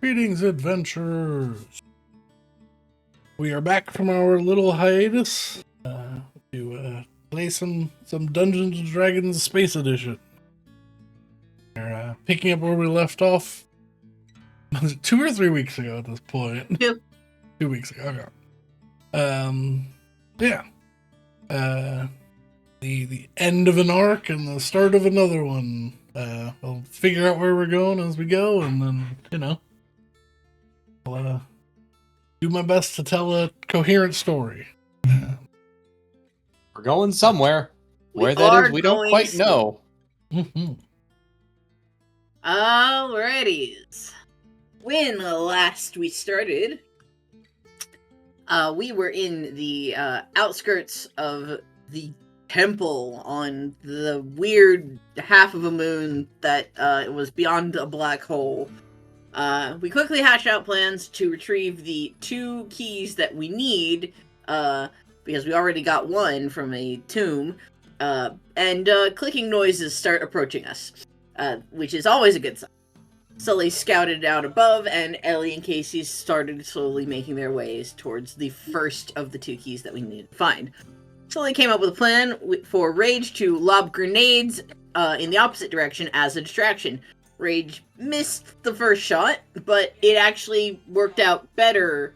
Greetings, adventurers. We are back from our little hiatus to play some Dungeons and Dragons Space Edition. We're picking up where we left off. Was it 2 or 3 weeks ago at this point? 2. 2 weeks ago. Okay. The end of an arc and the start of another one. We'll figure out where we're going as we go, and then I'll do my best to tell a coherent story. We're going somewhere. Where that is, we don't quite know. Alrighty. When last we started, we were in the outskirts of the temple on the weird half of a moon that was beyond a black hole. We quickly hatched out plans to retrieve the 2 keys that we need, because we already got one from a tomb, and clicking noises start approaching us, which is always a good sign. Sully scouted out above, and Ellie and Casey started slowly making their ways towards the first of the 2 keys that we needed to find. Sully came up with a plan for Rage to lob grenades in the opposite direction as a distraction. Rage missed the first shot, but it actually worked out better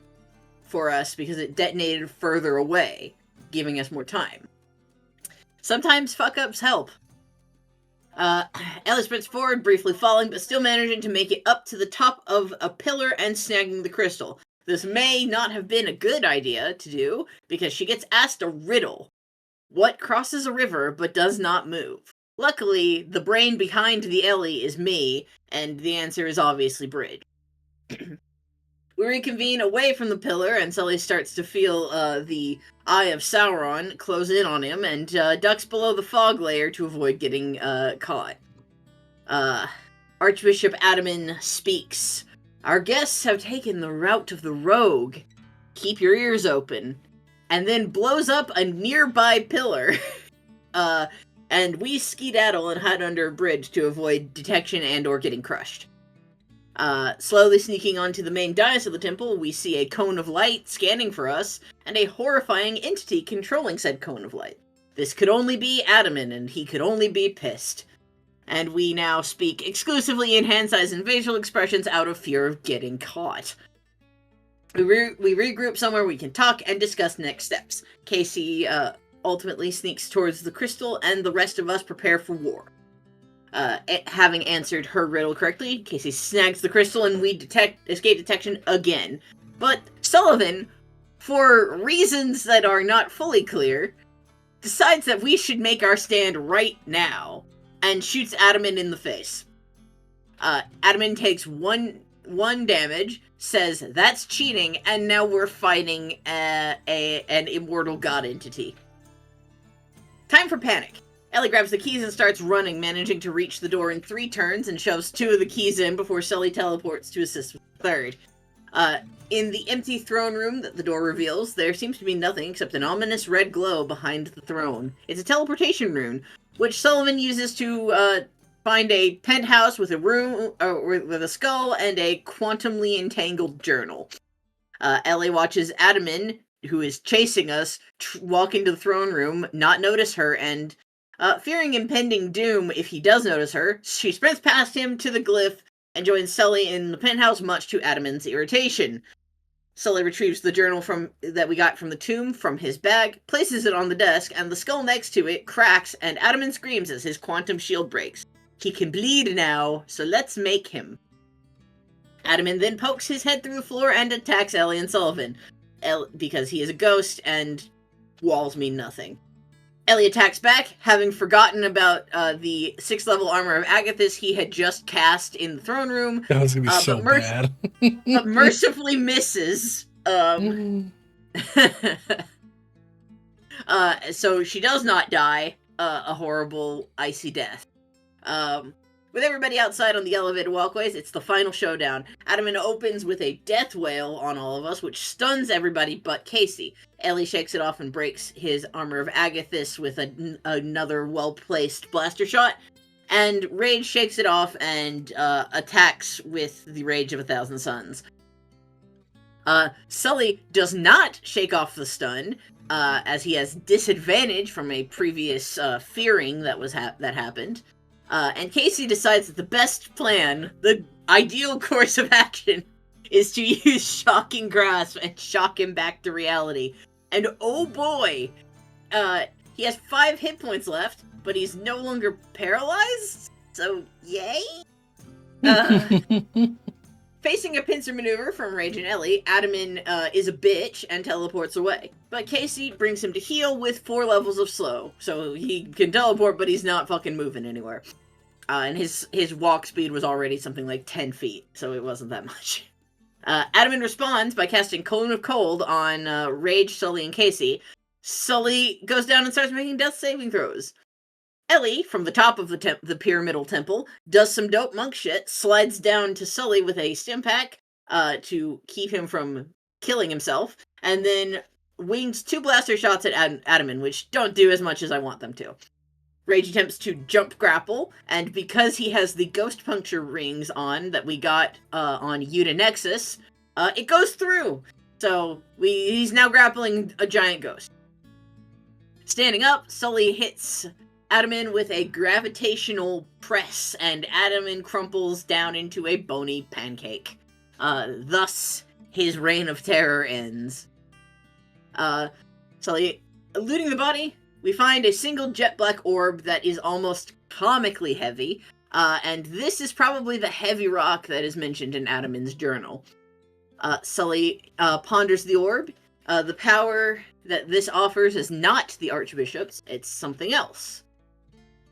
for us because it detonated further away, giving us more time. Sometimes fuck-ups help. Ellie sprints forward, briefly falling, but still managing to make it up to the top of a pillar and snagging the crystal. This may not have been a good idea to do, because she gets asked a riddle. What crosses a river but does not move? Luckily, the brain behind the Ellie is me, and the answer is obviously Bridge. We reconvene away from the pillar, and Sully starts to feel the Eye of Sauron close in on him, and ducks below the fog layer to avoid getting caught. Archbishop Adaman speaks. Our guests have taken the route of the rogue. Keep your ears open. And then blows up a nearby pillar. And we skedaddle and hide under a bridge to avoid detection and or getting crushed. Slowly sneaking onto the main dais of the temple, we see a cone of light scanning for us, and a horrifying entity controlling said cone of light. This could only be Adaman, and he could only be pissed. And we now speak exclusively in hand size and facial expressions out of fear of getting caught. We regroup somewhere we can talk and discuss next steps. Casey ultimately sneaks towards the crystal, and the rest of us prepare for war. Having answered her riddle correctly, Casey snags the crystal and we escape detection again. But Sullivan, for reasons that are not fully clear, decides that we should make our stand right now, and shoots Adaman in the face. Adaman takes one damage, says that's cheating, and now we're fighting an immortal god entity. Time for panic. Ellie grabs the keys and starts running, managing to reach the door in 3 turns, and shoves 2 of the keys in before Sully teleports to assist with the 3rd. In the empty throne room that the door reveals, there seems to be nothing except an ominous red glow behind the throne. It's a teleportation rune, which Sullivan uses to find a penthouse with a room with a skull and a quantumly entangled journal. Ellie watches Adaman, who is chasing us, walk into the throne room, not notice her, and fearing impending doom if he does notice her, she sprints past him to the glyph and joins Sully in the penthouse, much to Adaman's irritation. Sully retrieves the journal that we got from the tomb from his bag, places it on the desk, and the skull next to it cracks, and Adaman screams as his quantum shield breaks. He can bleed now, so let's make him. Adaman then pokes his head through the floor and attacks Ellie and Sullivan, because he is a ghost and walls mean nothing. Ellie attacks back, having forgotten about the 6th level armor of Agathis he had just cast in the throne room. That was gonna be so bad. But mercifully misses. So she does not die a horrible, icy death. With everybody outside on the elevated walkways, it's the final showdown. Adaman opens with a death wail on all of us, which stuns everybody but Casey. Ellie shakes it off and breaks his armor of Agathis with another well-placed blaster shot. and Rage shakes it off and attacks with the Rage of 1,000 Suns. Sully does not shake off the stun, as he has disadvantage from a previous fearing that happened. And Casey decides that the best plan, the ideal course of action, is to use Shocking Grasp and shock him back to reality. And oh boy, he has 5 hit points left, but he's no longer paralyzed, so yay? Facing a pincer maneuver from Rage and Ellie, Adamin is a bitch and teleports away. But Casey brings him to heal with 4 levels of slow, so he can teleport, but he's not fucking moving anywhere. And his walk speed was already something like 10 feet, so it wasn't that much. Adamin responds by casting Cone of Cold on Rage, Sully, and Casey. Sully goes down and starts making death saving throws. Ellie, from the top of the pyramidal temple, does some dope monk shit, slides down to Sully with a stim pack to keep him from killing himself, and then wings 2 blaster shots at Adamin, which don't do as much as I want them to. Rage attempts to jump grapple, and because he has the ghost puncture rings on that we got on Yuta Nexus, it goes through. So he's now grappling a giant ghost. Standing up, Sully hits Adamin with a gravitational press, and Adamin crumples down into a bony pancake. Thus, his reign of terror ends. Sully eluding the body, we find a single jet black orb that is almost comically heavy, and this is probably the heavy rock that is mentioned in Adamin's journal. Sully ponders the orb. The power that this offers is not the Archbishop's, it's something else.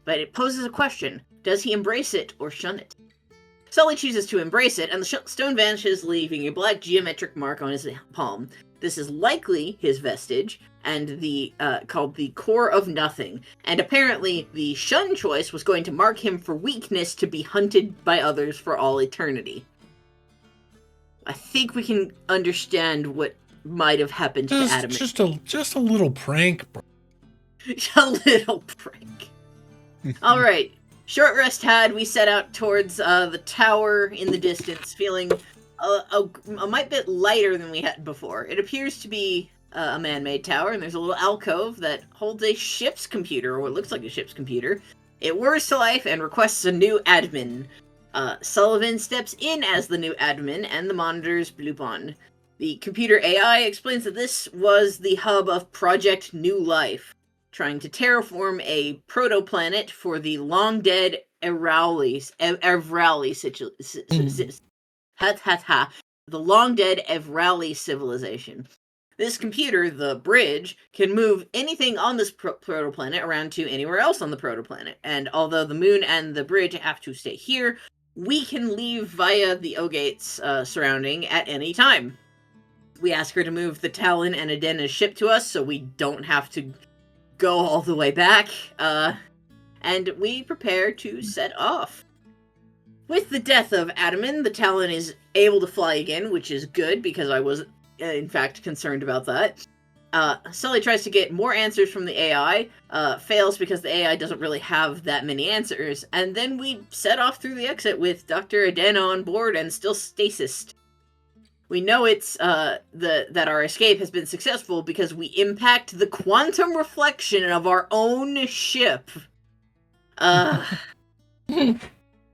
But it poses a question. Does he embrace it or shun it? Sully chooses to embrace it, and the stone vanishes, leaving a black geometric mark on his palm. This is likely his vestige, and called the Core of Nothing. And apparently, the shun choice was going to mark him for weakness to be hunted by others for all eternity. I think we can understand what might have happened to Adam. Just a little prank, bro. A little prank. All right. Short rest had, we set out towards the tower in the distance, feeling a mite bit lighter than we had before. It appears to be a man-made tower, and there's a little alcove that holds a ship's computer, or what looks like a ship's computer. It whirs to life and requests a new admin. Sullivan steps in as the new admin, and the monitors bloop on. The computer AI explains that this was the hub of Project New Life, trying to terraform a protoplanet for the long-dead Evrali the long-dead Evrali civilization. This computer, the bridge, can move anything on this protoplanet around to anywhere else on the protoplanet, and although the moon and the bridge have to stay here, we can leave via the O-gates surrounding at any time. We ask her to move the Talon and Adena's ship to us so we don't have to go all the way back, and we prepare to set off. With the death of Adamin, the Talon is able to fly again, which is good, because I was, in fact, concerned about that. Sully tries to get more answers from the AI, fails because the AI doesn't really have that many answers, and then we set off through the exit with Dr. Adena on board and still stasised. We know it's that our escape has been successful because we impact the quantum reflection of our own ship. I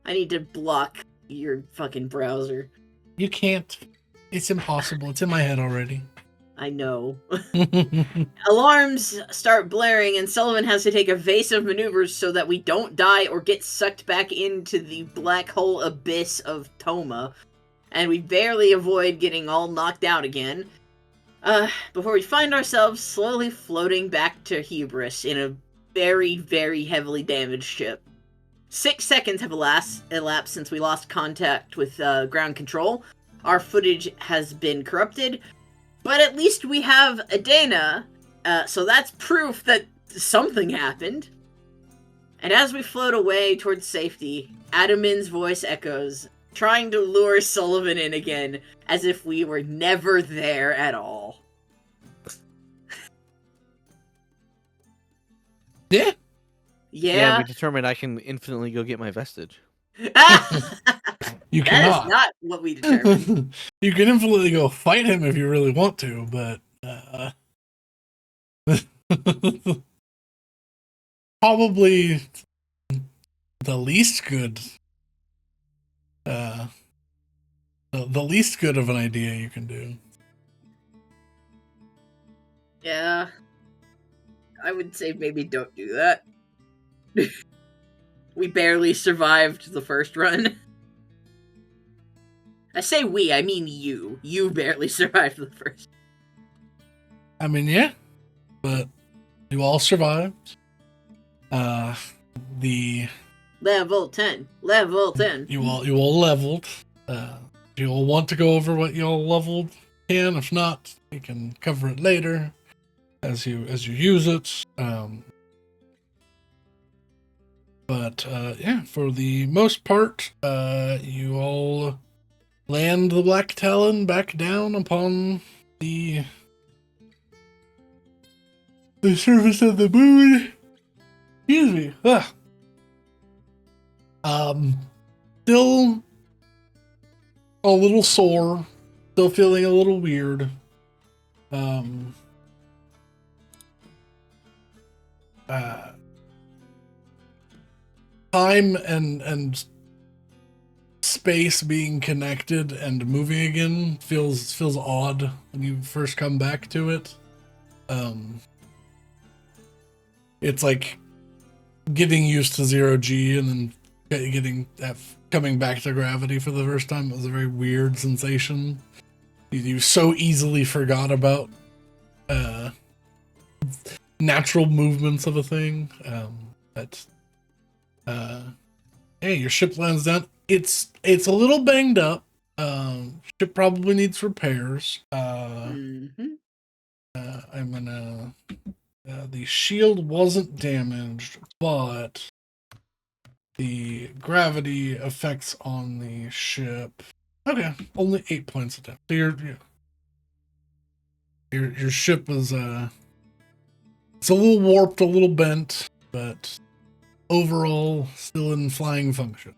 need to block your fucking browser. You can't. It's impossible. It's in my head already. I know. Alarms start blaring, and Sullivan has to take evasive maneuvers so that we don't die or get sucked back into the black hole abyss of Toma. And we barely avoid getting all knocked out again, before we find ourselves slowly floating back to Hubris in a very, very heavily damaged ship. 6 seconds have elapsed since we lost contact with ground control. Our footage has been corrupted, but at least we have Adena, so that's proof that something happened. And as we float away towards safety, Adamin's voice echoes, trying to lure Sullivan in again, as if we were never there at all. Yeah. Yeah. we determined I can infinitely go get my vestige. You That cannot. is not what we determined. You can infinitely go fight him if you really want to, but probably the least good. The least good of an idea you can do. Yeah. I would say maybe don't do that. We barely survived the first run. I say we, I mean you. You barely survived the first. I mean, yeah, but you all survived. The Level 10. Level 10. you all leveled. If you all want to go over what you all leveled, can. If not, we can cover it later as you use it. But yeah, for the most part, you all land the Black Talon back down upon the surface of the moon. Excuse me. Still a little sore. Still feeling a little weird. Time and space being connected and moving again feels odd when you first come back to it. It's like getting used to 0G and then coming back to gravity for the first time. It was a very weird sensation. You so easily forgot about natural movements of a thing. Hey, your ship lands down. It's a little banged up. Ship probably needs repairs. I'm gonna. The shield wasn't damaged, but the gravity effects on the ship. Okay, only 8 points of damage. So your ship is it's a little warped, a little bent, but overall still in flying function.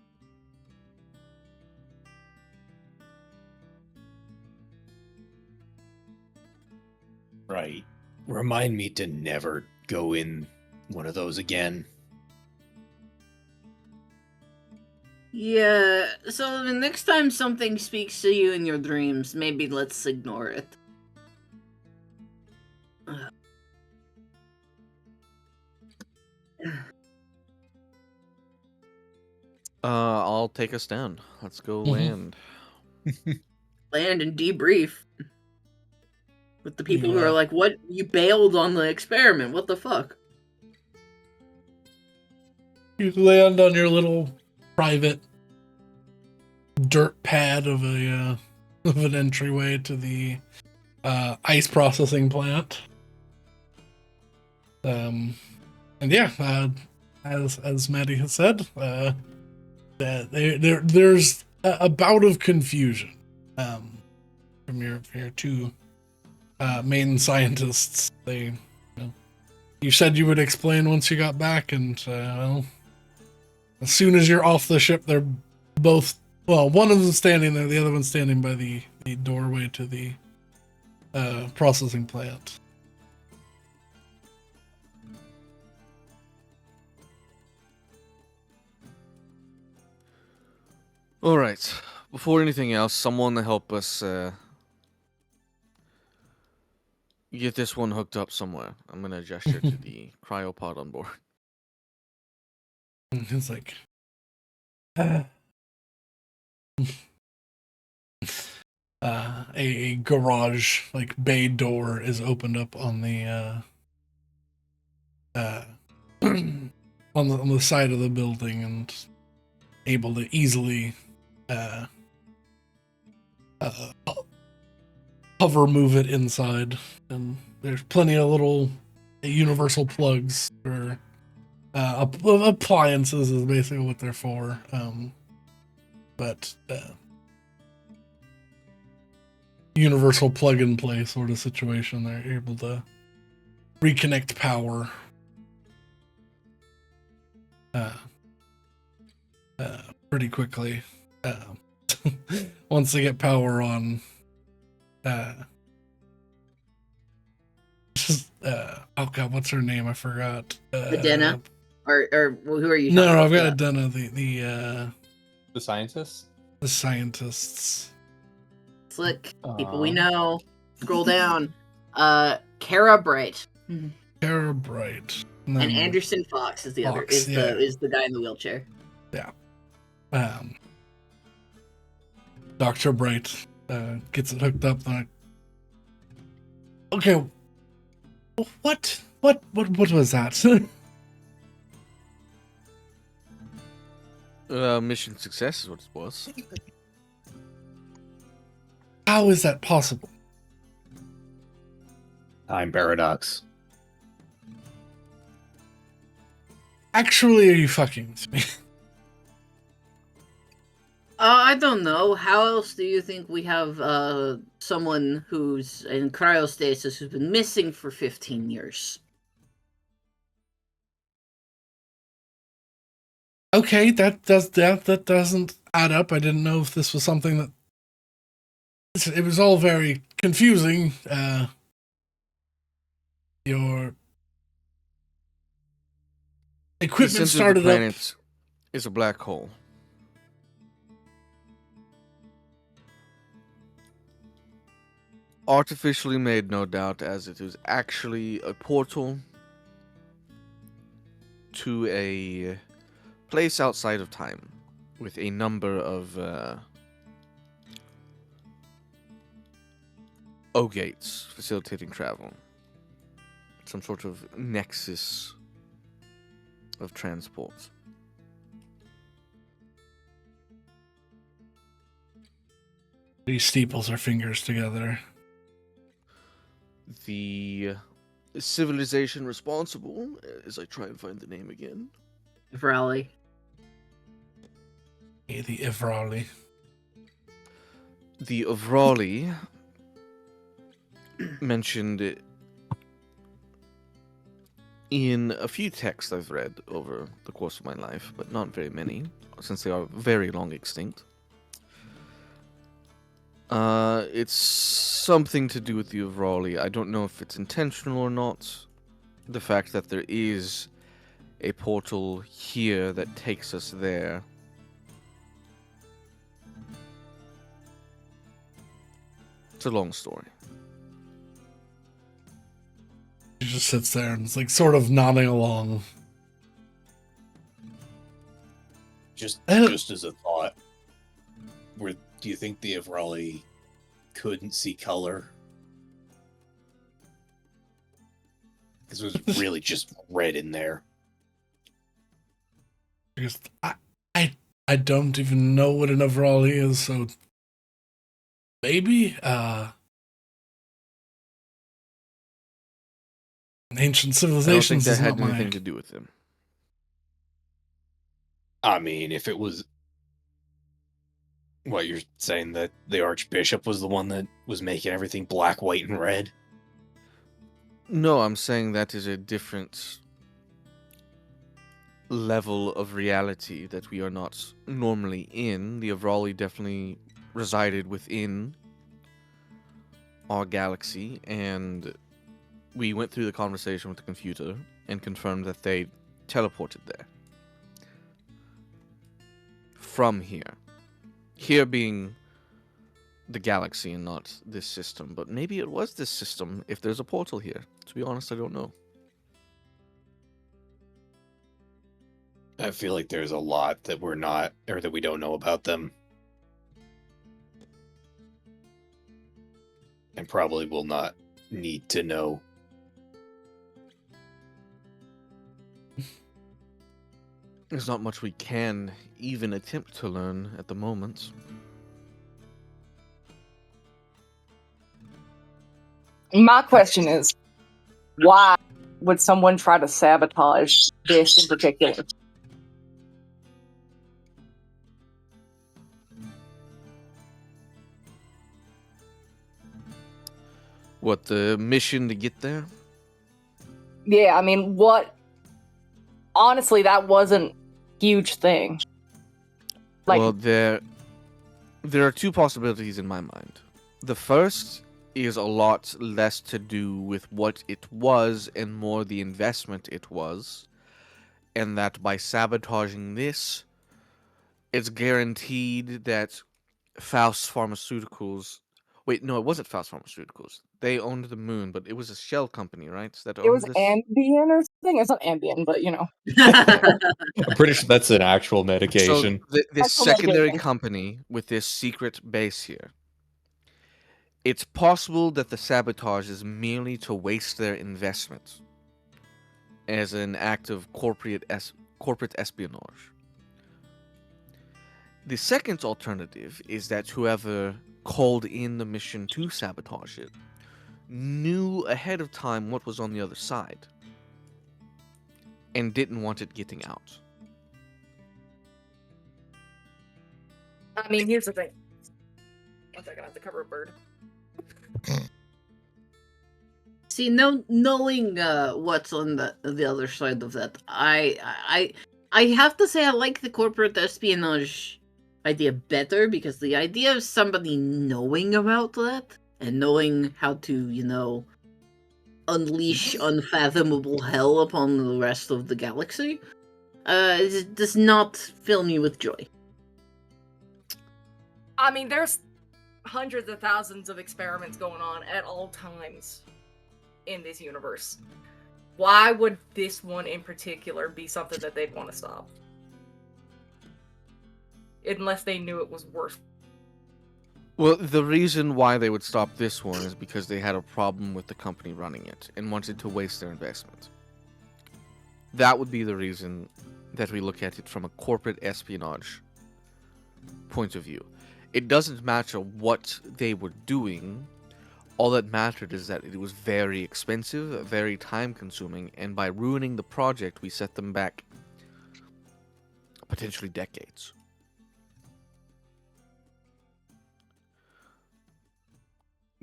Right. Remind me to never go in one of those again. Yeah, so the next time something speaks to you in your dreams, maybe let's ignore it. I'll take us down. Let's go land. Land and debrief. With the people who Yeah. are like, what? You bailed on the experiment. What the fuck? You land on your little private dirt pad of an entryway to the ice processing plant. And yeah, as Maddie has said, there's a bout of confusion from your two main scientists. You said you would explain once you got back, and well, as soon as you're off the ship, they're both, well, one of them standing there, the other one standing by the doorway to the processing plant. All right. Before anything else, someone help us get this one hooked up somewhere. I'm gonna gesture to the cryopod on board. It's like, a garage, like, bay door is opened up on the on the side of the building, and able to easily hover move it inside. And there's plenty of little universal plugs for appliances is basically what they're for. But universal plug and play sort of situation. They're able to reconnect power. pretty quickly. Once they get power on. Oh god, what's her name? I forgot. Adena? Or who are you talking No, about? I've got for that? Adena, The scientists? the scientists. Slick. People we know. Scroll down. Kara Bright. Kara Bright. And Anderson Fox is the other. Fox, Is the guy in the wheelchair. Yeah. Dr. Bright gets it hooked up. Like, okay, what was that? Mission success is what it was. How is that possible? Time paradox. Actually, are you fucking with me? I don't know. How else do you think we have someone who's in cryostasis who's been missing for 15 years? Okay, that doesn't add up. I didn't know if this was something that. It was all very confusing. Your The equipment center of the started up. planet is a black hole. Artificially made, no doubt, as it is actually a portal to a place outside of time with a number of O-gates facilitating travel. Some sort of nexus of transport. These steeples are fingers together. The civilization responsible, as I try and find the name again. Raleigh. The Ivrali. The Avrali mentioned it in a few texts I've read over the course of my life, but not very many, since they are very long extinct. It's something to do with the Avrali. I don't know if it's intentional or not. The fact that there is a portal here that takes us there. It's a long story. He just sits there and is like sort of nodding along. Just as a thought, do you think the Avrali couldn't see color? Because it was really just red in there. Because I don't even know what an Avrali is, so maybe ancient I don't civilizations think is that had not anything my. to do with him. I mean, if it was... What, you're saying that the Archbishop was the one that was making everything black, white, and red? No, I'm saying that is a different level of reality that we are not normally in. The Avrali definitely resided within our galaxy, and we went through the conversation with the computer and confirmed that they teleported there. From here. Here being the galaxy and not this system, but maybe it was this system if there's a portal here. To be honest, I don't know. I feel like there's a lot that we're not, or that we don't know about them. And probably will not need to know. There's not much we can even attempt to learn at the moment. My question is, why would someone try to sabotage this in particular? What, the mission to get there? Yeah, I mean, what... Honestly, that wasn't huge thing. Like, Well, there are two possibilities in my mind. The first is a lot less to do with what it was and more the investment it was, and that by sabotaging this, it's guaranteed that Faust Pharmaceuticals. Wait, no, it wasn't Faust Pharmaceuticals. They owned the moon, but it was a shell company, right? That it owned was this. Ambien or something. It's not Ambien, but I'm pretty sure that's an actual So medication. this Actual secondary medication. company with this secret base here. It's possible that the sabotage is merely to waste their investment as an act of corporate espionage. The second alternative is that whoever called in the mission to sabotage it knew ahead of time what was on the other side and didn't want it getting out. I mean, here's the thing. One second, I have to cover a bird. See, knowing what's on the other side of that, I have to say I like the corporate espionage idea better, because the idea of somebody knowing about that and knowing how to, unleash unfathomable hell upon the rest of the galaxy, does not fill me with joy. I mean, there's hundreds of thousands of experiments going on at all times in this universe. Why would this one in particular be something that they'd want to stop? Unless they knew it was worth. Well, the reason why they would stop this one is because they had a problem with the company running it and wanted to waste their investment. That would be the reason that we look at it from a corporate espionage point of view. It doesn't matter what they were doing. All that mattered is that it was very expensive, very time-consuming, and by ruining the project, we set them back potentially decades.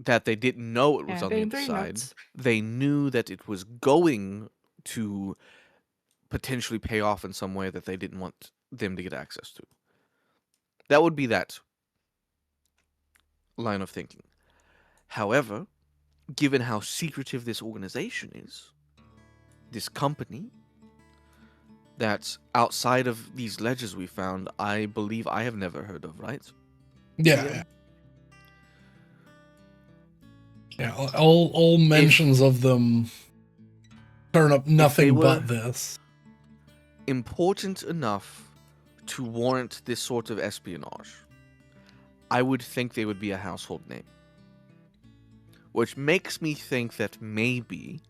That they didn't know it was on the other side. They knew that it was going to potentially pay off in some way that they didn't want them to get access to. That would be that line of thinking. However, given how secretive this organization is, this company, that's outside of these ledgers we found, I believe I have never heard of, right? Yeah. Yeah, all mentions of them turn up nothing but this. Important enough to warrant this sort of espionage, I would think they would be a household name. Which makes me think that maybe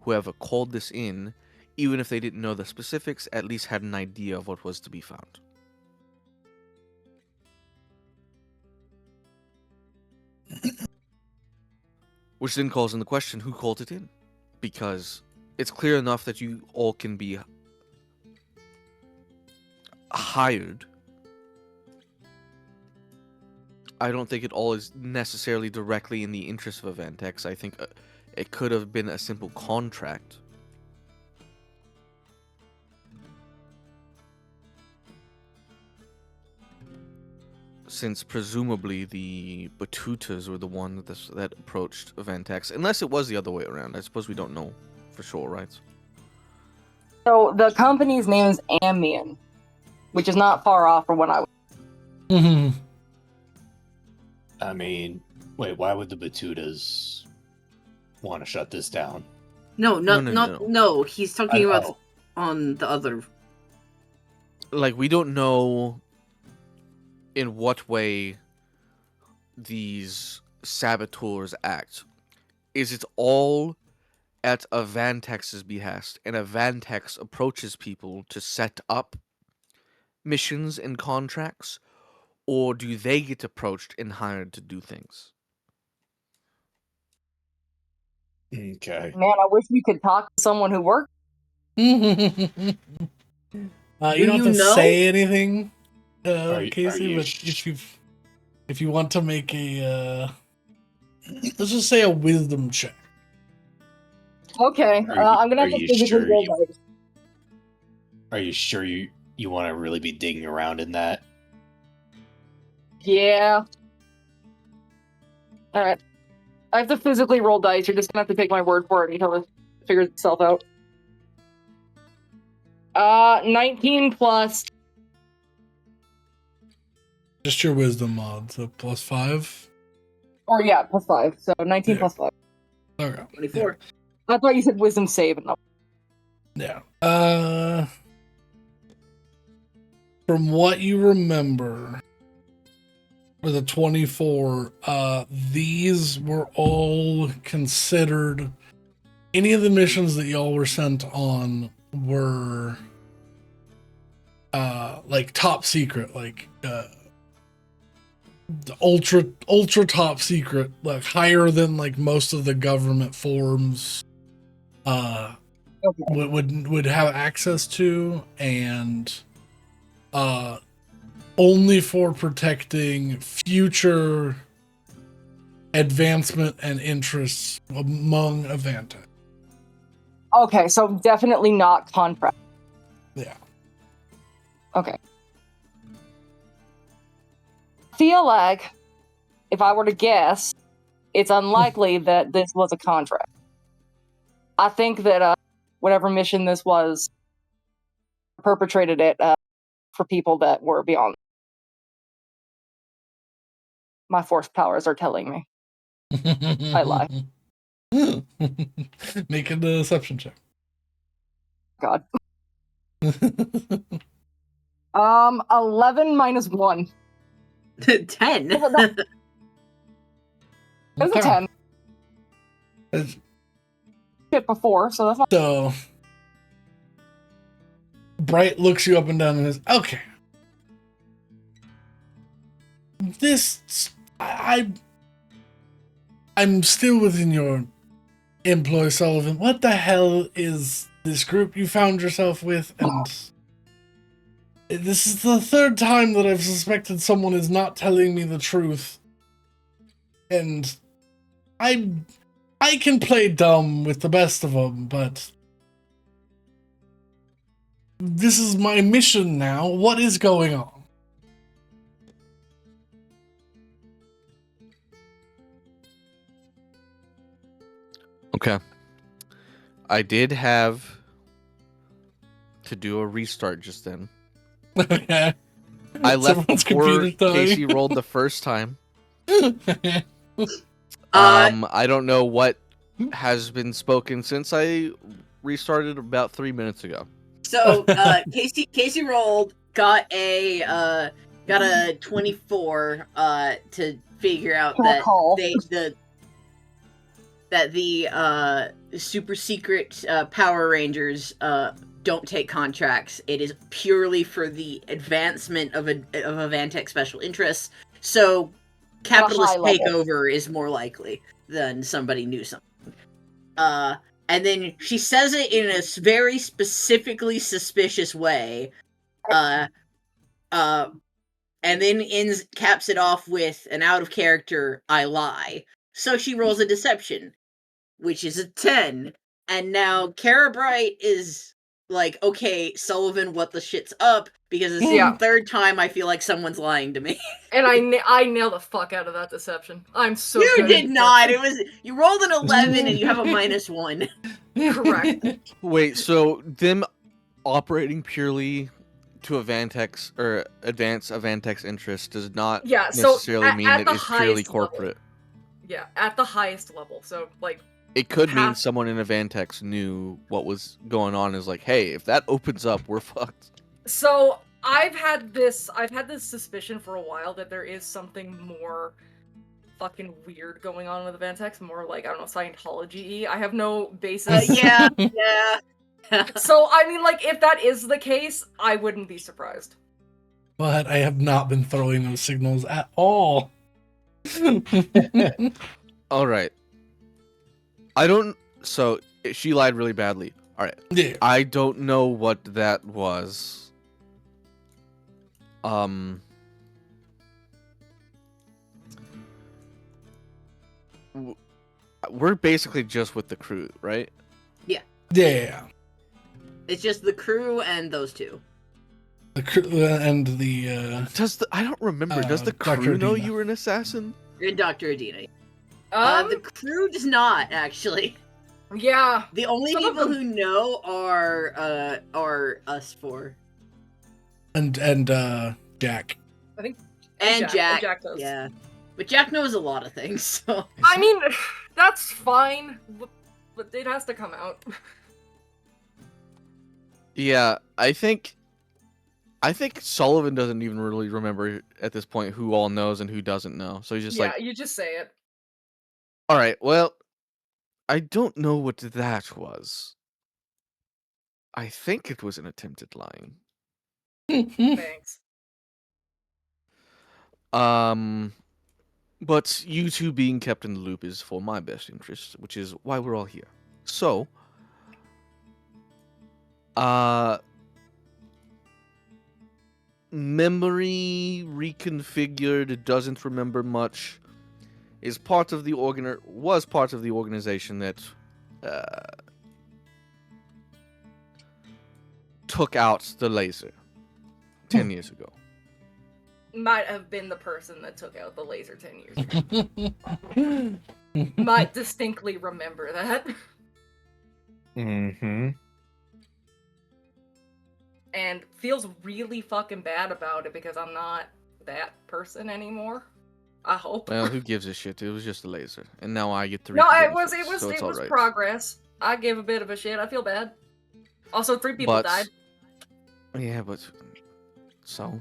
whoever called this in, even if they didn't know the specifics, at least had an idea of what was to be found. Which then calls in the question, who called it in? Because it's clear enough that you all can be hired. I don't think it all is necessarily directly in the interest of Avantex. I think it could have been a simple contract. Since presumably the Batutas were the one that approached Avantex. Unless it was the other way around. I suppose we don't know for sure, right? So the company's name is Ambien, which is not far off from what I was. Mm-hmm. I mean, wait, why would the Batutas want to shut this down? No. He's talking about on the other. Like, we don't know in what way these saboteurs act. Is it all at Avantex's behest, and Avantex approaches people to set up missions and contracts, or do they get approached and hired to do things? Okay. Man, I wish we could talk to someone who worked. You don't have to say anything, Casey, but if you want to make a let's just say a wisdom check. Okay, I'm gonna have to physically go. Are you sure you want to really be digging around in that. Yeah. Alright. I have to physically roll dice. You're just gonna have to take my word for it until it figures itself out. 19 plus. Just your wisdom mod, so +5. Or yeah, plus 5. So 19 Yeah. plus 5. Okay. 24. I thought you said wisdom save. No. Yeah. From what you remember, for the 24, these were all considered. Any of the missions that y'all were sent on were like top secret, like the ultra top secret, like higher than like most of the government forms would have access to, and only for protecting future advancement and interests among Avanta. Okay, so definitely not contract. Yeah. Okay. Feel like, if I were to guess, it's unlikely that this was a contract. I think that whatever mission this was, perpetrated it for people that were beyond. My force powers are telling me. I lie. Make a deception check. God. 11 minus 1. 10. It was a 10. Shit before, so that's not. So, Bright looks you up and down and says, okay. I'm still within your employ, Sullivan. What the hell is this group you found yourself with? And this is the third time that I've suspected someone is not telling me the truth. And I can play dumb with the best of them, but this is my mission now. What is going on? Okay. I did have to do a restart just then. Okay. I left Someone's before computer's dying. Casey rolled the first time. Uh, I don't know what has been spoken since I restarted about 3 minutes ago. So Casey rolled, got a 24 to figure out that the super secret Power Rangers don't take contracts. It is purely for the advancement of Avantech special interests. So capitalist takeover is more likely than somebody knew something. And then she says it in a very specifically suspicious way. And then caps it off with an out of character, I lie. So she rolls a deception, which is a 10. And now Kara Bright is like, okay, Sullivan, what the shit's up? Because it's the third time I feel like someone's lying to me. And I nailed the fuck out of that deception. I'm so You good did not. You rolled an 11 and you have a -1. Correct. Wait, so them operating purely to Avantech's or advance Avantech's interest does not necessarily mean that it's purely corporate. Level. Yeah, at the highest level. So like it could mean someone in Avantech knew what was going on. Is like, hey, if that opens up, we're fucked. So I've had this suspicion for a while that there is something more fucking weird going on with Avantech, more like, I don't know, Scientology-y. I have no basis. Yeah. So I mean, like, if that is the case, I wouldn't be surprised. But I have not been throwing those signals at all. All right. So she lied really badly. All right. Yeah. I don't know what that was. We're basically just with the crew, right? Yeah. Yeah. It's just the crew and those two. I don't remember. Does the Dr. crew know Adina. you were an assassin? You're Dr. Adina. Um, The crew does not, actually. yeah. The only Some of people them- who know are us four. And Jack. I think. And Jack. Jack does. Yeah. But Jack knows a lot of things, so. I mean, that's fine, but it has to come out. Yeah, I think Sullivan doesn't even really remember at this point who all knows and who doesn't know. So he's just Yeah, like, you just say it. all right, well, I don't know what that was. I think it was an attempted lying. Thanks. But you two being kept in the loop is for my best interest, which is why we're all here. So, memory reconfigured, doesn't remember much, was part of the organization that took out the laser 10 years ago. Might have been the person that took out the laser 10 years ago. Might distinctly remember that. Mm-hmm. And feels really fucking bad about it because I'm not that person anymore. I hope. Well, who gives a shit? It was just a laser, and now I get to. No, reap the it was benefits, so it's all right. progress. I gave a bit of a shit. I feel bad. Also, 3 people But- died. Yeah, but so.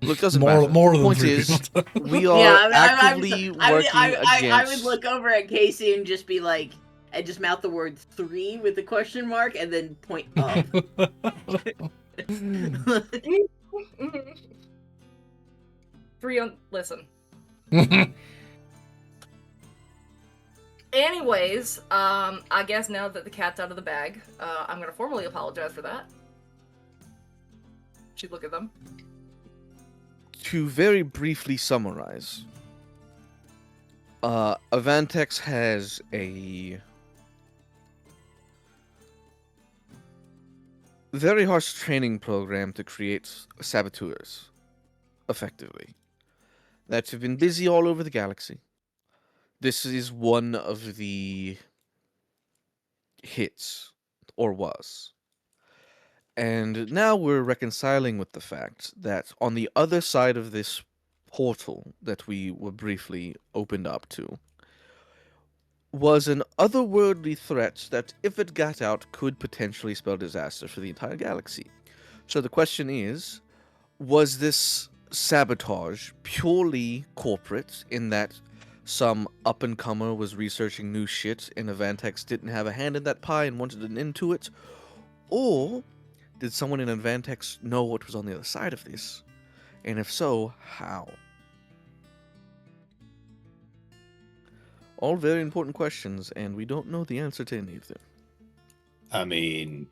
Look, doesn't matter. More than Point 3 is, people. we are Yeah, actively working I against. would look over at Casey and just be like, and just mouth the word 3 with a question mark and then point up. Listen. Anyways, I guess now that the cat's out of the bag, I'm gonna formally apologize for that. She'd look at them. To very briefly summarize, Avantex has a very harsh training program to create saboteurs, effectively, that have been busy all over the galaxy. This is one of the hits, or was. And now we're reconciling with the fact that on the other side of this portal that we were briefly opened up to was an otherworldly threat that, if it got out, could potentially spell disaster for the entire galaxy. So the question is, was this sabotage purely corporate in that some up-and-comer was researching new shit and Avantex didn't have a hand in that pie and wanted an end to it? Or did someone in Avantex know what was on the other side of this? And if so, how? All very important questions, and we don't know the answer to any of them. I mean,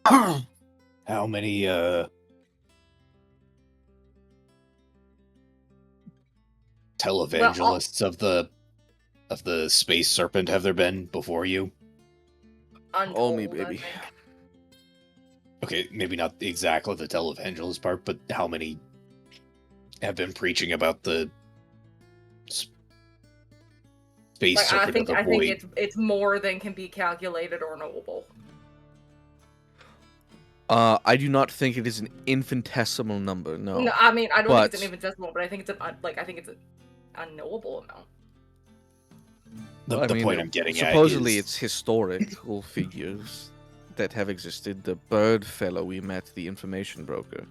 how many televangelists of the space serpent have there been before you? Untold, me, I baby. think. Okay, maybe not exactly the televangelist part, but how many have been preaching about the space Like, serpent I of the void? think it's more than can be calculated or knowable. I do not think it is an infinitesimal number, no. No, I mean I don't think it's an But- infinitesimal, but I think it's an unknowable amount. The point I'm getting supposedly at is... it's historical figures that have existed. The bird fellow we met, the information broker,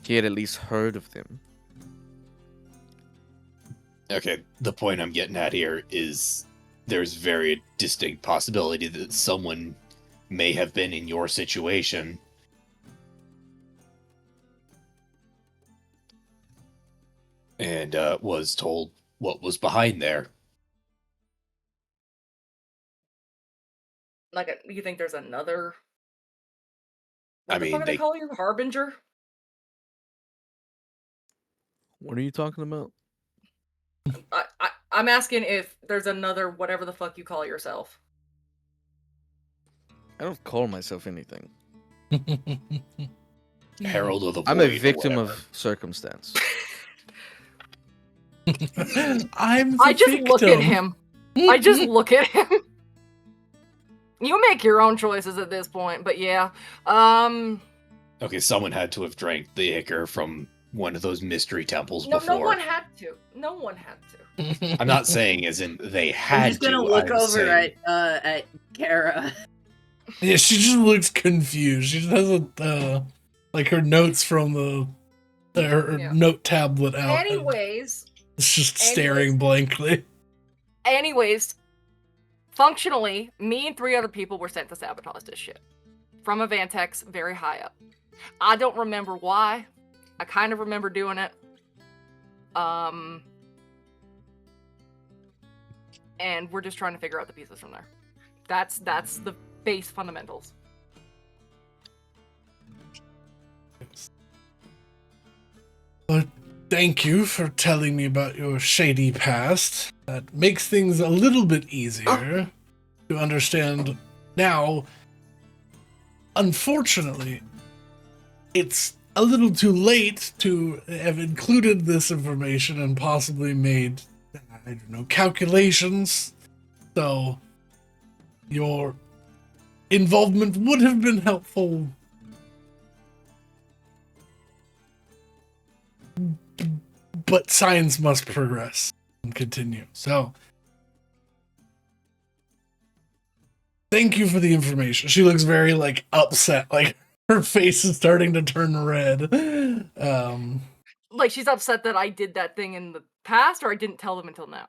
he had at least heard of them. Okay, the point I'm getting at here is there's very distinct possibility that someone may have been in your situation and was told what was behind there. Like, you think there's another? I What the mean, fuck are they they- call you? Harbinger? What are you talking about? I'm asking if there's another whatever the fuck you call yourself. I don't call myself anything. Herald of the Void. I'm a or victim whatever. of circumstance. I'm the I just look at victim. him. I just look at him. You make your own choices at this point, but yeah. Okay, someone had to have drank the ichor from one of those mystery temples No, before. no one had to. No one had to. I'm not saying as in they had I'm just gonna to. look I'm over saying- at Kara. Yeah, she just looks confused. She just hasn't, like her notes from her Yeah. note tablet out. and Anyways, it's just staring blankly. functionally, me and 3 other people were sent to sabotage this shit. From a Vantex very high up. I don't remember why. I kind of remember doing it. And we're just trying to figure out the pieces from there. That's the base fundamentals. But thank you for telling me about your shady past. That makes things a little bit easier to understand now. Unfortunately, it's a little too late to have included this information and possibly made, I don't know, calculations. So your involvement would have been helpful, but science must progress and continue. So thank you for the information. She looks very like upset, like her face is starting to turn red. Like, she's upset that I did that thing in the past, or I didn't tell them until now.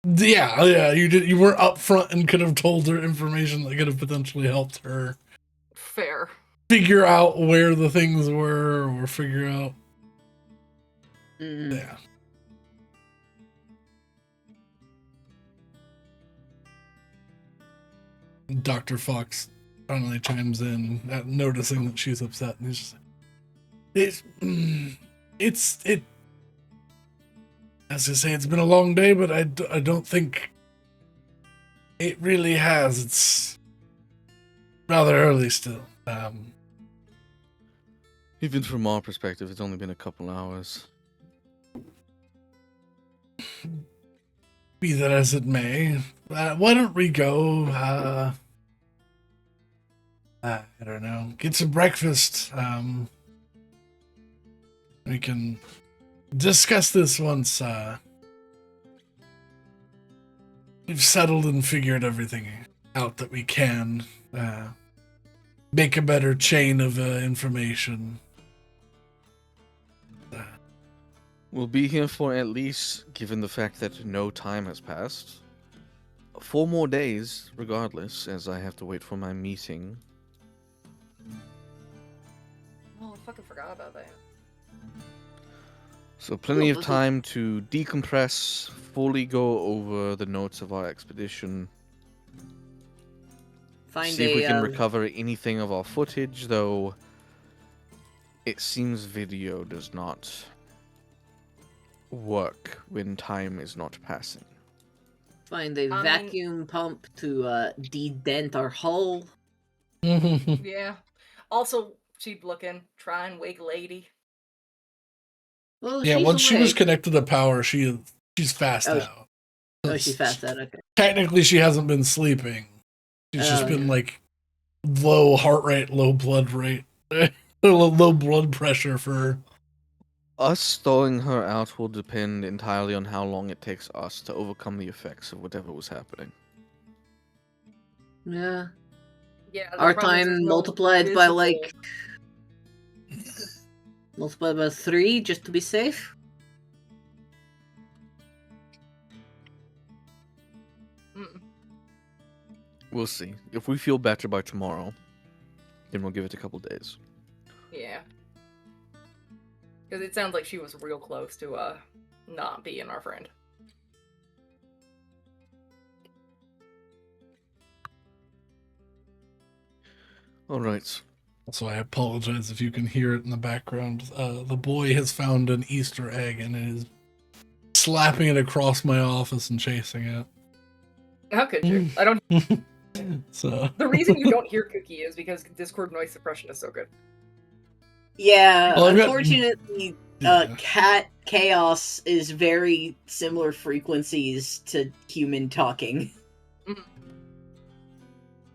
Yeah, you weren't upfront and could have told her information that could have potentially helped her Fair. figure out where the things were, or figure out. Mm. Yeah. Dr. Fox finally chimes in, noticing that she's upset, and he's just like, as I say, it's been a long day, but I don't think it really has. It's rather early still. Even from our perspective, it's only been a couple hours. Be that as it may, why don't we go, I don't know, get some breakfast. We can discuss this once we've settled and figured everything out that we can. Make a better chain of information. We'll be here for at least, given the fact that no time has passed, 4 more days, regardless, as I have to wait for my meeting. Oh, I fucking forgot about that. So plenty of was it? time to decompress, fully go over the notes of our expedition, Find see if we can a recover anything of our footage, though it seems video does not work when time is not passing. find a I mean- vacuum pump to de-dent our hull. Yeah. Also, she'd looking, try and wake lady. Well, Yeah, she's once she was awake. connected to power, she's fast Oh, out. Oh, she's fast out. Okay. Technically, she hasn't been sleeping. She's just Oh, been yeah. like low heart rate, low blood rate, low blood pressure for. Us stalling her out will depend entirely on how long it takes us to overcome the effects of whatever was happening. Yeah. Yeah. the Our problem is time there's no multiplied by visible- like multiplied by 3 just to be safe. Mm. We'll see. If we feel better by tomorrow, then we'll give it a couple days. Yeah. Because it sounds like she was real close to not being our friend. Alright. So I apologize if you can hear it in the background. The boy has found an Easter egg and is slapping it across my office and chasing it. How could you? I don't. So The reason you don't hear Cookie is because Discord noise suppression is so good. Yeah, Well, I've got- unfortunately, yeah. cat chaos is very similar frequencies to human talking.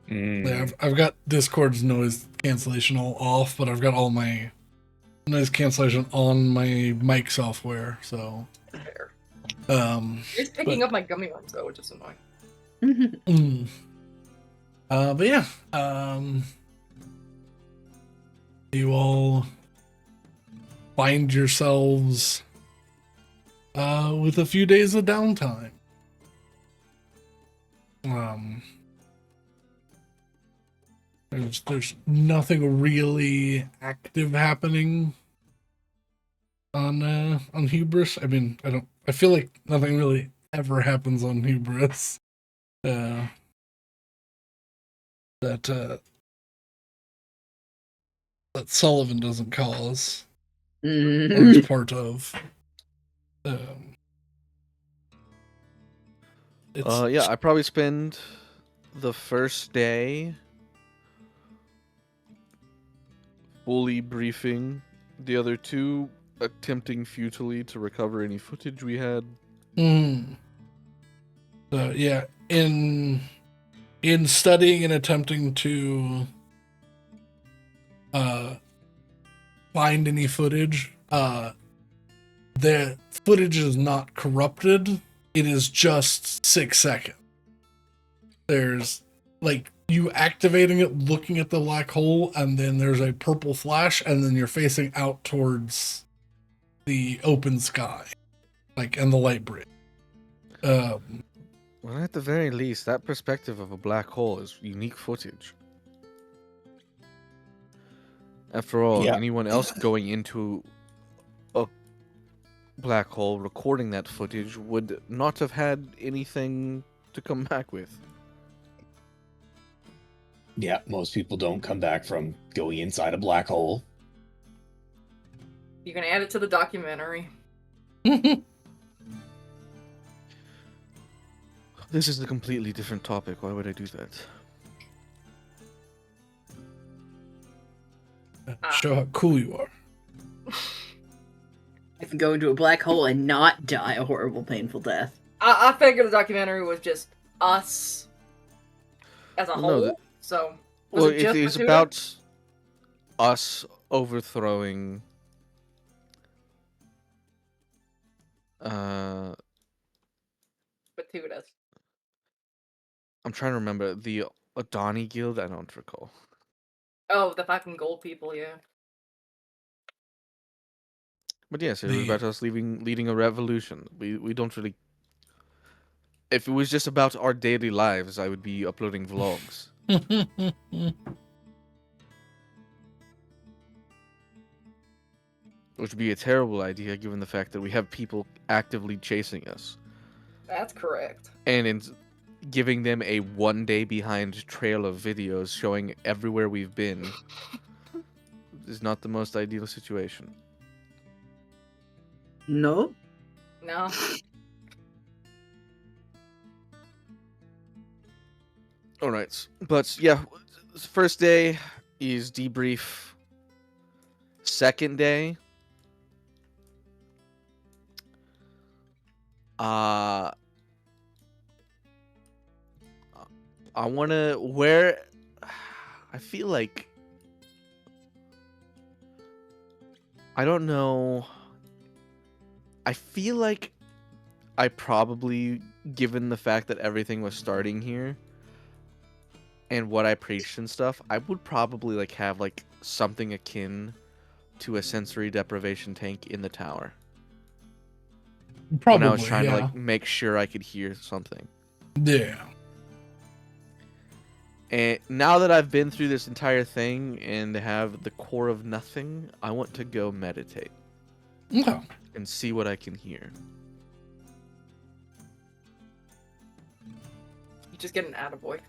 Yeah, I've got Discord's noise cancellation all off, but I've got all my noise cancellation on my mic software. So, Fair. It's picking up my gummy worms though, which is annoying. But yeah, you all find yourselves with a few days of downtime. There's nothing really active happening on Hubris. I mean, I feel like nothing really ever happens on Hubris. That Sullivan doesn't cause or is part of. Yeah, I probably spend the first day fully briefing the other two, attempting futilely to recover any footage we had. So yeah, in studying and attempting to find any footage, the footage is not corrupted. It is just 6 seconds. There's like you activating it, looking at the black hole, and then there's a purple flash, and then you're facing out towards the open sky, like, and the light bridge. Well, at the very least, that perspective of a black hole is unique footage. After all, Yeah. anyone else going into a black hole recording that footage would not have had anything to come back with. Yeah, most people don't come back from going inside a black hole. You can add it to the documentary. This is a completely different topic. Why would I do that? Show how cool you are. I can go into a black hole and not die a horrible, painful death. I figured the documentary was just us as a Well, whole. no, So, Well, it just it's Batuta? about us overthrowing Batutas. I'm trying to remember the Adani Guild. I don't recall. Oh, the fucking gold people, yeah. But yes, it was about us leading a revolution. We don't really. If it was just about our daily lives, I would be uploading vlogs. Which would be a terrible idea given the fact that we have people actively chasing us. That's correct. And in giving them a 1 day behind trail of videos showing everywhere we've been is not the most ideal situation. No? No. Alright, but yeah, first day is debrief. Second day, I wanna I feel like I don't know. I feel like I probably, given the fact that everything was starting here and what I preached and stuff, I would probably like have like something akin to a sensory deprivation tank in the tower. Probably, when I was trying yeah. to like make sure I could hear something. Yeah. And now that I've been through this entire thing and have the core of nothing, I want to go meditate. Okay. And see what I can hear. You just get an attaboy.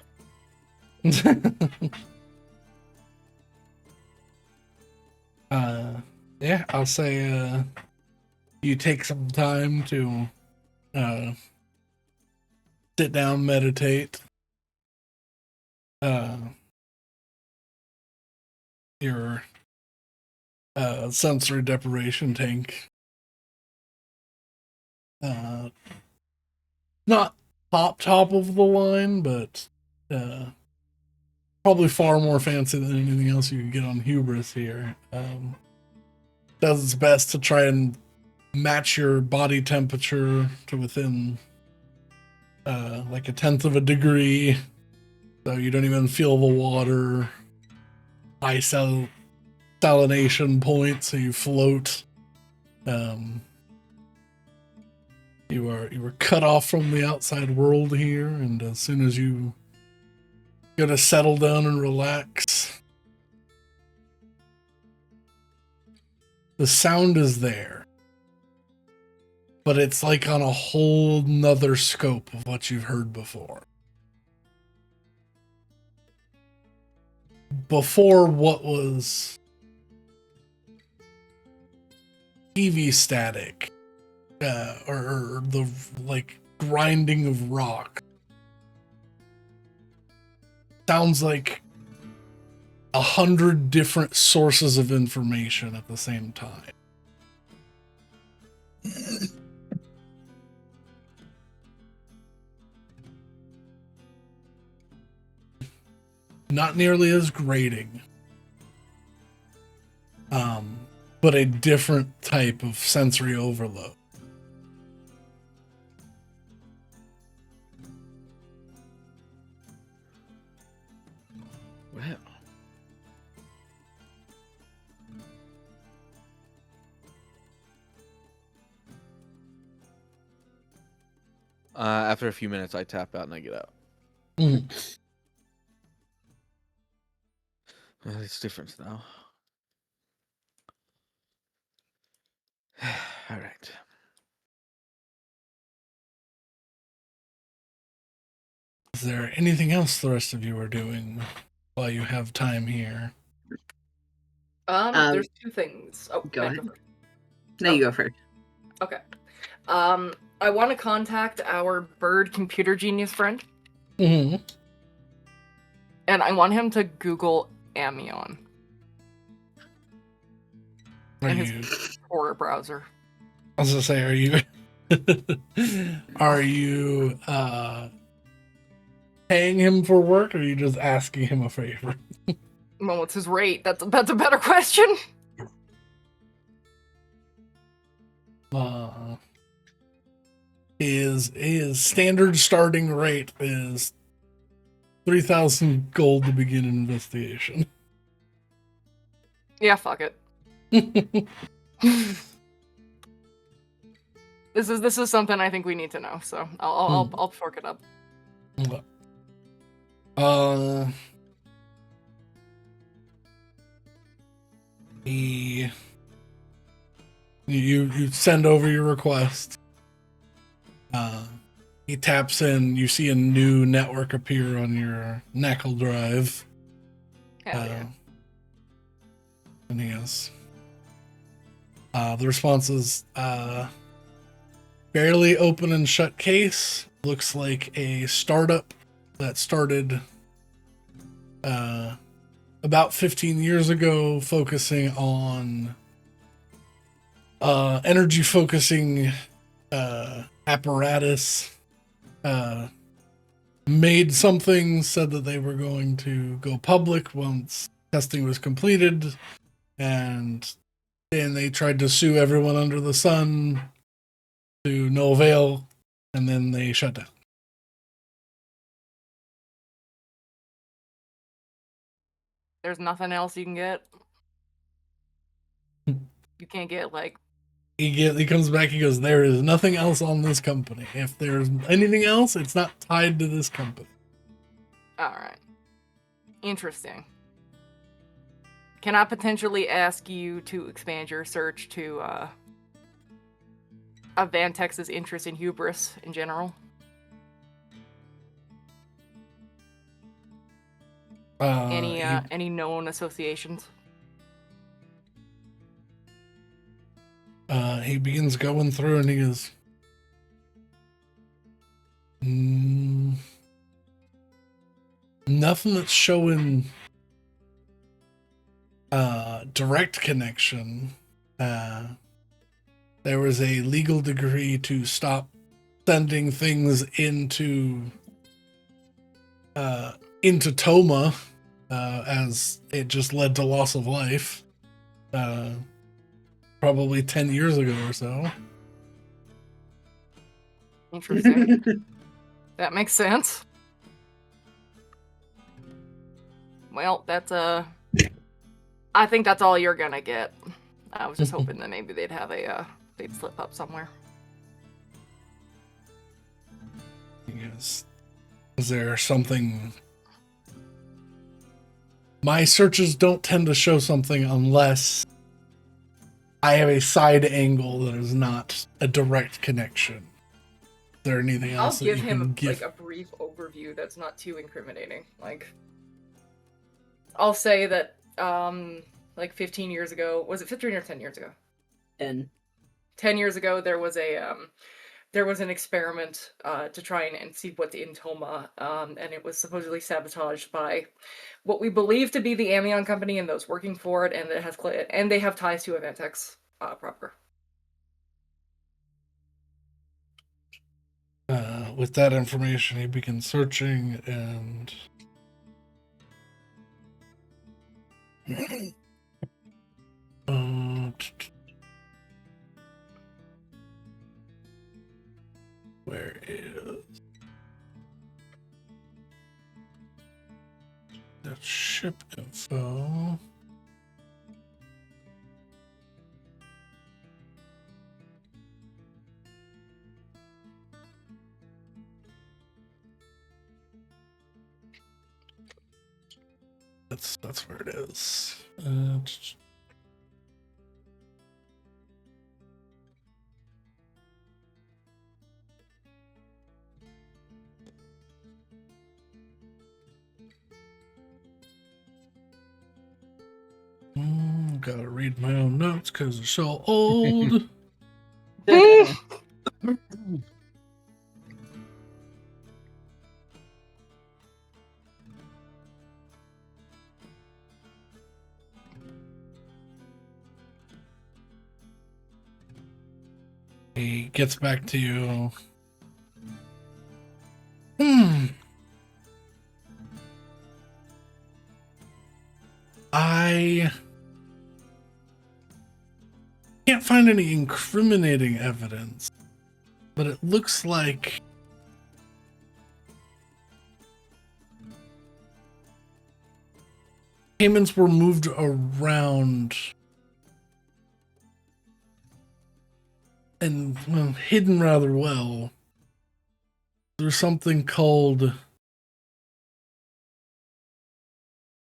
Yeah, I'll say you take some time to sit down, meditate, your sensory deprivation tank. Not top of the line, but probably far more fancy than anything else you can get on Hubris here. Does its best to try and match your body temperature to within like 1/10 of a degree, so you don't even feel the water. High salination point, so you float. You were cut off from the outside world here, and as soon as you go to settle down and relax, the sound is there, but it's like on a whole nother scope of what you've heard before. Before, what was TV static, or the like grinding of rock, sounds like 100 different sources of information at the same time. Not nearly as grating, but a different type of sensory overload. Well. After a few minutes, I tap out and I get out. It's different now. All right. Is there anything else the rest of you are doing while you have time here? There's two things. Oh, Go ahead. first. No, you go first. Okay. I want to contact our bird computer genius friend, Mm-hmm. and I want him to Google Amion Are in you? his horror browser. I was gonna say, are you? Are you paying him for work, or are you just asking him a favor? Well, what's his rate? That's a better question. His standard starting rate is 3,000 gold to begin an investigation. Yeah, fuck it. This is something I think we need to know, so I'll fork it up. You send over your request. He taps in. You see a new network appear on your knuckle drive. Hell yeah. And he goes. The response is barely open and shut case. Looks like a startup that started about 15 years ago, focusing on energy focusing apparatus. Made something, said that they were going to go public once testing was completed, and then they tried to sue everyone under the sun to no avail, and then they shut down. There's nothing else you can get. You can't get like. He comes back, he goes, there is nothing else on this company. If there's anything else, it's not tied to this company. Alright. Interesting. Can I potentially ask you to expand your search to Vantex's interest in Hubris in general? Any known associations? He begins going through and he goes, no, nothing that's showing direct connection. There was a legal decree to stop sending things into Toma, as it just led to loss of life. Probably 10 years ago or so. Interesting. That makes sense. Well, that's I think that's all you're gonna get. I was just hoping that maybe they'd have they'd slip up somewhere. Yes. Is there something? My searches don't tend to show something unless I have a side angle that is not a direct connection. Is there anything I'll else that give you him can give? like a brief overview that's not too incriminating. Like, I'll say that like 15 years ago, was it 15 or 10 years ago? 10. 10 years ago, there was an experiment to try and see what's in Toma, and it was supposedly sabotaged by what we believe to be the Amion company and those working for it, and they have ties to Avantex proper. With that information, he begins searching and. Where is the ship info? That's where it is. Gotta read my own notes because they're so old. He gets back to you. I can't find any incriminating evidence, but it looks like payments were moved around and hidden rather well. There's something called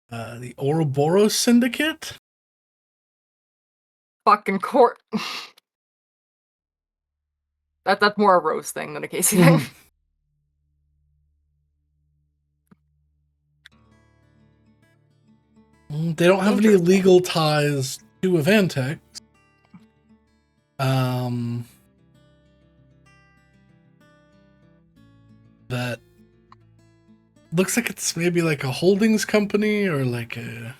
the Ouroboros Syndicate. Fucking court. That's more a Rose thing than a Casey thing. They don't have any legal ties to Avantex. That looks like it's maybe like a holdings company or like an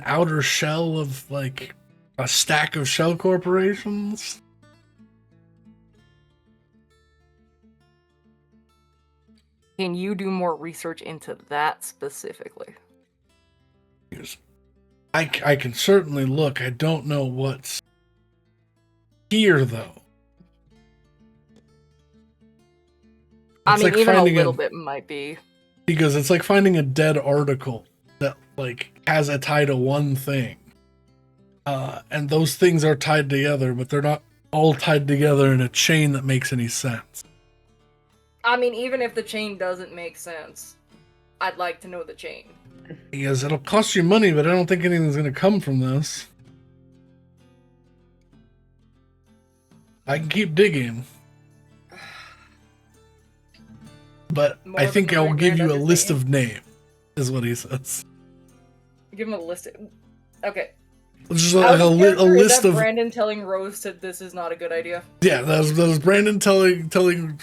outer shell of like a stack of shell corporations. Can you do more research into that specifically? I can certainly look. I don't know what's here, though. I It's mean, like even a finding little bit might be. Because it's like finding a dead article that like has a tie to one thing. And those things are tied together, but they're not all tied together in a chain that makes any sense. I mean, even if the chain doesn't make sense, I'd like to know the chain. Because it'll cost you money, but I don't think anything's going to come from this. I can keep digging. But More I than think the I'll give you a undertaking. list of names, is what he says. Give him a list. Okay. Just like a list of Brandon telling Rose that this is not a good idea. Yeah, that was Brandon telling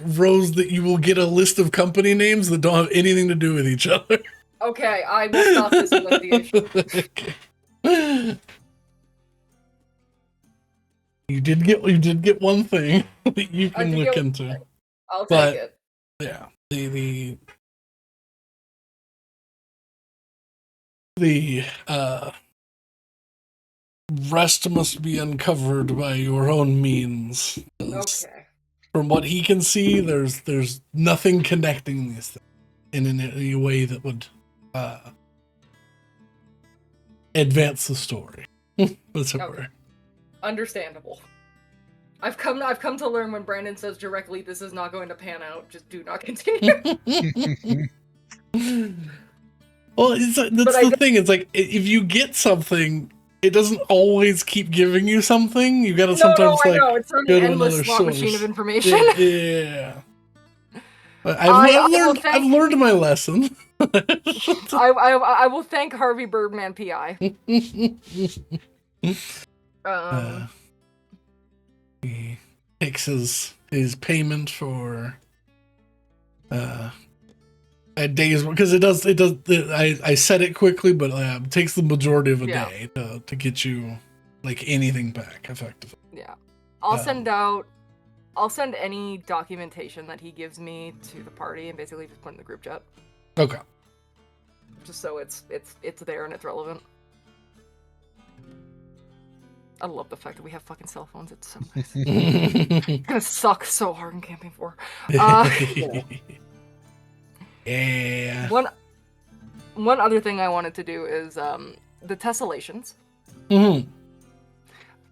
Rose that you will get a list of company names that don't have anything to do with each other. Okay, I will stop this investigation. Okay. You did get one thing that you can look into. I'll take it. Yeah, the rest must be uncovered by your own means. Okay. From what he can see, there's nothing connecting these things in any way that would advance the story. That's okay. Understandable. I've come to learn when Brandon says directly, "This is not going to pan out. Just do not continue." Well, that's the thing. It's like if you get something, it doesn't always keep giving you something. You gotta sometimes I know. It's an endless slot source. machine of information. Yeah. I've learned my lesson. I will thank Harvey Birdman PI. He takes his payment for a day's, because it does. I said it quickly, but it takes the majority of a day to get you like anything back effectively. Yeah, I'll send any documentation that he gives me to the party and basically just put in the group chat. Okay. Just so it's there and it's relevant. I love the fact that we have fucking cell phones. It's so nice. It's gonna suck so hard in Camping 4. Yeah. One other thing I wanted to do is the tessellations. Mm-hmm.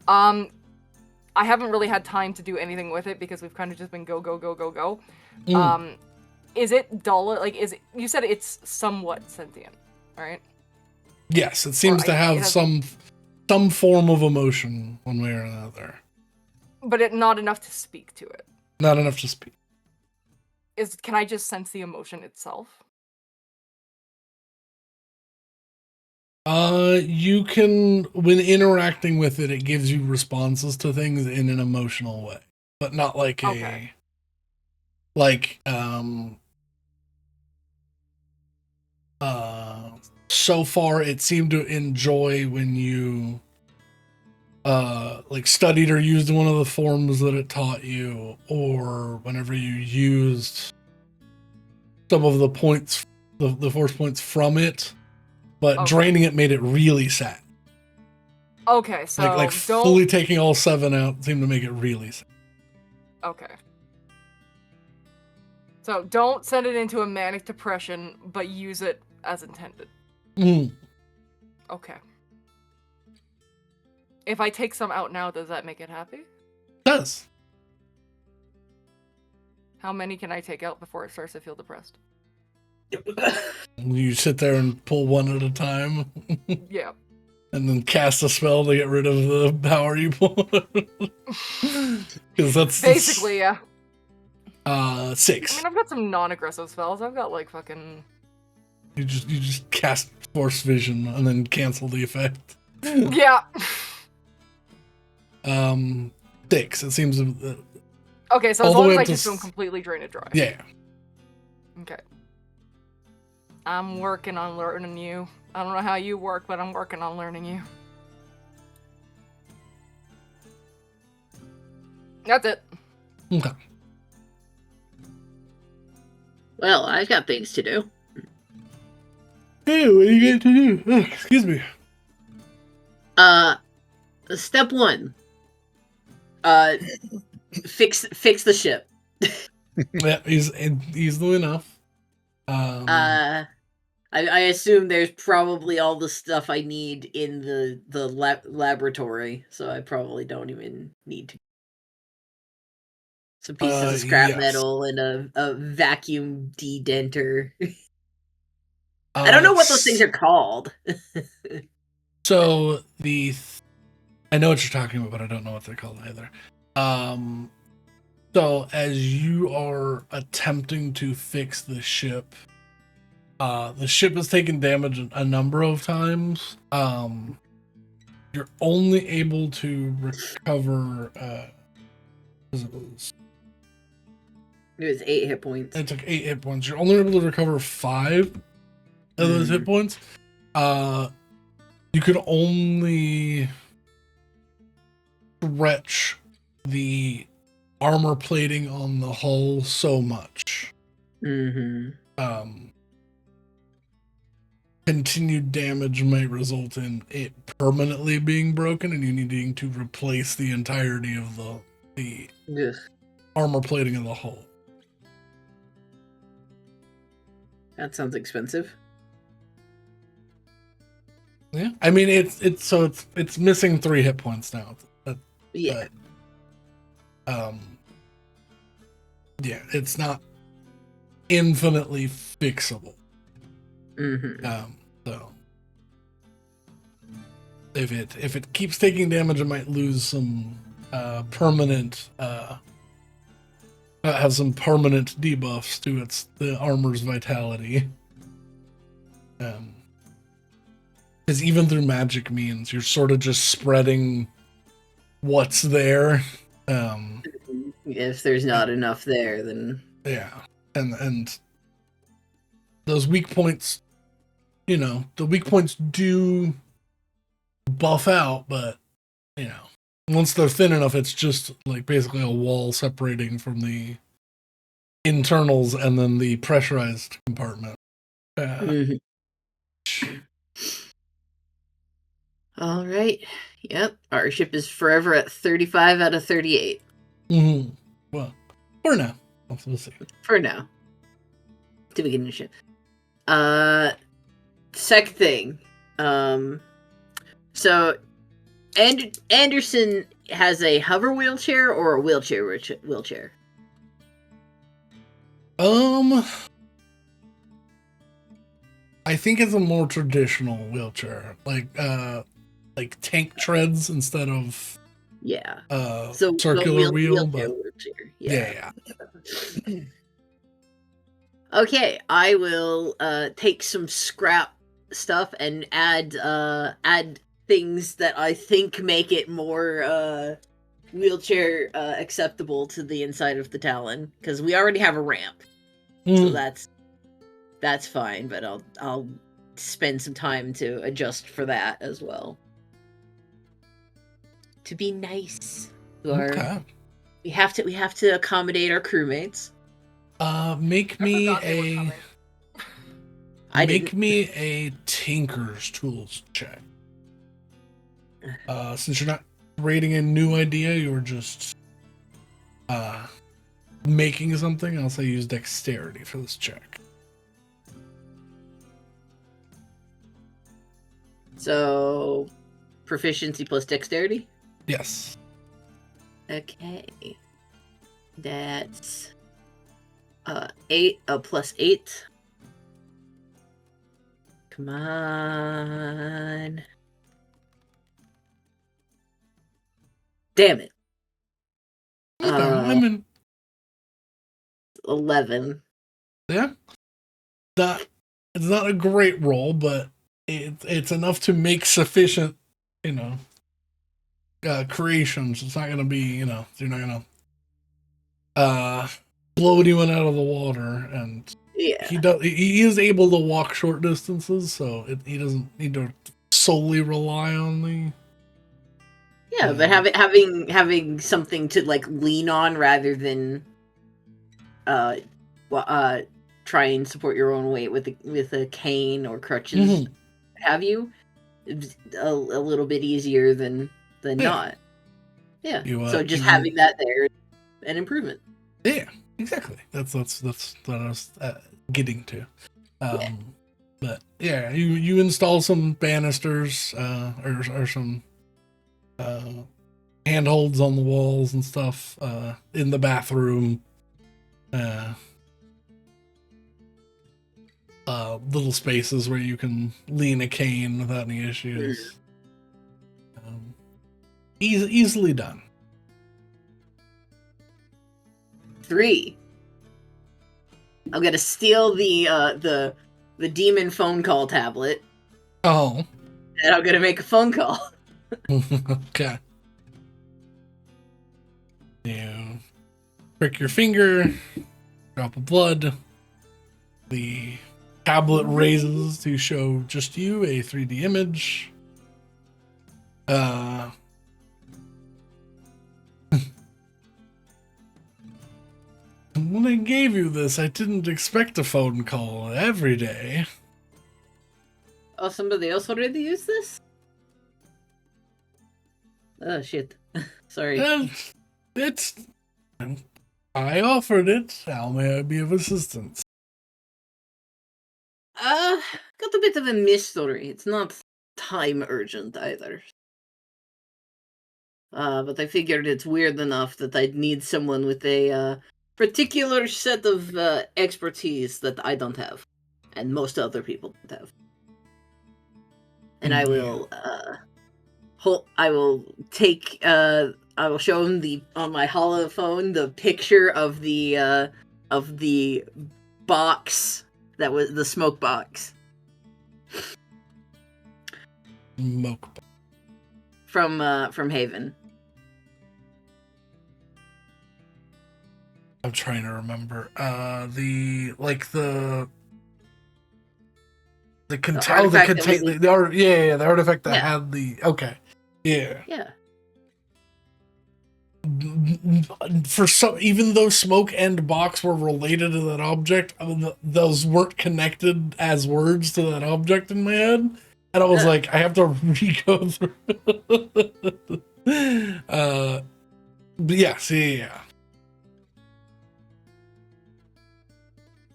I haven't really had time to do anything with it because we've kind of just been go. Mm. Is it dull? Like, you said it's somewhat sentient, right? Yes, it seems to have some form of emotion one way or another. But not enough to speak to it. Not enough to speak. Can I just sense the emotion itself? You can, when interacting with it, it gives you responses to things in an emotional way, but not like so far it seemed to enjoy when you like studied or used one of the forms that it taught you, or whenever you used some of the points, the force points from it, but draining it made it really sad. Okay, so like fully taking all 7 out seemed to make it really sad. Okay. So don't send it into a manic depression, but use it as intended. Mm. Okay. If I take some out now, does that make it happy? It does. How many can I take out before it starts to feel depressed? You sit there and pull one at a time. Yeah. And then cast a spell to get rid of the power you pull. Because that's basically, yeah. 6. I mean, I've got some non-aggressive spells. I've got like fucking. You just cast Force Vision and then cancel the effect. Yeah. 6. It seems. Okay, so as long as I just don't completely drain it dry. Yeah. Okay. I'm working on learning you. I don't know how you work, but I'm working on learning you. That's it. Okay. Well, I've got things to do. Hey, what are you going to do? Oh, excuse me. Step 1. Fix the ship. Yeah, easily enough. I assume there's probably all the stuff I need in the laboratory, so I probably don't even need to. Some pieces of scrap metal and a vacuum dedenter. I don't know what those things are called. So I know what you're talking about, but I don't know what they're called either. So as you are attempting to fix the ship has taken damage a number of times. you're only able to recover. It was 8 hit points. took 8 hit points. You're only able to recover 5 of those hit points. You could only stretch the armor plating on the hull so much. Continued damage might result in it permanently being broken and you needing to replace the entirety of the armor plating of the hull. That sounds expensive. Yeah, I mean it's missing 3 hit points now. Yeah. But, yeah, it's not infinitely fixable. So if it keeps taking damage, it might lose some permanent have some permanent debuffs to the armor's vitality. Because even through magic means, you're sort of just spreading what's there. If there's not enough there, then yeah, and those weak points, the weak points do buff out, but once they're thin enough, it's just like basically a wall separating from the internals and then the pressurized compartment. All right. Yep. Our ship is forever at 35 out of 38. Well, for now. We'll see. For now. To begin the ship. Second thing. So Anderson has a hover wheelchair or a wheelchair? I think it's a more traditional wheelchair, like tank treads instead of so circular wheel, but wheelchair. Yeah. Okay, I will take some scrap stuff and add things that I think make it more wheelchair acceptable to the inside of the Talon, because we already have a ramp, so that's fine. But I'll spend some time to adjust for that as well, to be nice. We have to accommodate our crewmates. Make me a Tinker's Tools check. Since you're not rating a new idea, you're just making something, I'll say use dexterity for this check. So, proficiency plus dexterity? Yes. Okay. That's 8 plus 8. Come on. Damn it. I'm in 11. Yeah. It's not a great roll, but it's enough to make sufficient, creations. It's not gonna be, you're not gonna blow anyone out of the water, and he is able to walk short distances, so he doesn't need to solely rely on the but having something to like lean on rather than try and support your own weight with a cane or crutches, have you a little bit easier than not. So just having that there, an improvement. Yeah, exactly. That's what I was getting to. But yeah, you install some banisters or some handholds on the walls and stuff in the bathroom. Little spaces where you can lean a cane without any issues. Easily done. 3. I'm gonna steal the demon phone call tablet. Oh. And I'm gonna make a phone call. Okay. You prick your finger, drop of blood. The tablet raises to show just you a 3D image. When I gave you this, I didn't expect a phone call every day. Oh, somebody else already used this? Oh, shit. Sorry. It's. I offered it. How may I be of assistance? Got a bit of a mystery. It's not time urgent either. But I figured it's weird enough that I'd need someone with a particular set of expertise that I don't have, and most other people don't have. And I will, I will take, I will show him on my holophone the picture of the box that was the smoke box. Smoke. From Haven. I'm trying to remember. The artifact that had the okay. Yeah. Yeah. For even though smoke and box were related to that object, those weren't connected as words to that object in my head, and I was like, I have to re-go through. Yeah.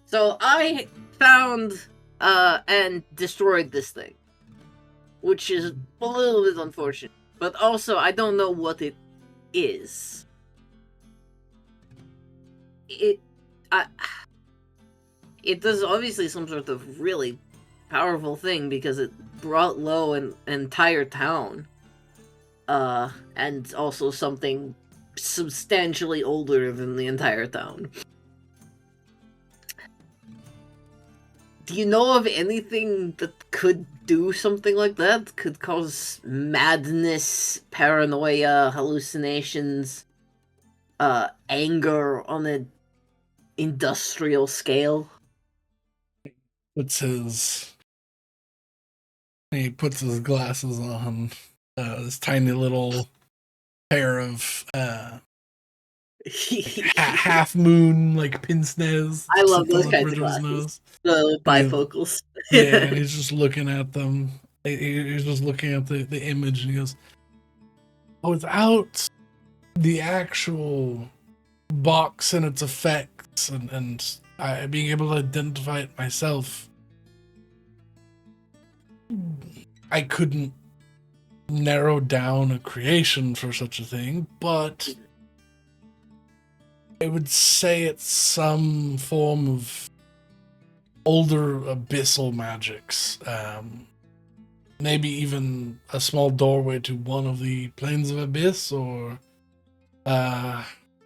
So I found and destroyed this thing, which is a little bit unfortunate. But also, I don't know what it is. It does obviously some sort of really powerful thing because it brought low an entire town. And also something substantially older than the entire town. Do you know of anything that could do something like that? Could cause madness, paranoia, hallucinations, anger on an industrial scale? He puts his glasses on, this tiny little pair of half moon like pince nez. I love those kinds of glasses. The bifocals. Yeah, and he's just looking at them. He's just looking at the image, and he goes, without the actual box and its effects, and being able to identify it myself, I couldn't narrow down a creation for such a thing, but I would say it's some form of older abyssal magics. Maybe even a small doorway to one of the planes of abyss, or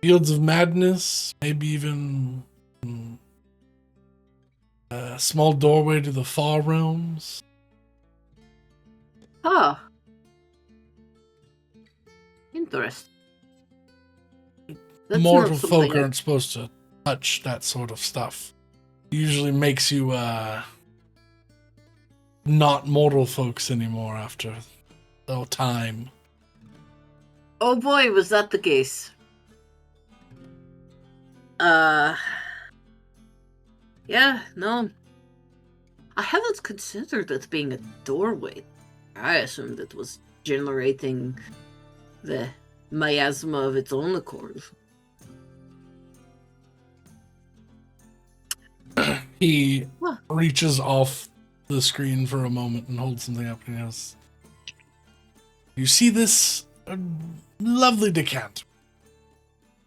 fields of madness, maybe even a small doorway to the far realms. Huh. Interesting. Mortal folk aren't supposed to touch that sort of stuff. It usually makes you not mortal folks anymore after the time. Oh boy, was that the case. Yeah, no. I haven't considered it being a doorway. I assumed it was generating the miasma of its own accord. He reaches off the screen for a moment and holds something up, and he goes, you see this lovely decanter?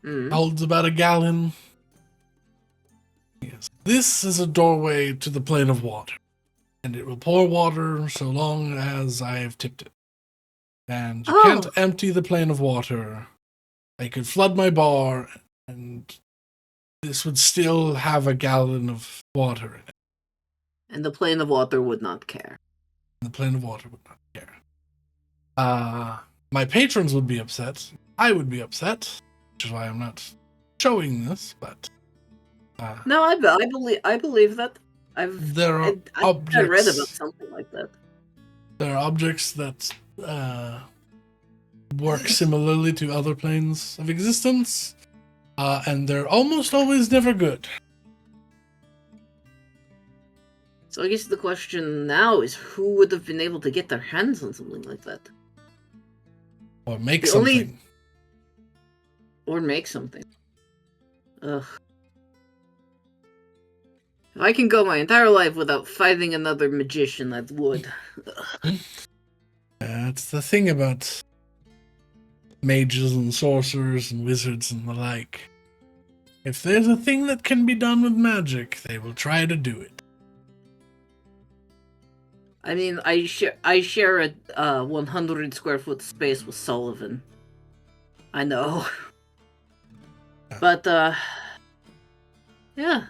Holds about a gallon. Yes. This is a doorway to the plane of water, and it will pour water so long as I have tipped it. And you can't empty the plane of water. I could flood my bar, and this would still have a gallon of water in it. And the plane of water would not care. The plane of water would not care. My patrons would be upset. I would be upset, which is why I'm not showing this. But No, I believe that. there are I read about objects. something like that. There are objects that work similarly to other planes of existence, and they're almost always never good. So I guess the question now is who would have been able to get their hands on something like that? Or make The something. only- Or make something. Ugh. If I can go my entire life without fighting another magician, I would. That's the thing about mages and sorcerers and wizards and the like. If there's a thing that can be done with magic, they will try to do it. I mean, I share a 100 square foot space with Sullivan. I know. But, yeah.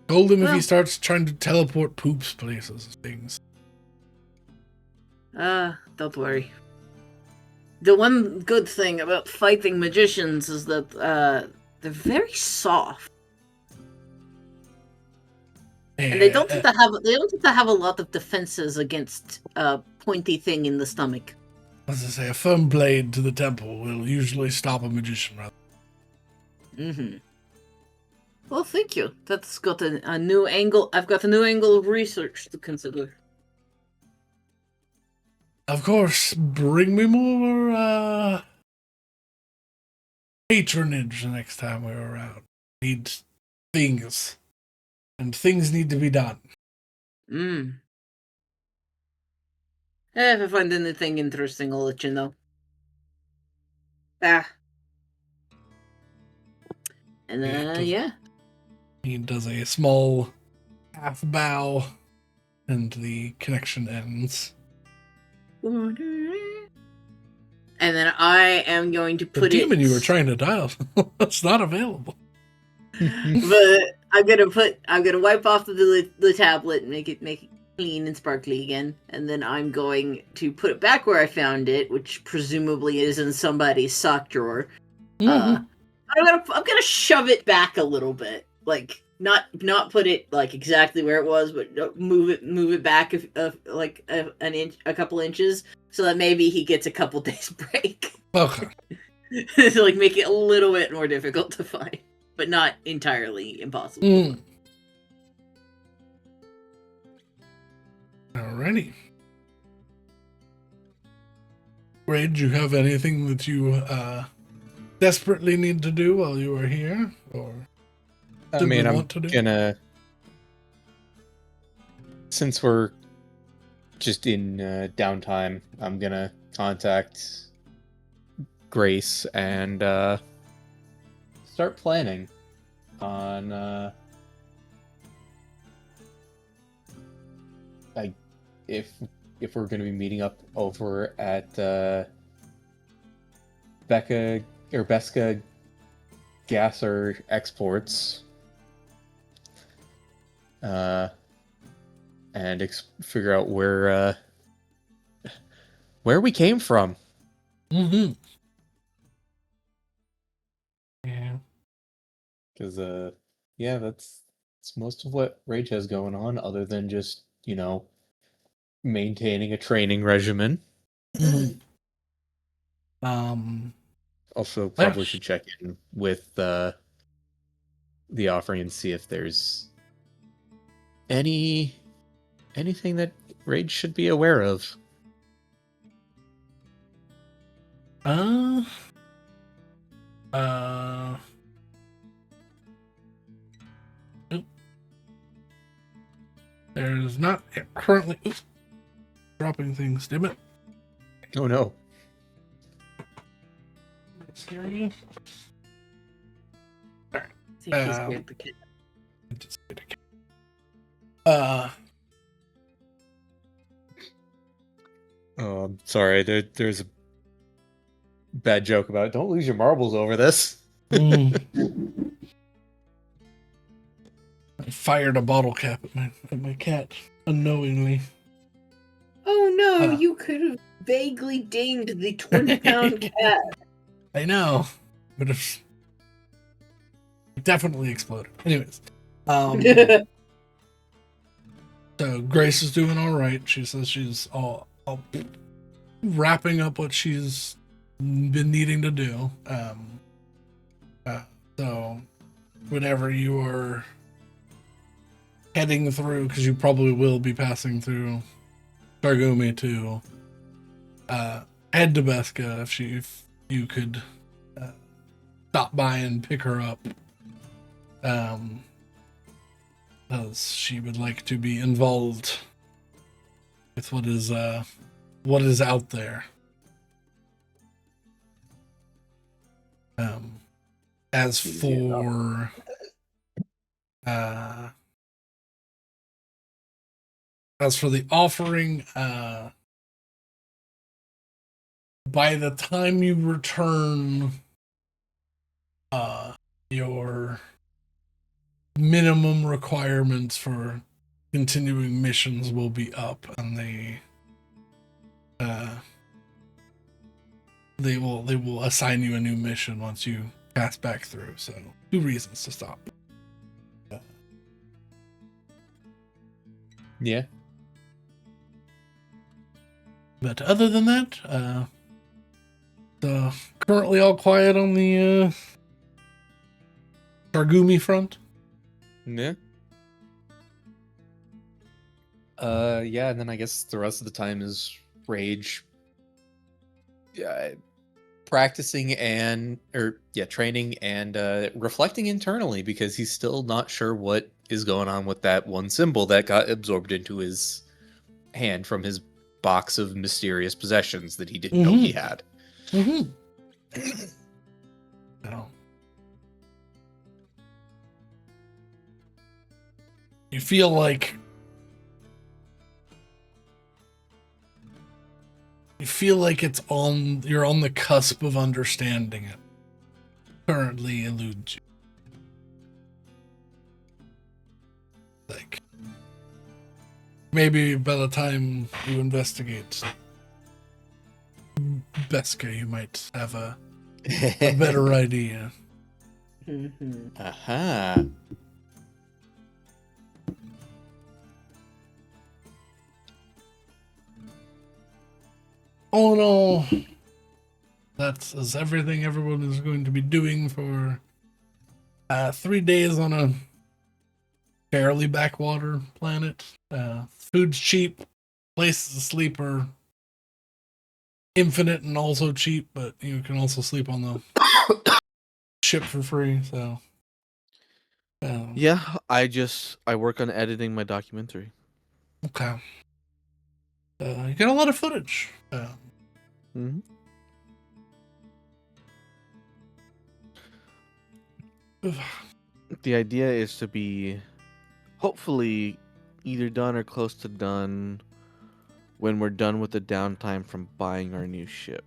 Told him if Well. he starts trying to teleport poops places and things. Don't worry. The one good thing about fighting magicians is that, they're very soft. And they don't tend to have a lot of defenses against a pointy thing in the stomach. As I say, a firm blade to the temple will usually stop a magician rather. Mm-hmm. Well, thank you. That's got a new angle. I've got a new angle of research to consider. Of course, bring me more patronage the next time we're around. Need things. And things need to be done. If I find anything interesting, I'll let you know. And yeah. He does a small half bow, and the connection ends. And then I am going to The put demon it. you were trying to dial, that's not available. But I'm gonna wipe off the tablet and make it clean and sparkly again, and then I'm going to put it back where I found it, which presumably is in somebody's sock drawer. I'm gonna shove it back a little bit, like not put it like exactly where it was, but move it back like an inch, a couple inches, so that maybe he gets a couple days break. Okay. To like make it a little bit more difficult to find, but not entirely impossible. Alrighty. Ray, do you have anything that you desperately need to do while you are here, or I did we mean, I'm want to do? gonna, since we're just in downtime, I'm gonna contact Grace and start planning on like if we're gonna be meeting up over at Beska Gasser Exports, and figure out where we came from. Mm-hmm. Yeah. Because yeah, that's most of what Rage has going on, other than just, maintaining a training regimen. Mm-hmm. Also, probably should check in with the offering and see if there's anything that Rage should be aware of. There's not currently dropping things, damn it. Oh no. Scary. Alright. See if he's scared the kid. Oh, I'm sorry. There's a bad joke about it. Don't lose your marbles over this. I fired a bottle cap at my cat unknowingly. Oh no! you could have vaguely dinged the 20-pound cat. I know. But it definitely exploded. Anyways. So Grace is doing all right. She says she's all wrapping up what she's been needing to do. So whenever you are heading through, because you probably will be passing through Targumi to head to Beska, if you could stop by and pick her up. Because she would like to be involved with what is out there. As for the offering, by the time you return, your minimum requirements for continuing missions will be up, and they will assign you a new mission once you pass back through. So 2 reasons to stop. Yeah. But other than that, currently all quiet on the Targumi front. Yeah. Yeah, and then I guess the rest of the time is Rage practicing training and reflecting internally, because he's still not sure what is going on with that one symbol that got absorbed into his hand from his box of mysterious possessions that he didn't know he had. Mm-hmm. So, you feel like you're on the cusp of understanding it. Currently eludes you. Like, maybe by the time you investigate Beska, you might have a better idea. Mm-hmm. Aha. All in all, that's everything everyone is going to be doing for 3 days on a fairly backwater planet. Food's cheap, places to sleep are infinite and also cheap, but you can also sleep on the ship for free. So, Yeah, I work on editing my documentary. okay. You got a lot of footage. Mm-hmm. The idea is to be hopefully either done or close to done when we're done with the downtime from buying our new ship.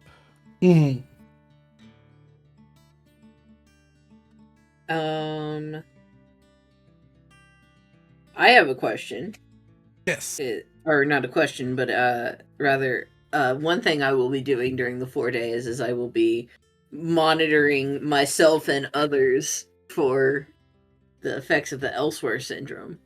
Mm-hmm. I have a question. Yes. Or not a question, but rather, one thing I will be doing during the 4 days is I will be monitoring myself and others for the effects of the Elsewhere syndrome.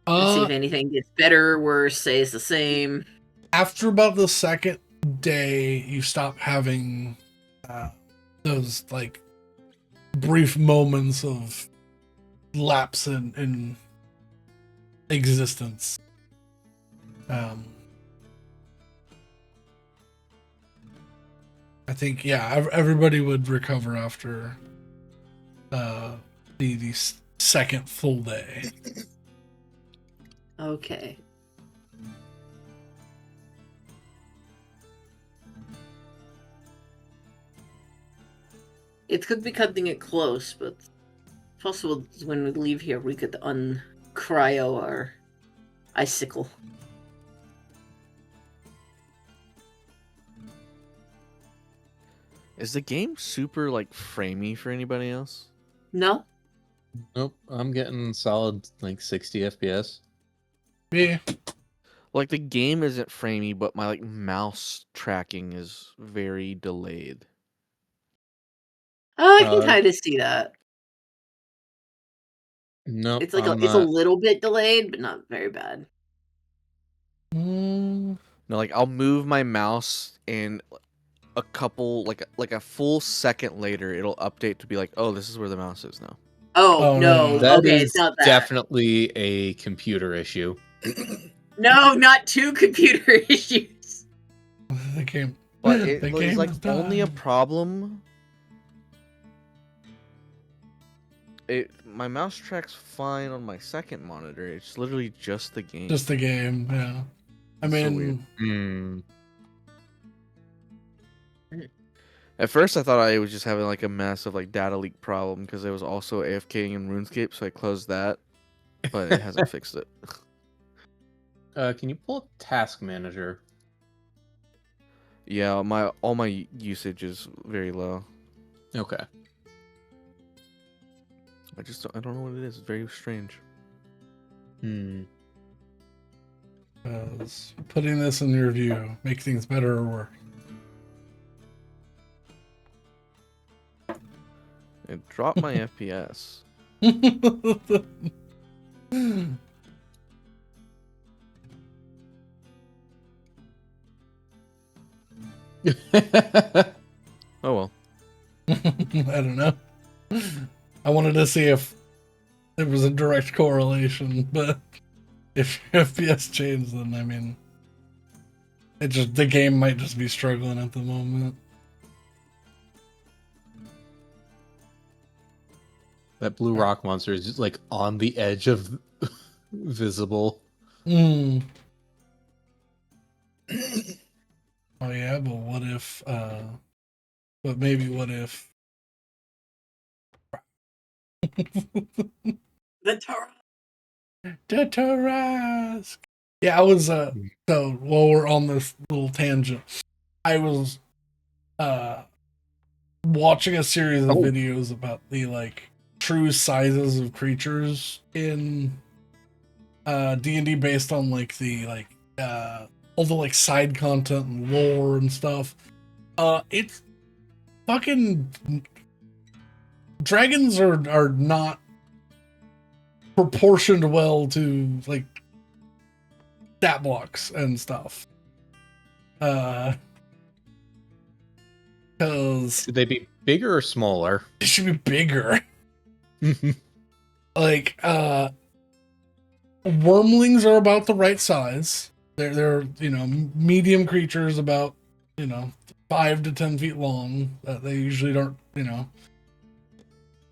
To see if anything gets better or worse, stays the same. After about the second day, you stop having those like brief moments of lapse in existence. I think everybody would recover after the second full day. Okay. It could be cutting it close, but it's possible when we leave here we could uncryo our icicle. Is the game super like framey for anybody else? No? Nope, I'm getting solid like 60 FPS. Yeah. Like the game isn't framey, but my like mouse tracking is very delayed. Oh, I can Uh, kind of see that. nope, It's like I'm it's a little bit delayed, but not very bad. Mm, No, like I'll move my mouse and a couple like a full second later it'll update to be like, oh, this is where the mouse is now. Oh Oh, no, yeah. That okay, is it's not that. definitely a computer issue. No, not two computer issues. the game. But the it is game like is only a done. problem. My mouse tracks fine on my second monitor. It's literally just the game. Just the game, yeah. I It's so mean, weird. Hmm. At first, I thought I was just having like a massive like data leak problem because I was also AFKing in RuneScape, so I closed that, but it hasn't fixed it. Can you pull up Task Manager? Yeah, all my usage is very low. Okay. I don't know what it is. It's very strange. Hmm. does putting this in your view make things better or worse? It dropped my FPS. Oh well. I don't know. I wanted to see if there was a direct correlation, but if your FPS changed, then I mean, the game might just be struggling at the moment. That blue rock monster is just like on the edge of visible. Mm. Oh yeah, but what if? But maybe what if? The Torah. The Tarrasque. Yeah, I was so while we're on this little tangent, I was watching a series of videos about the like true sizes of creatures in D&D based on like the all the like side content and lore and stuff. It's fucking dragons are not proportioned well to like stat blocks and stuff. Because Should they be bigger or smaller? it should be bigger. Like wormlings are about the right size. They're medium creatures about 5 to 10 feet long. They usually don't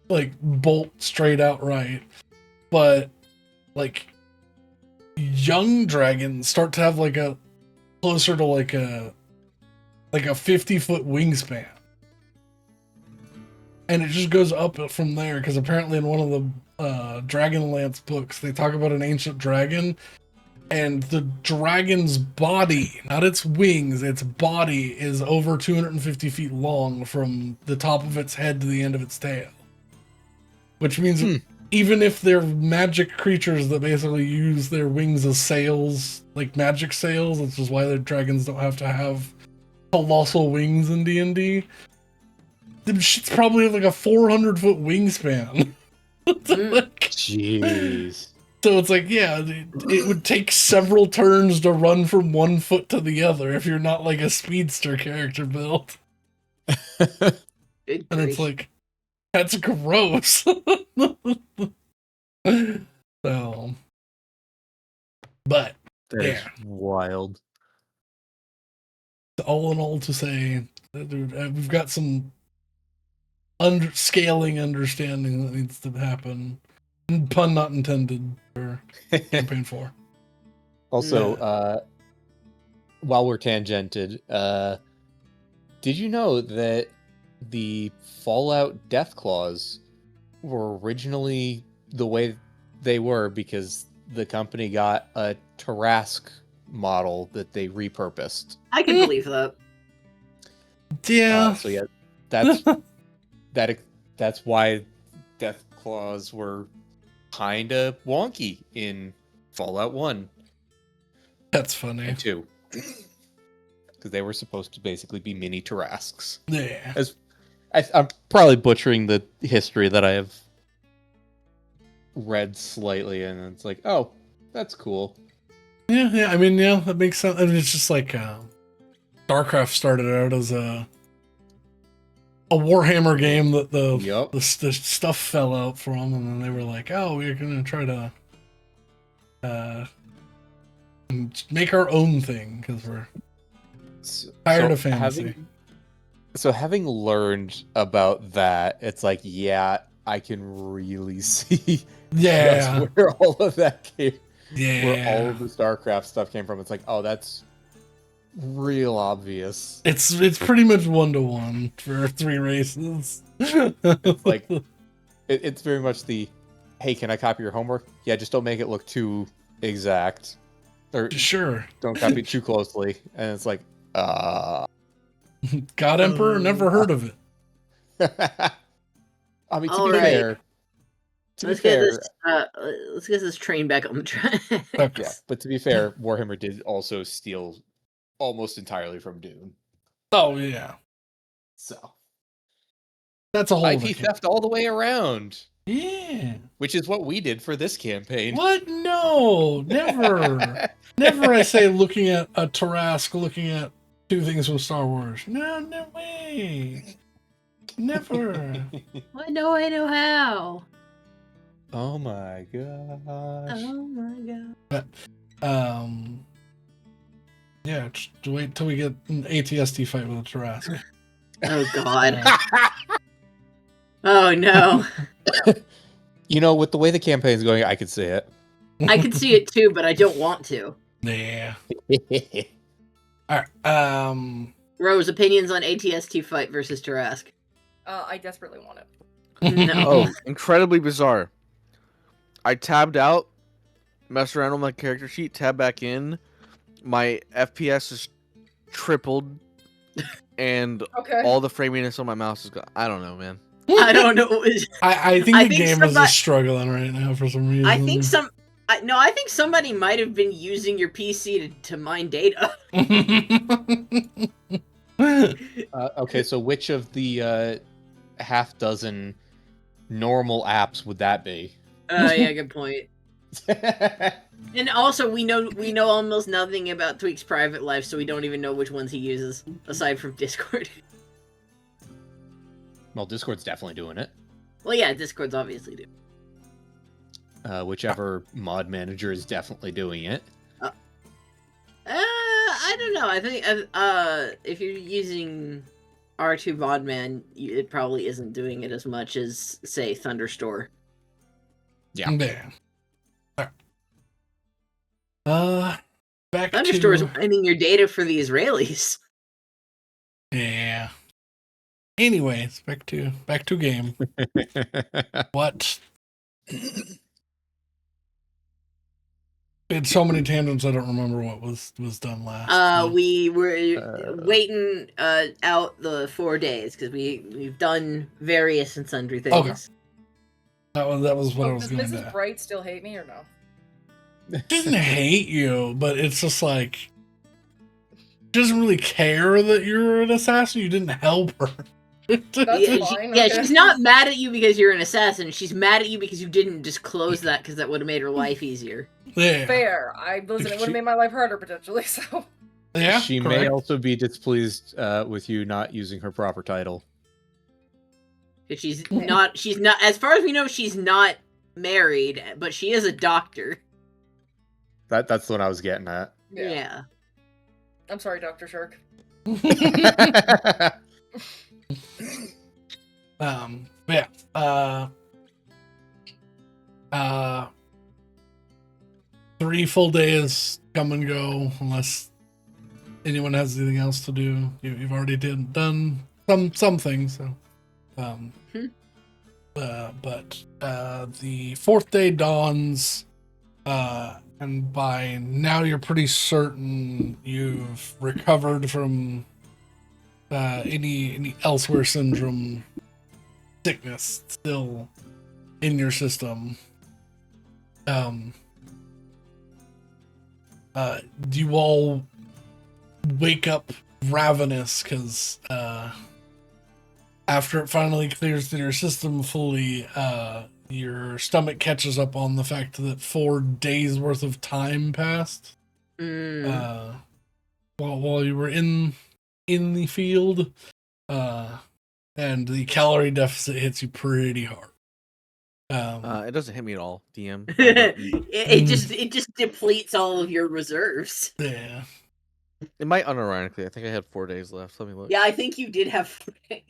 like bolt straight out right. But like young dragons start to have like a closer to like a 50-foot wingspan. And it just goes up from there because apparently in one of the Dragonlance books they talk about an ancient dragon, and the dragon's body, not its wings, its body is over 250 feet long from the top of its head to the end of its tail. Which means even if they're magic creatures that basically use their wings as sails, like magic sails, which is why the dragons don't have to have colossal wings in D&D, them shit's probably like a 400-foot wingspan. Like, Jeez. so it's like, yeah, it would take several turns to run from one foot to the other if you're not like a speedster character build. Good And grief. it's like, that's gross. So, but That is yeah, wild. all in all, to say, dude, we've got some scaling understanding that needs to happen. Pun not intended for campaign 4. Also, while we're tangented, did you know that the Fallout Death Claws were originally the way they were because the company got a Tarrasque model that they repurposed? I can believe that. Yeah. So yeah, that's that's why Death Claws were kind of wonky in Fallout 1. That's funny. and 2. Because they were supposed to basically be mini Tarrasques. Yeah. I'm probably butchering the history that I have read slightly, and it's like, oh, that's cool. Yeah. I mean, yeah, that makes sense. I mean, it's just like StarCraft started out as a Warhammer game that the stuff fell out from, and then they were like, oh, we're gonna try to make our own thing because we're tired of fantasy. Having learned about that, it's like, yeah, I can really see just where all of that came, where all of the StarCraft stuff came from. It's like, oh, that's real obvious. It's pretty much 1-to-1 for 3 races. It's like it's very much the, hey, can I copy your homework? Yeah, just don't make it look too exact, or sure, don't copy it too closely. And it's like, God Emperor, never heard of it. I mean, All to be right. fair, let's get this train back on the track. yeah, but to be fair, Warhammer did also steal almost entirely from Dune. Oh yeah, So that's a whole IP theft all the way around. Yeah, which is what we did for this campaign. What? No, never, never. I say looking at a Tarrasque, looking at 2 things from Star Wars. No way, never. I know how. Oh my gosh. Oh my god. Yeah, just wait till we get an ATST fight with a Tarrasque. Oh god. Oh no. You know, with the way the campaign's going, I could see it. I can see it too, but I don't want to. Yeah. Alright, Rose, opinions on ATST fight versus Tarrasque? I desperately want it. No. Oh, incredibly bizarre. I tabbed out, messed around with my character sheet, tabbed back in. My FPS is tripled, and all the framiness on my mouse is gone. I don't know, man. I don't know. I think the game is just struggling right now for some reason. I think I think somebody might have been using your PC to mine data. Okay, so which of the half dozen normal apps would that be? Yeah, good point. And also, we know almost nothing about Tweak's private life, so we don't even know which ones he uses aside from Discord. Well, Discord's definitely doing it. Well, yeah, Discord's obviously doing. Whichever mod manager is definitely doing it. I don't know. I think if you're using R2 Modman, it probably isn't doing it as much as, say, Thunderstore. Yeah. Back Thunderstore's to mining your data for the Israelis. Yeah. Anyways, back to game. What? We had so many tangents, I don't remember what was done last. We were waiting out the 4 days because we've done various and sundry things. Okay. That was what I was going to Does Mrs. Bright still hate me or no? She doesn't hate you, but it's just like she doesn't really care that you're an assassin. You didn't help her. She's not mad at you because you're an assassin. She's mad at you because you didn't disclose that because that would have made her life easier. Yeah. Fair. It would have made my life harder potentially. So. Yeah. She may also be displeased with you not using her proper title. She's not. As far as we know, she's not married, but she is a doctor. That's what I was getting at. Yeah. I'm sorry, Dr. Shark. Yeah. 3 full days come and go unless anyone has anything else to do. You've already done some things, so but the 4th day dawns, and by now you're pretty certain you've recovered from any elsewhere syndrome sickness still in your system. you all wake up ravenous because after it finally clears through your system fully, your stomach catches up on the fact that 4 days worth of time passed while you were in the field, and the calorie deficit hits you pretty hard. It doesn't hit me at all, DM. it just depletes all of your reserves. Yeah. It might unironically. I think I had 4 days left. Let me look. Yeah, I think you did have 4 days.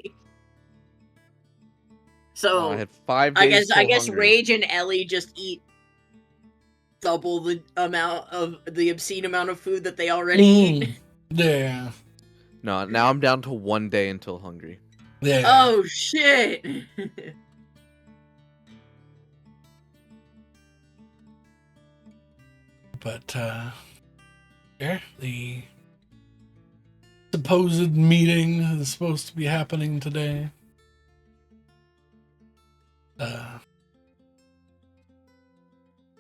So I had 5 days. I guess Rage and Ellie just eat double the obscene amount of food that they already eat. Yeah. No, now I'm down to 1 day until hungry. Yeah. Oh shit. But yeah, the supposed meeting is supposed to be happening today.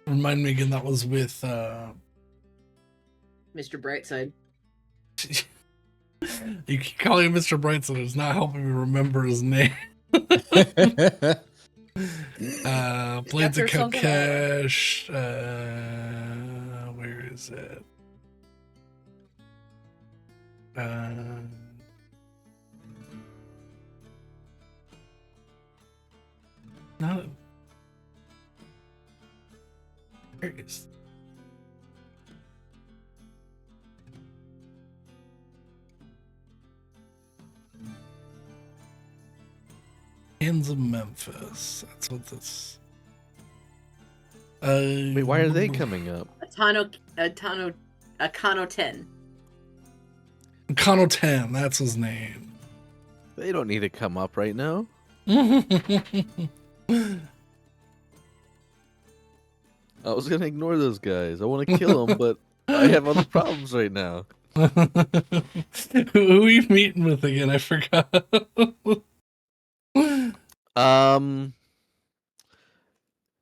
Remind me again, that was with Mr. Brightside. You keep calling him Mr. Brightside. It's not helping me remember his name. Blades of Kokesh. Where is it? Not. Where is? Hands of Memphis. That's what this. Wait, why are they coming up? Akano 10. Akano 10, that's his name. They don't need to come up right now. I was gonna ignore those guys. I want to kill them, but I have other problems right now. Who are you meeting with again? I forgot.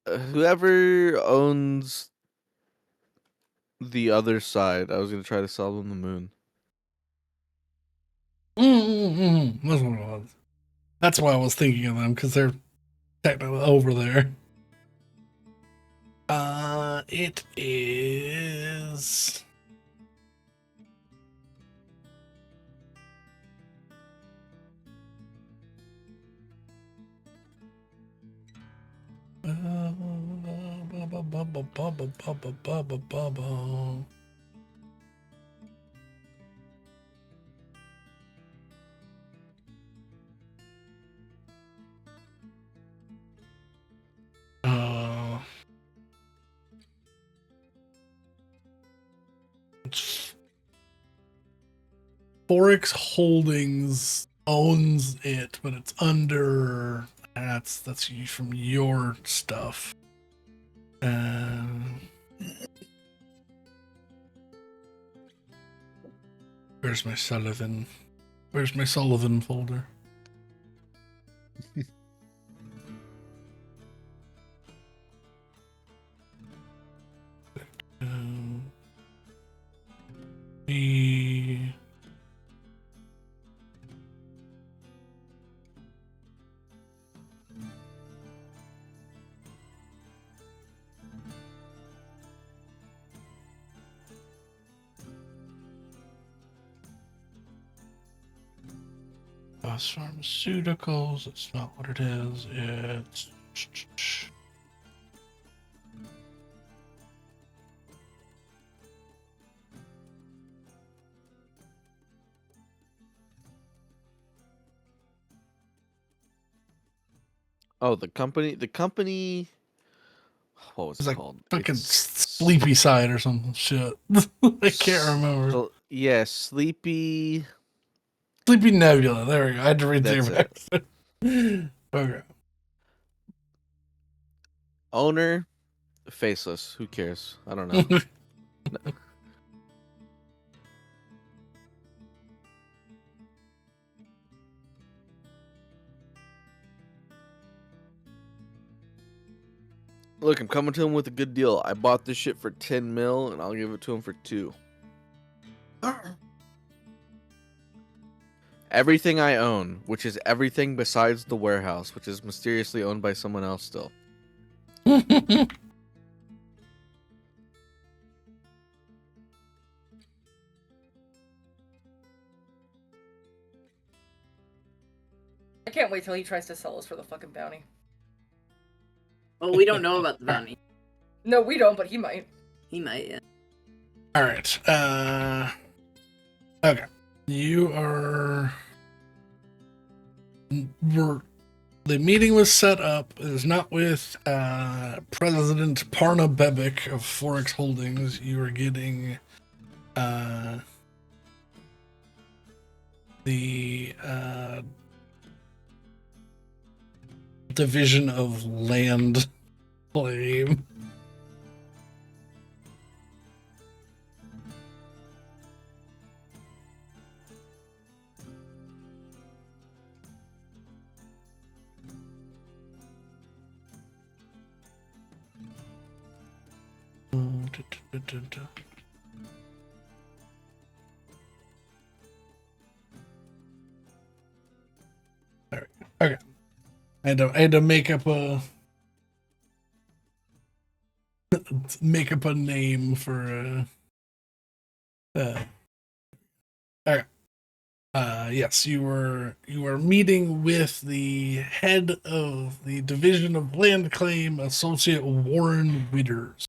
Whoever owns the other side, I was gonna try to sell them the moon. That's what it was. That's why I was thinking of them, because they're technically over there. It is. Forex Holdings owns it, but it's under. That's from your stuff. Where's my Sullivan? Where's my Sullivan folder? The pharmaceuticals, it's not what it is. It's Oh, the company. What was it like called? fucking Sleepy Side or something shit. I can't remember. Yeah, Sleepy Nebula. There we go. I had to read That's the back. Okay. Owner, faceless. Who cares? I don't know. Look, I'm coming to him with a good deal. I bought this shit for 10 mil, and I'll give it to him for 2. Everything I own, which is everything besides the warehouse, which is mysteriously owned by someone else still. I can't wait till he tries to sell us for the fucking bounty. Well, we don't know about the bounty. No, we don't, but he might. He might, yeah. All right. Okay. You are. The meeting was set up. It is not with President Parna Bebic of Forex Holdings. You are getting the Division of Land Claim. Alright, okay. I had to make up a name for okay. Yes, you were meeting with the head of the Division of Land Claim, Associate Warren Witters.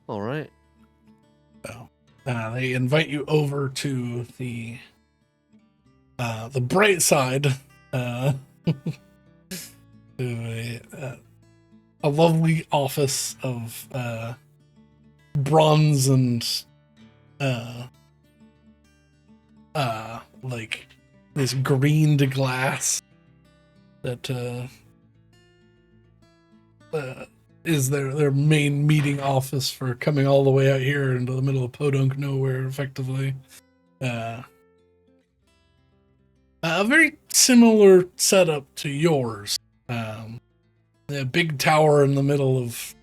All right. So, they invite you over to the bright side, to a lovely office of bronze and like this greened glass that is their main meeting office for coming all the way out here into the middle of podunk nowhere, effectively. A very similar setup to yours. A big tower in the middle of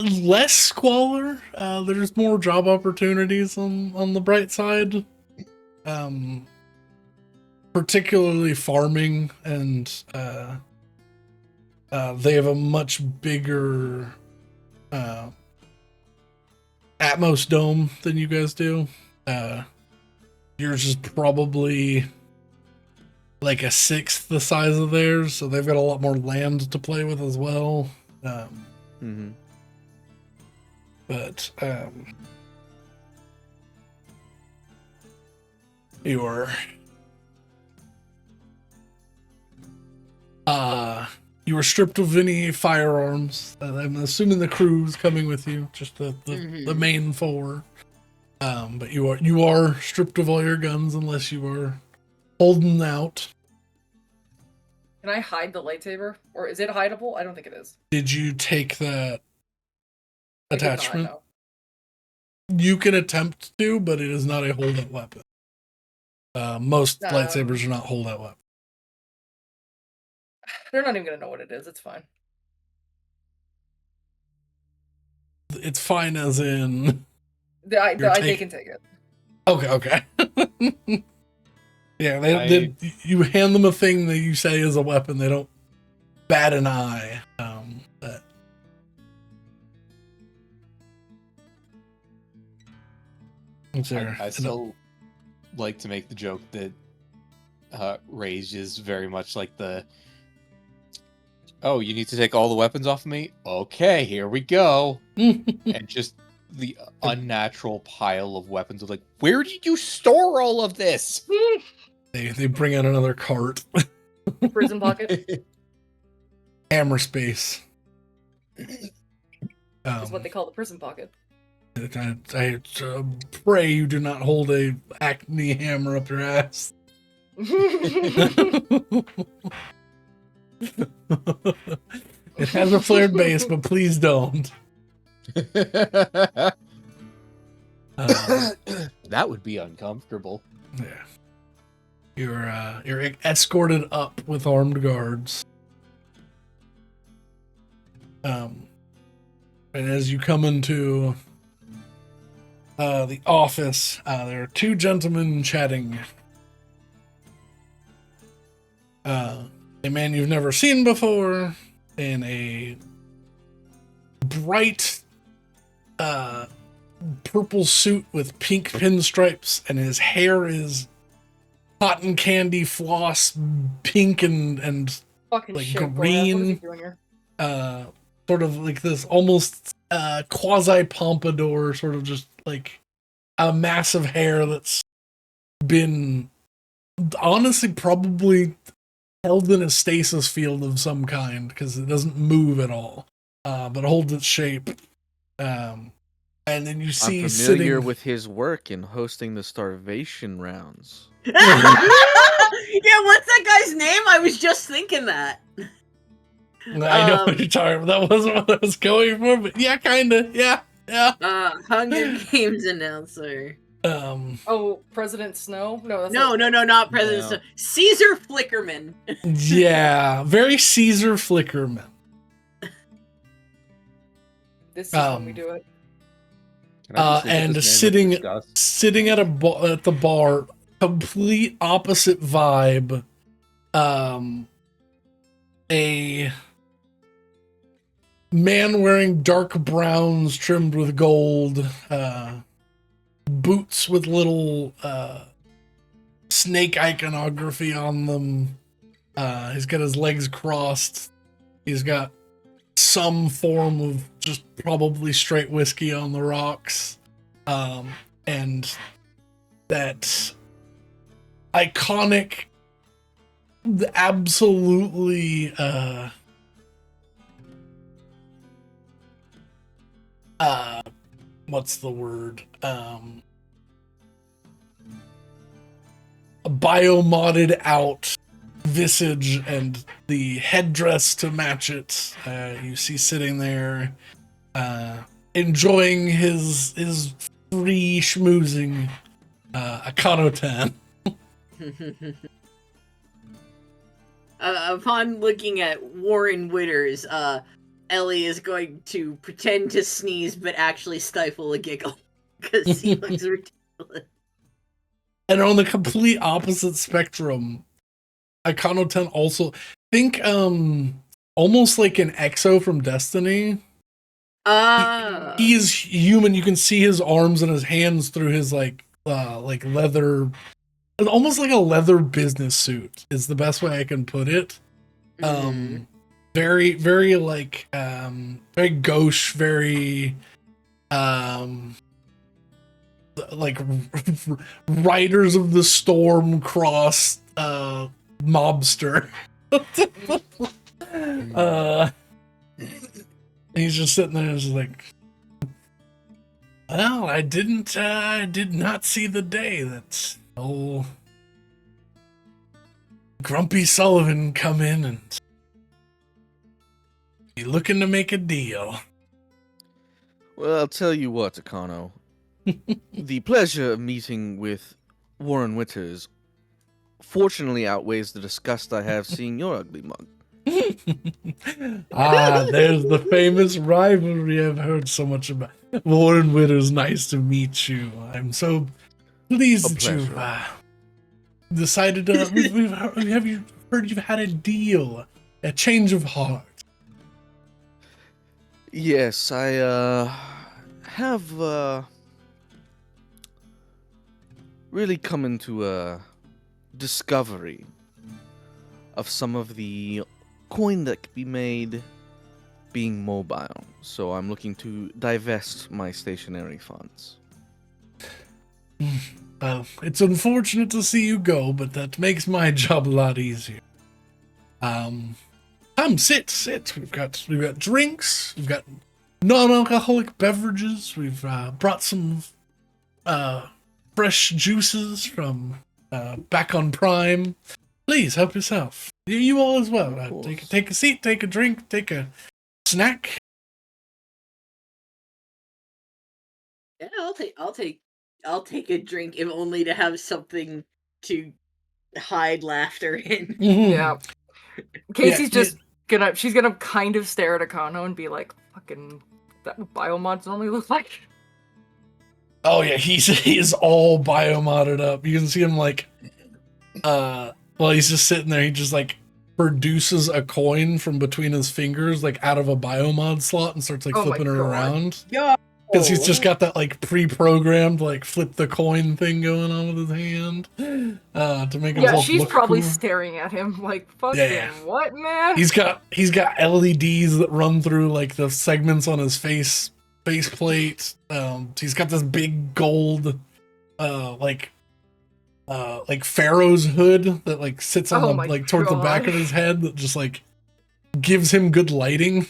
less squalor. There's more job opportunities on the bright side. Particularly farming, and they have a much bigger Atmos dome than you guys do. Yours is probably like a sixth the size of theirs, so they've got a lot more land to play with as well. But you were stripped of any firearms. I'm assuming the crew's coming with you, just the main four. But you are stripped of all your guns unless you are holding out. Can I hide the lightsaber? Or is it hideable? I don't think it is. Did you take that attachment? I did not, no. You can attempt to, but it is not a holdout weapon. Most lightsabers are not holdout weapons. They're not even going to know what it is. It's fine. It's fine as in... They can take it. Okay. Yeah, you hand them a thing that you say is a weapon. They don't bat an eye. But I still like to make the joke that Rage is very much like the, oh, you need to take all the weapons off of me? Okay, here we go. And just the unnatural pile of weapons of like, where did you store all of this? They bring out another cart. Prison pocket. Hammer space. That's what they call the prison pocket. I pray you do not hold a acne hammer up your ass. It has a flared base, but please don't. That would be uncomfortable. Yeah. You're escorted up with armed guards. And as you come into the office, there are two gentlemen chatting. A man you've never seen before in a bright purple suit with pink pinstripes, and his hair is cotton candy floss, pink and Fucking like shit, Brad. What is he green, doing here? sort of like this almost quasi pompadour, sort of just like a mass of hair that's been honestly probably held in a stasis field of some kind because it doesn't move at all, but holds its shape. And then you see I'm familiar sitting with his work in hosting the starvation rounds. Yeah, what's that guy's name? I was just thinking that. I know what you're talking about. That wasn't what I was going for, but yeah, kinda. Yeah. Hunger Games announcer. Oh, President Snow? No, that's No, not President No. Snow. Caesar Flickerman. Yeah, very Caesar Flickerman. This is when we do it. Can I just look at And this man with disgust? sitting at at the bar, complete opposite vibe. A man wearing dark browns trimmed with gold, boots with little snake iconography on them. He's got his legs crossed. He's got some form of just probably straight whiskey on the rocks. And that iconic, absolutely what's the word? A bio-modded out visage and the headdress to match it. You see sitting there, enjoying his free schmoozing, a Kanotan. Upon looking at Warren Witters, Ellie is going to pretend to sneeze but actually stifle a giggle because he looks ridiculous. And on the complete opposite spectrum, Ikonoten also think almost like an Exo from Destiny. He is human. You can see his arms and his hands through his like leather, almost like a leather business suit is the best way I can put it. Very, very like very gauche, very like Riders of the Storm cross mobster. He's just sitting there just like, well, I did not see the day that old Grumpy Sullivan come in and be looking to make a deal. Well, I'll tell you what, Akano. The pleasure of meeting with Warren Witters fortunately outweighs the disgust I have seeing your ugly mug. There's the famous rivalry I've heard so much about. Warren Witters, nice to meet you. I'm so pleased that you've decided to. Have you heard you've had a deal, a change of heart? Yes, I have really come into a discovery of some of the coin that could be made being mobile. So I'm looking to divest my stationary funds. Well, it's unfortunate to see you go, but that makes my job a lot easier. Come, sit. We've got drinks. We've got non-alcoholic beverages. We've brought some fresh juices from back on Prime. Please help yourself. You all as well. Take a seat. Take a drink. Take a snack. Yeah, I'll take a drink, if only to have something to hide laughter in. Yeah. Casey's Yeah, just she's gonna kind of stare at Akano and be like, fucking, that what biomods normally look like? Oh yeah, he's all biomodded up. You can see him like, while he's just sitting there, he just like produces a coin from between his fingers, like out of a biomod slot, and starts like Oh my flipping it God. around. Yo! Because he's just got that like pre-programmed like flip the coin thing going on with his hand, to make himself Yeah, she's look probably cool. staring at him like, fucking, Yeah. what, man? He's got LEDs that run through like the segments on his face plate. He's got this big gold, like Pharaoh's hood that like sits on Oh the my like towards the back God. of his head that just like gives him good lighting.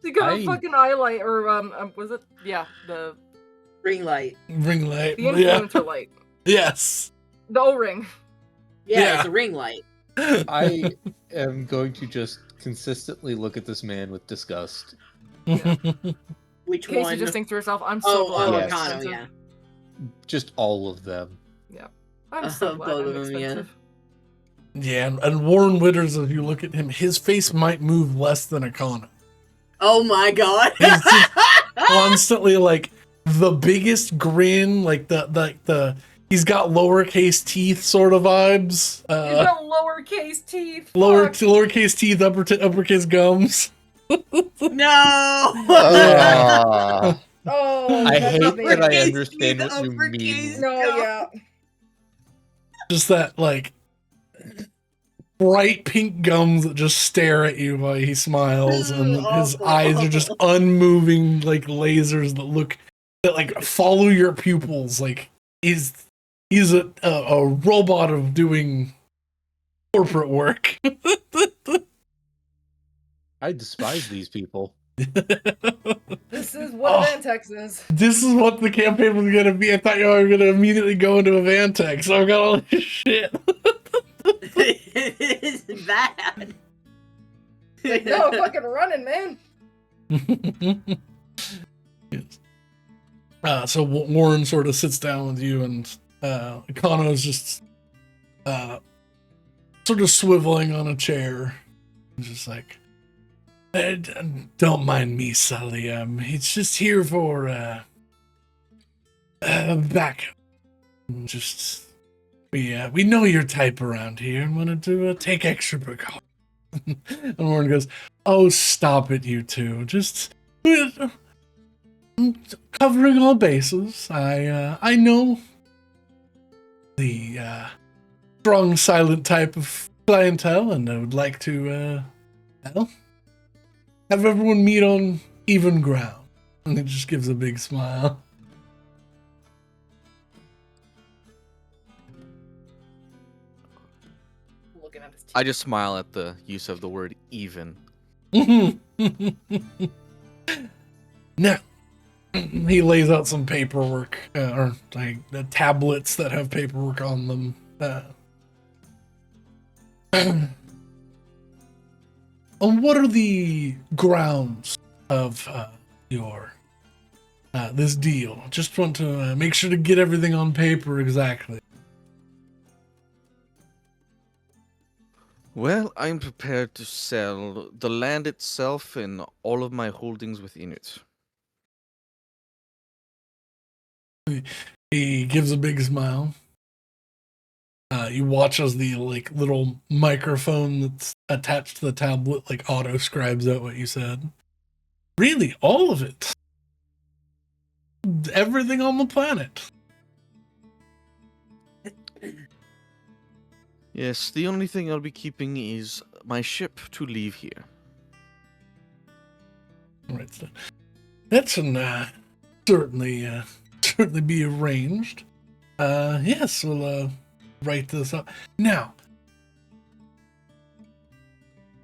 He got I- a fucking highlight, or was it? Yeah, the Ring light. Ring light. the Yeah. influencer light, Yes. the O-ring. Yeah, Yeah. it's a ring light. I am going to just consistently look at this man with disgust. Which Casey one? just thinks to herself, I'm so glad I'm yes. Akano, expensive. yeah. Just all of them. I'm so glad Both I'm of them, yeah. expensive. Yeah, and Warren Withers, if you look at him, his face might move less than Akano. Oh my god. He's just constantly like the biggest grin, like the he's got lowercase teeth sort of vibes. He's got lowercase teeth. fuck. Lowercase teeth, uppercase gums. No. Ah. Oh, I that's hate amazing. that I Uppercase understand teeth, what you uppercase mean. No, yeah. Just that like bright pink gums that just stare at you while he smiles, and his Awful. eyes are just unmoving like lasers that like follow your pupils. Like he's a robot of doing corporate work. I despise these people. This is what Oh. Vantex is. This is what the campaign was gonna be. I thought you were gonna immediately go into a Vantex, so I got all this shit. It's bad. Like, no, fucking running, man. Yes. So Warren sort of sits down with you, and Kano's just sort of swiveling on a chair. Just like, don't mind me, Sully. It's just here for backup. Just we know your type around here and wanted to take extra precautions. And Warren goes, "Oh, stop it, you two. Just covering all bases. I know the strong, silent type of clientele, and I would like to well, have everyone meet on even ground." And he just gives a big smile. Looking at his teeth. I just smile at the use of the word even. Now, he lays out some paperwork, or like the tablets that have paperwork on them. What are the grounds of your this deal? Just want to make sure to get everything on paper exactly. Well, I'm prepared to sell the land itself and all of my holdings within it. He gives a big smile. You watch as the like little microphone that's attached to the tablet like auto scribes out what you said. Really, all of it. Everything on the planet. Yes, the only thing I'll be keeping is my ship to leave here. Right. So that's certainly be arranged. Yes, we'll write this up. Now,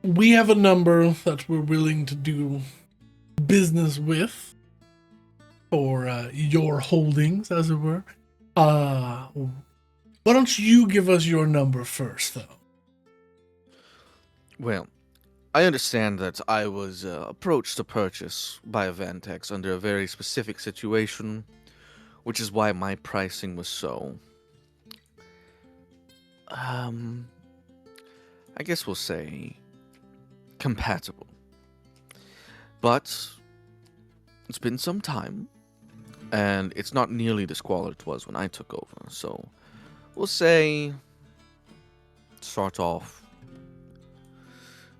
we have a number that we're willing to do business with for your holdings, as it were. Why don't you give us your number first, though? Well, I understand that I was approached to purchase by a Vantex under a very specific situation, which is why my pricing was so I guess we'll say compatible. But it's been some time, and it's not nearly the squalor it was when I took over. So we'll say start off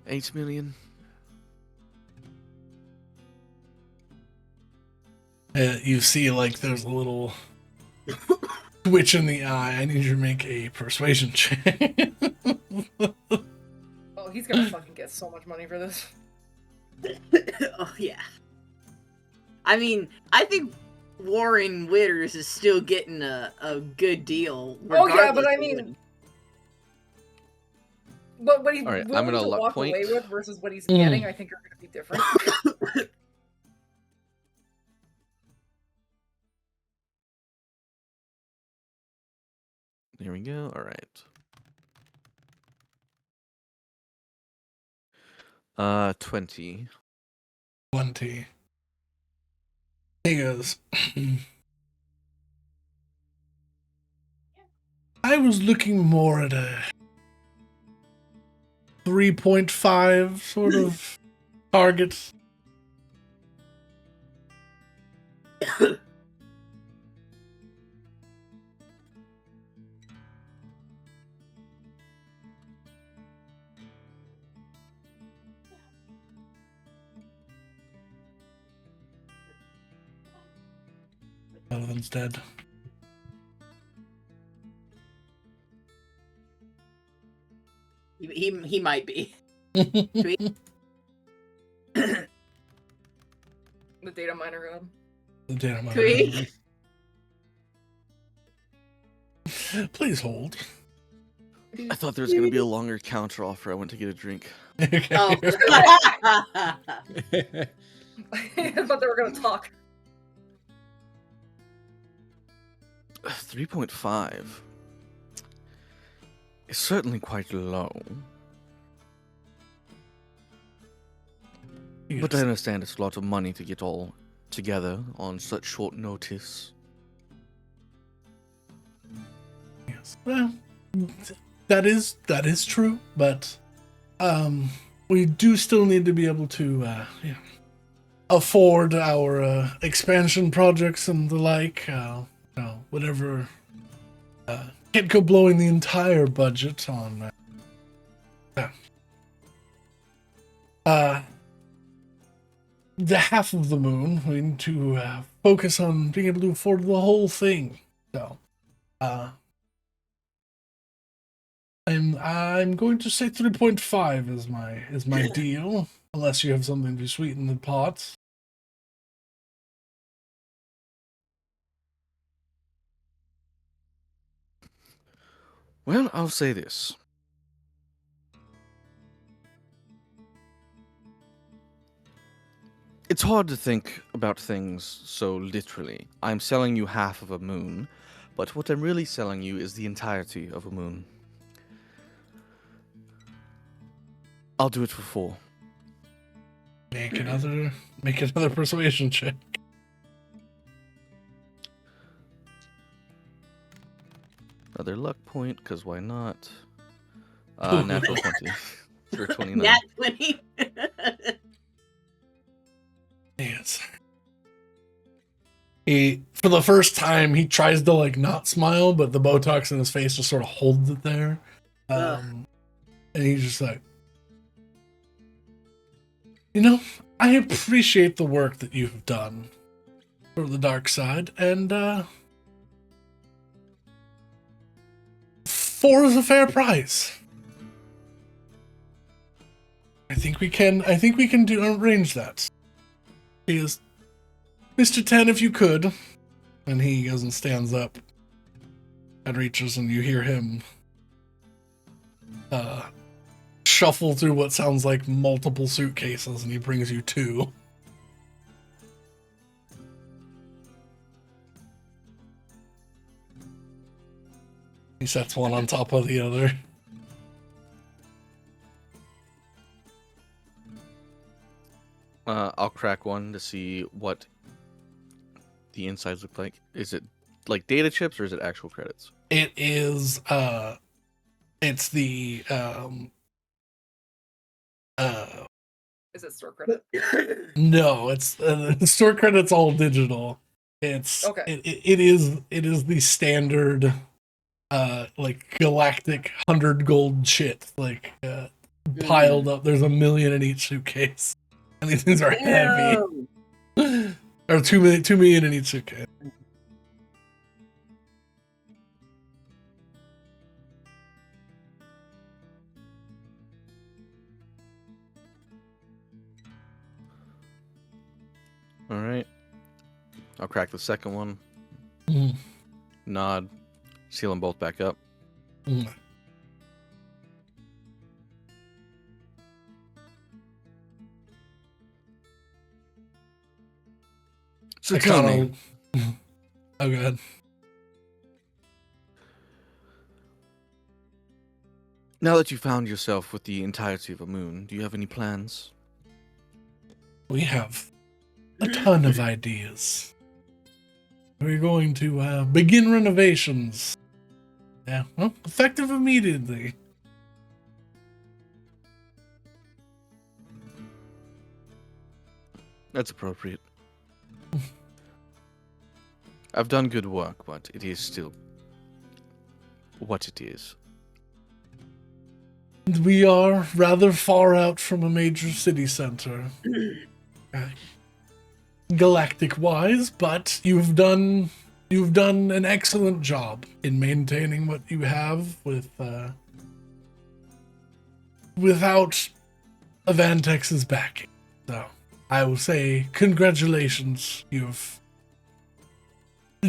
8 million. You see, like, there's a little twitch in the eye. I need you to make a persuasion check. Oh, he's gonna fucking get so much money for this. Oh yeah. I mean, I think Warren Witters is still getting a good deal. Oh yeah, but regardless I of mean, but what he's All right, I'm willing gonna to luck walk point. away with versus what he's getting, I think are gonna be different. Here we go. All right. 20. 20. He goes, I was looking more at a 3.5 sort of target. Donovan's dead. he might be. The data miner god. The data miner. Tweet. Please hold. I thought there was going to be a longer counter offer. I went to get a drink. Okay. Oh. I thought they were gonna talk. 3.5 is certainly quite low. But I understand it's a lot of money to get all together on such short notice. Yes. Well, that is true, but we do still need to be able to afford our expansion projects and the like. Whatever. Can't go blowing the entire budget on the half of the moon. We need to focus on being able to afford the whole thing. So, I'm going to say 3.5 is my deal, unless you have something to sweeten the pot. Well, I'll say this. It's hard to think about things so literally. I'm selling you half of a moon, but what I'm really selling you is the entirety of a moon. I'll do it for 4. Make another persuasion check. Another luck point, because why not? Natural 20. For 29. Nat 20. Yes. He, for the first time, he tries to like not smile, but the Botox in his face just sort of holds it there. And he's just like, I appreciate the work that you've done for the Darkside, and 4 is a fair price. I think we can arrange that. He is, Mr. 10, if you could. And he goes and stands up and reaches, and you hear him shuffle through what sounds like multiple suitcases, and he brings you 2. He sets one on top of the other. I'll crack one to see what the insides look like. Is it like data chips or is it actual credits? It is It's the Is it store credit? no, it's the store credit's all digital. It's Okay. it is the standard like galactic 100 gold shit like piled up. There's 1 million in each suitcase, and these things are heavy. Or 2 million in each suitcase. All right. I'll crack the second one. Mm. Nod. Seal them both back up. Mm. So tell me, Oh, god. now that you found yourself with the entirety of a moon, do you have any plans? We have a ton of ideas. We're going to begin renovations. Yeah, well, effective immediately. That's appropriate. I've done good work, but it is still what it is. We are rather far out from a major city center, galactic-wise, but you've done an excellent job in maintaining what you have with without Avantex's backing. So I will say congratulations. You've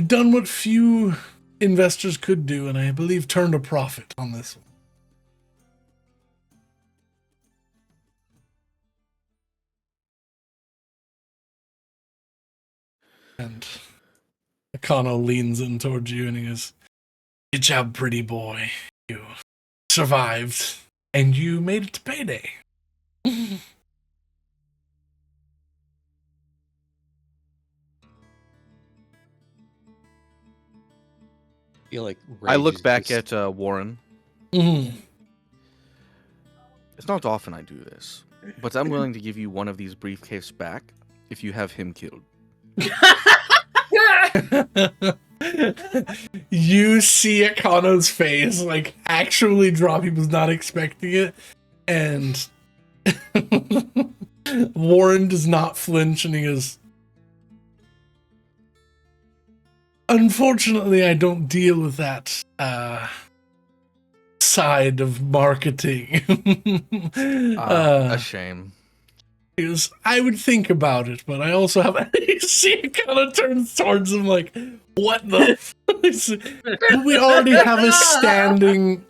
done what few investors could do, and I believe turned a profit on this one. And Akano leans in towards you and he goes, "Good job, pretty boy. You survived, and you made it to payday." Feel like I Rage look is back just- at Warren. Mhm. It's not often I do this, but I'm willing to give you one of these briefcases back if you have him killed. You see Akano's face like actually drop. He was not expecting it, and Warren does not flinch, and he goes, "Unfortunately, I don't deal with that side of marketing." A shame. He goes, "I would think about it, but I also have." You see, it kind of turns towards him like, "What the?" We already have a standing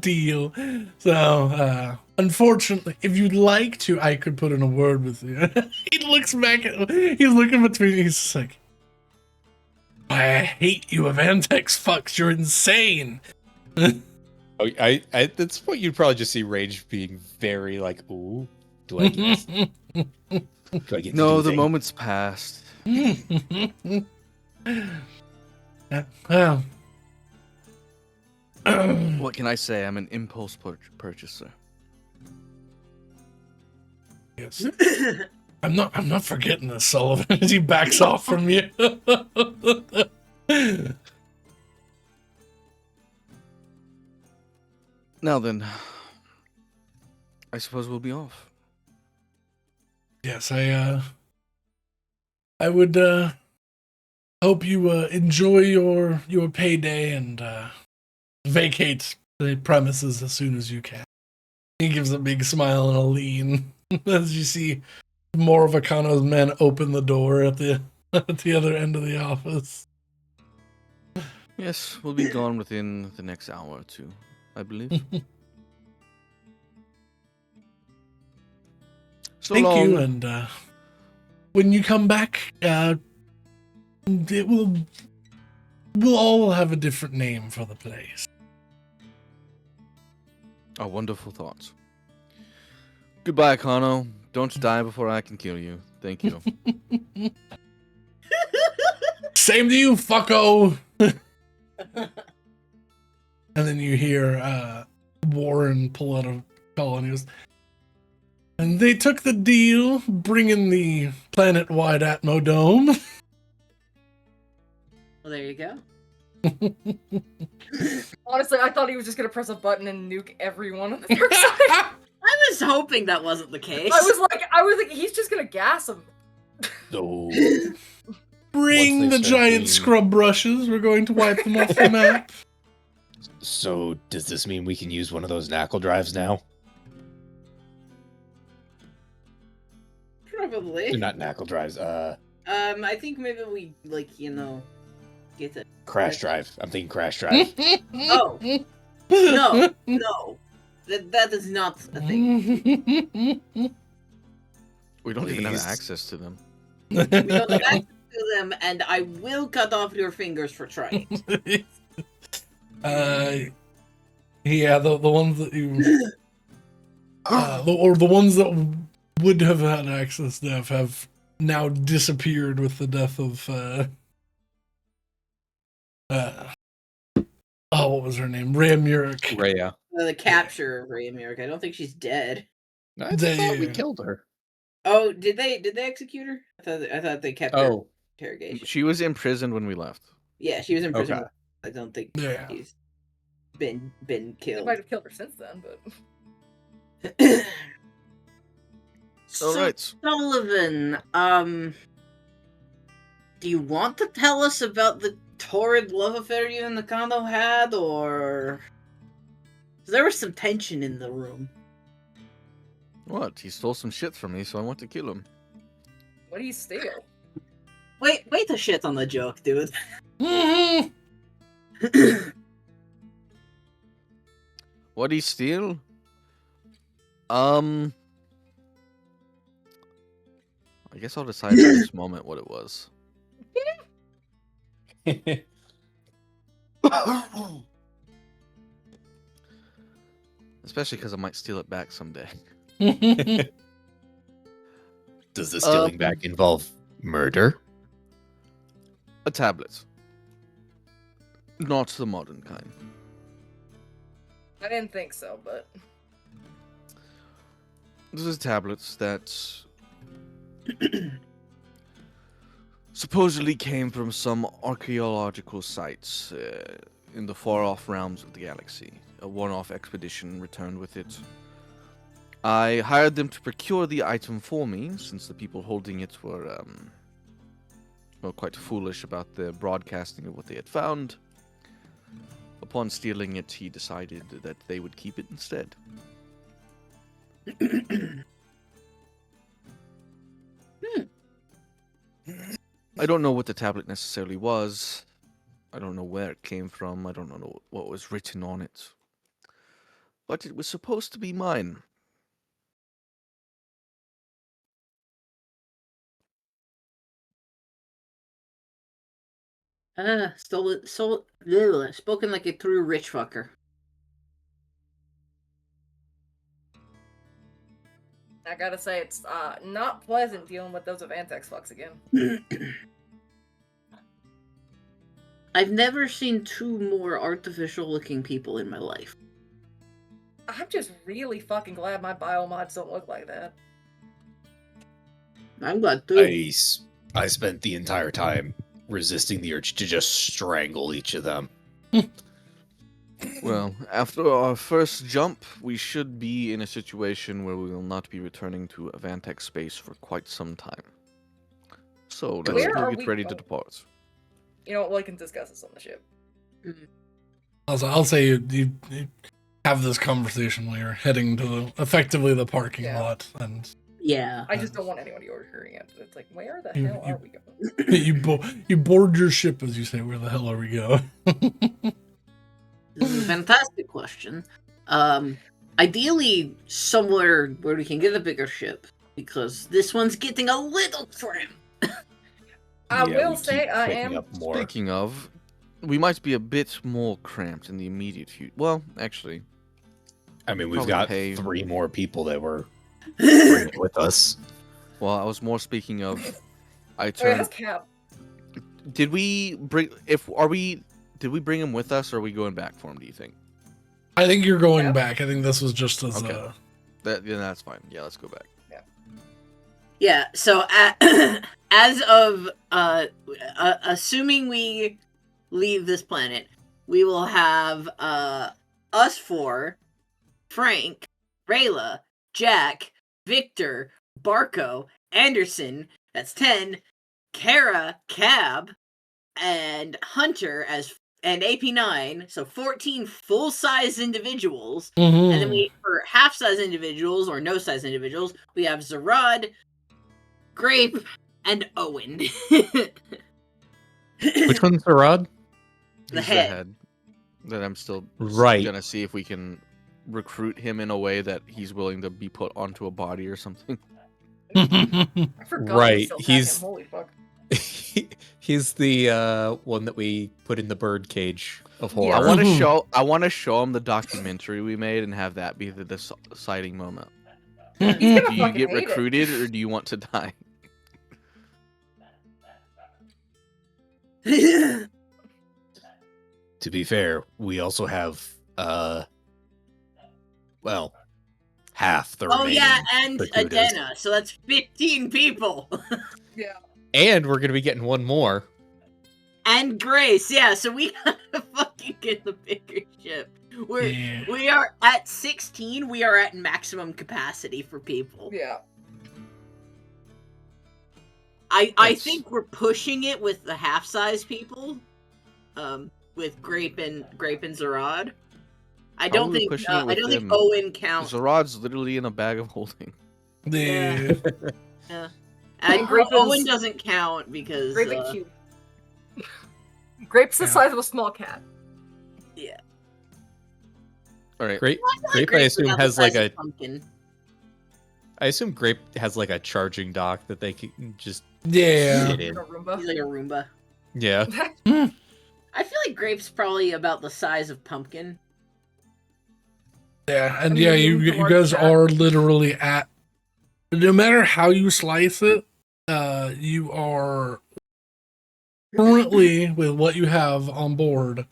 deal. So, unfortunately, if you'd like to, I could put in a word with you. He looks back at. He's looking between. He's just like, "I hate you, Avantex fucks. You're insane." Oh, I at this point you'd probably just see Rage being very like, "Ooh, do I get? Do I get to No, do the things?" moment's passed. Well, What can I say? I'm an impulse purchaser. yes. I'm not forgetting this, Sullivan. As he backs off from you. Now then, I suppose we'll be off. Yes, I would hope you enjoy your payday and vacate the premises as soon as you can. He gives a big smile and a lean as you see more of Akano's men open the door at the other end of the office. Yes, we'll be gone within the next hour or two, I believe. So Thank long. you, and when you come back, we'll all have a different name for the place. A wonderful thought. Goodbye, Akano. Don't die before I can kill you. Thank you. Same to you, fucko. And then you hear Warren pull out a call, and he goes, and they took the deal, bringing the planet-wide Atmodome. Well, there you go. Honestly, I thought he was just gonna press a button and nuke everyone on the dark side. I was hoping that wasn't the case. I was like, he's just gonna gas him. So Bring Once the they start giant doing- scrub brushes. We're going to wipe them off the map. So does this mean we can use one of those knuckle drives now? Probably. They're not knuckle drives. I think maybe we get it. Crash drive. I'm thinking crash drive. Oh no, no, that is not a thing. We don't even have Please. access to them. We don't have access to them, and I will cut off your fingers for trying. Yeah, the ones that you, or the ones that would have had access to have now disappeared with the death of, what was her name? Ramurik. Rhea. The capture of Ray America. I don't think she's dead. I They- thought we killed her. Oh, did they execute her? I thought they kept her Oh, interrogation. She was imprisoned when we left. Yeah, she was in prison. Okay. I don't think Yeah. she's been They killed. might have killed her since then, but So, All right. Sullivan, do you want to tell us about the torrid love affair you and the condo had, or 'cause there was some tension in the room? What? He stole some shit from me, so I want to kill him. what do you steal? Wait to shit on the joke, dude. What'd he steal? I guess I'll decide at this moment what it was. Especially because I might steal it back someday. does the stealing back involve murder? A tablet. Not the modern kind. I didn't think so, but This is tablets that supposedly came from some archaeological sites in the far-off realms of the galaxy. A one-off expedition returned with it. I hired them to procure the item for me, since the people holding it were, quite foolish about the broadcasting of what they had found. Upon stealing it, he decided that they would keep it instead. I don't know what the tablet necessarily was. I don't know where it came from. I don't know what was written on it. But it was supposed to be mine. Spoken like a true rich fucker. I gotta say it's not pleasant dealing with those Avantex fucks again. I've never seen two more artificial looking people in my life. I'm just really fucking glad my biomods don't look like that. I'm glad too. I spent the entire time resisting the urge to just strangle each of them. Well, after our first jump, we should be in a situation where we will not be returning to Avantex space for quite some time. So let's Where are get we ready to going? depart. You know what? We can discuss this on the ship. I'll say you have this conversation while you're heading to effectively the parking Yeah. lot, and Yeah. I just don't want anyone overhearing it. It's like, where the You- hell you- are we going? you board your ship, as you say. Where the hell are we going? This is a fantastic question. Ideally, somewhere where we can get a bigger ship, because this one's getting a little trim. I Yeah, will we say keep I picking am. up more. Speaking of, we might be a bit more cramped in the immediate future. Well, actually, I mean, we've Probably got pay- 3 more people that were bringing with us. I was more speaking of. I Oh, yeah, turned. that's Cap. Did we bring? Did we bring him with us, or are we going back for him? Do you think? I think you're going Yeah. back. I think this was just as Okay. That's fine. Yeah, let's go back. Yeah, so as of assuming we leave this planet, we will have us four, Frank, Rayla, Jack, Victor, Barco, Anderson, that's 10, Kara, Cab, and Hunter and AP9, so 14 full-size individuals. Mhm. And then we, for half-size individuals or no-size individuals, we have Zarad, Grape, and Owen. Which one's the rod? The He's head. That I'm still Right. gonna see if we can recruit him in a way that he's willing to be put onto a body or something. I forgot Right, we still had he's- him. Holy fuck. He's the one that we put in the bird cage of Yeah. horror. I want to show him the documentary we made and have that be the deciding moment. He's gonna Do you fucking get hate it. recruited or do you want to die? To be fair, we also have well, half the Oh remaining. yeah, and Barcudas. Adena, so that's 15 people. Yeah. And we're gonna be getting one more. And Grace, yeah, so we gotta fucking get the bigger ship. Yeah. We are at 16, we are at maximum capacity for people. Yeah. I That's- think we're pushing it with the half-size people. With Grape and Zarad. I How don't are we think pushing it I with don't think them? Owen counts. Zarad's literally in a bag of holding. Yeah. And Grape is- Owen doesn't count because Grape and cute. Grape's the Yeah. size of a small cat. All right. Grape, I feel like Grape, I Grape's assume about the has like size a. of pumpkin. I assume Grape has like a charging dock that they can just Yeah. sit Like in. a Roomba. He's like a Roomba. Yeah. I feel like Grape's probably about the size of pumpkin. Yeah, and I mean, yeah, you you can you work guys that. are literally at. No matter how you slice it, you are currently with what you have on board.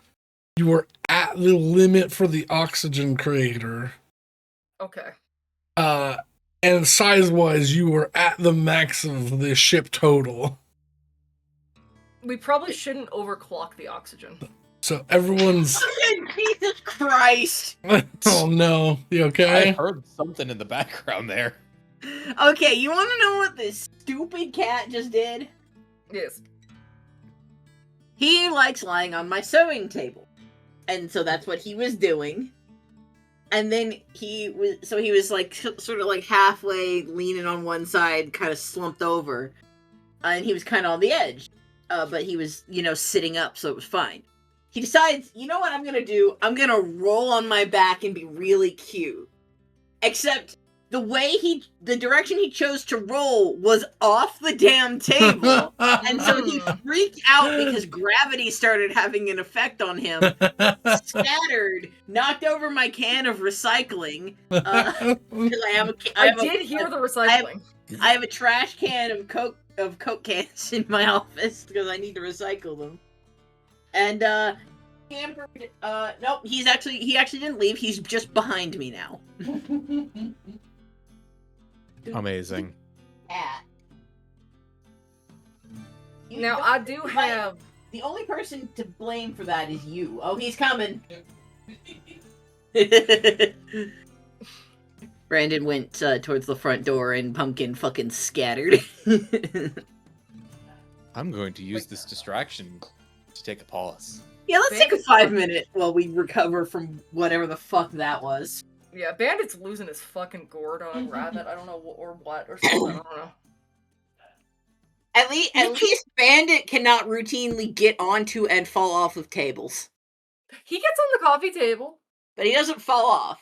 You are at the limit for the oxygen creator. Okay. And size-wise, you are at the max of the ship total. We probably shouldn't overclock the oxygen. So everyone's. Jesus Christ! Oh no, you I okay? heard something in the background there. Okay, you want to know what this stupid cat just did? Yes. He likes lying on my sewing table. And so that's what he was doing. And then he was like sort of like halfway leaning on one side, kind of slumped over. And he was kind of on the edge. But he was, sitting up, so it was fine. He decides, you know what I'm gonna do? I'm gonna roll on my back and be really cute. Except the direction he chose to roll was off the damn table. And so he freaked out because gravity started having an effect on him. Scattered, knocked over my can of recycling. Because I did hear the recycling. I have a trash can of Coke cans in my office because I need to recycle them. And hampered. Nope. He actually didn't leave. He's just behind me now. Amazing. Cat. You Now, don't- I do have... The only person to blame for that is you. Oh, he's coming. Brandon went towards the front door and Pumpkin fucking scattered. I'm going to use this distraction to take a pause. Yeah, let's take a 5-minute while we recover from whatever the fuck that was. Yeah, Bandit's losing his fucking gourd on Rabbit. I don't know, or what, or something. I don't know. At least Bandit cannot routinely get onto and fall off of tables. He gets on the coffee table. But he doesn't fall off.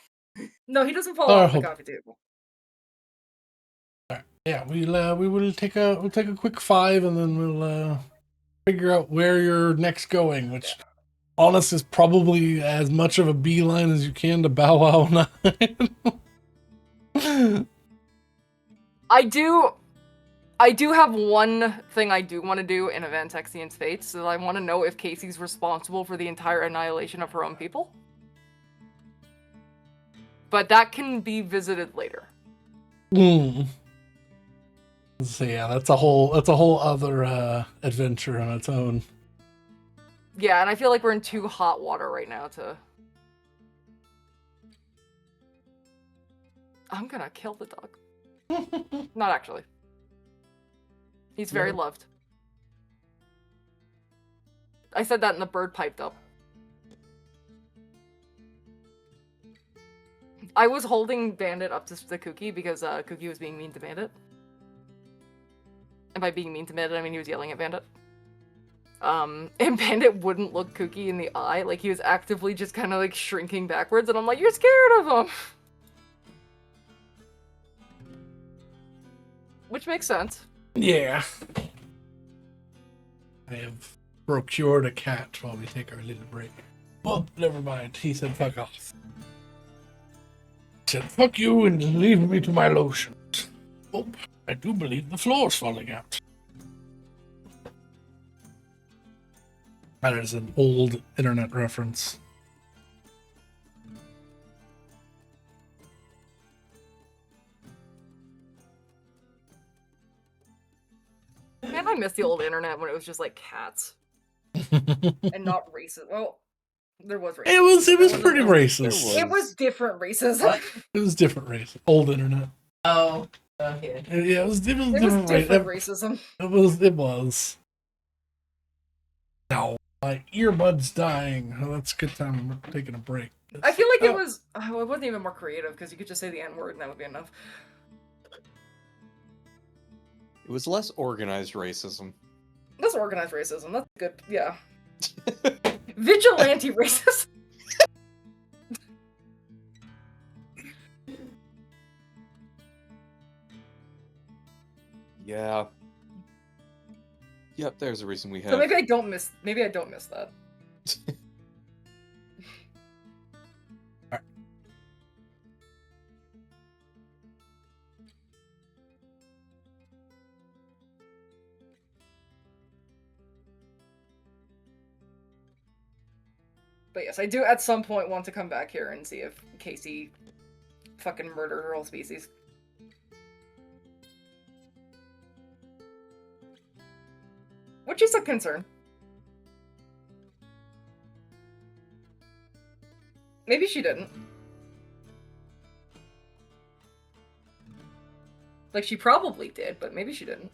No, he doesn't fall Oh, off the hope- coffee table. Yeah, we'll take a quick 5 and then we'll figure out where you're next going, which honest is probably as much of a beeline as you can to Bow Wow 9. I do have one thing I do want to do in Event Exion's Fates, so I want to know if Casey's responsible for the entire annihilation of her own people. but that can be visited later. So yeah, that's a whole other adventure on its own. Yeah, and I feel like we're in too hot water right now to... I'm gonna kill the dog. Not actually. He's very loved. I said that and the bird piped up. I was holding Bandit up to the Kooky because Kooky was being mean to Bandit. And by being mean to Bandit, I mean he was yelling at Bandit. And Bandit wouldn't look Kooky in the eye. Like, he was actively just kind of, like, shrinking backwards. And I'm like, you're scared of him! Which makes sense. Yeah. I have procured a cat while we take our little break. Well, never mind. He said fuck off. He said fuck you and leave me to my lotions. Oh, I do believe the floor's falling out. That is an old internet reference. Man, I miss the old internet when it was just like cats. And not racist. Well, there was racism. It was pretty racist. It was different racism. It was different race. Old internet. Oh, okay. Yeah, it was different racism. It was. No, my earbud's dying. Oh, that's a good time. We're taking a break. I feel like it was. Oh, it wasn't even more creative because you could just say the N word and that would be enough. It was less organized racism. That's organized racism. That's good. Yeah. Vigilante racism. Yeah. Yep, there's a reason we have. So maybe I don't miss that. But yes, I do at some point want to come back here and see if Casey fucking murdered her whole species. Which is a concern. Maybe she didn't. Like, she probably did, but maybe she didn't.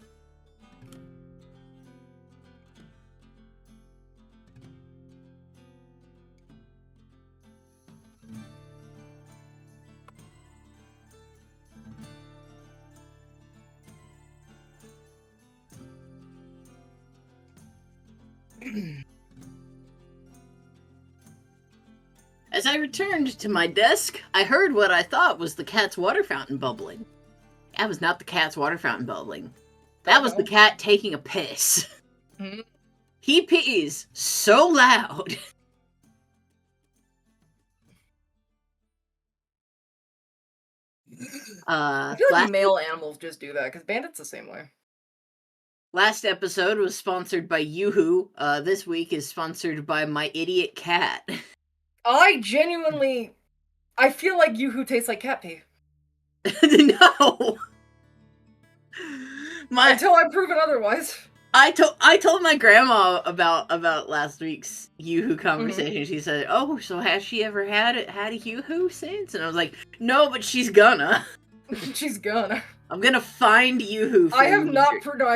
As I returned to my desk, I heard what I thought was the cat's water fountain bubbling. That was not the cat's water fountain bubbling. That was the cat taking a piss. Mm-hmm. He pees so loud. I feel like male animals just do that, because Bandit's the same way. Last episode was sponsored by Yoo-Hoo. This week is sponsored by my idiot cat. I feel like Yoo-Hoo tastes like cat pee. No! Until I'm proven otherwise. I told my grandma about last week's Yoo-Hoo conversation. Mm-hmm. She said, "Oh, so has she ever had a Yoo-Hoo since?" And I was like, "No, but she's gonna." She's gonna. I'm gonna find Yoo-Hoo. I have